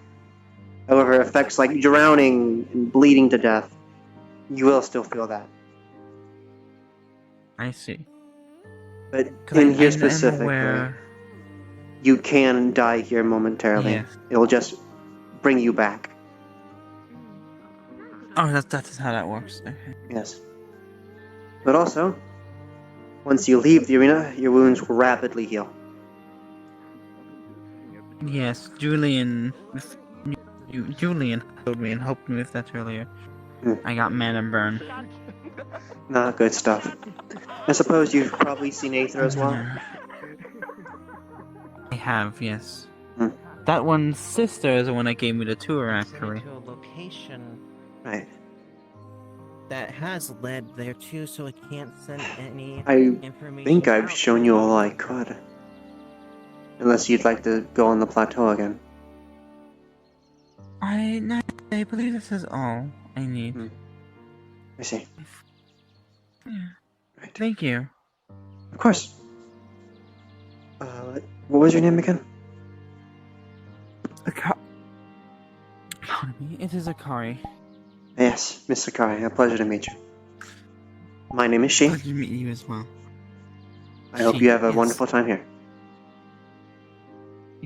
However, effects like drowning and bleeding to death, you will still feel that. I see. But in here specifically, you can die here momentarily. Yes. It'll just bring you back. Oh, that's how that works. Okay. Yes. But also, once you leave the arena, your wounds will rapidly heal. Yes, Julian told me and helped me with that earlier. I got mana burn. Not good stuff. I suppose you've probably seen Aether as well? I have, yes. That one's sister is the one that gave me the tour, actually. To a location Right. that has led there too, so it can't send any I information. think I've out. shown you all I could. Unless you'd like to go on the plateau again. I believe this is all I need. I see. Yeah. Thank you. Of course. What was your name again? Pardon me, it is Akari. Yes, Miss Sakai. A pleasure to meet you. My name is She. Pleasure to meet you as well. I hope you have a wonderful time here.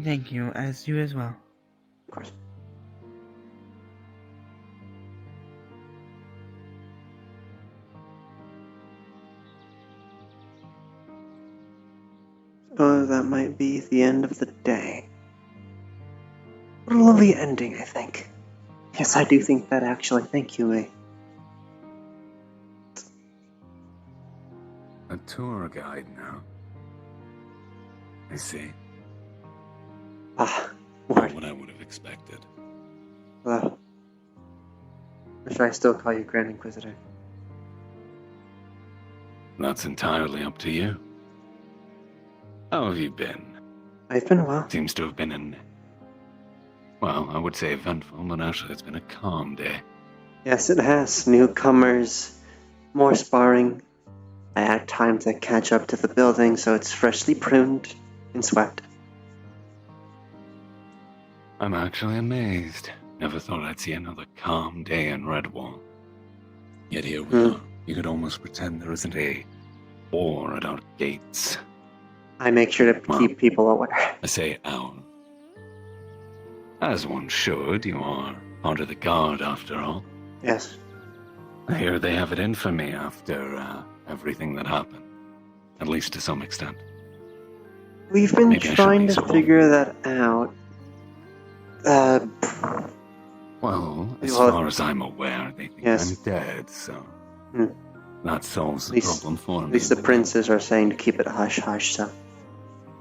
Thank you, as you as well. Of course. Oh, that might be the end of the day. What a lovely ending, I think. Yes, I do think that actually. Thank you, May. A tour guide now. I see. Word. What I would have expected. Hello. Or should I still call you Grand Inquisitor? That's entirely up to you. How have you been? I've been well. Seems to have been well, I would say eventful, but actually it's been a calm day. Yes, it has. Newcomers, more sparring. I had time to catch up to the building, so it's freshly pruned and swept. I'm actually amazed. Never thought I'd see another calm day in Redwall. Yet here we are. You could almost pretend there isn't a war at our gates. I make sure to keep people aware. I say our. As one should, you are part of the guard after all. Yes. I hear they have it in for me after everything that happened. At least to some extent. We've been Maybe I should trying be to so figure that out. Well, as Well, far as I'm aware, they think yes. I'm dead, so Hmm. that solves the At least- problem for At me. least the princes are saying to keep it hush-hush, so.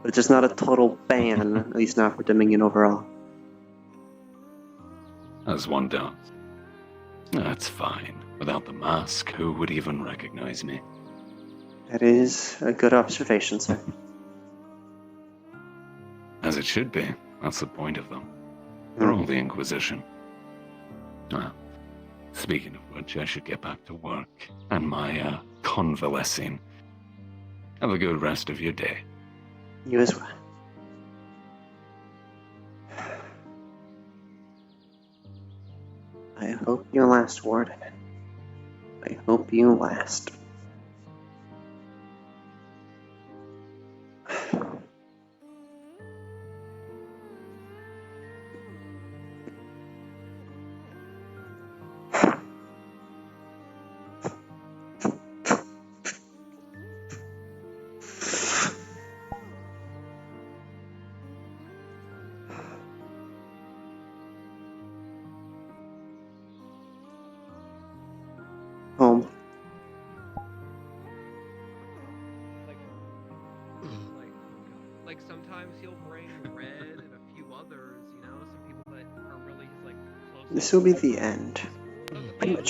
But it's just not a total ban, at least not for Dominion overall. As one does. That's fine. Without the mask, who would even recognize me? That is a good observation, sir. As it should be. That's the point of them. They're all the Inquisition. Well, speaking of which, I should get back to work and my convalescing. Have a good rest of your day. You as well. I hope you last, Ward. I hope you last. Home. Like sometimes he'll bring Red and a few others, you know, some people that are really like close. This will be the end. Pretty mature.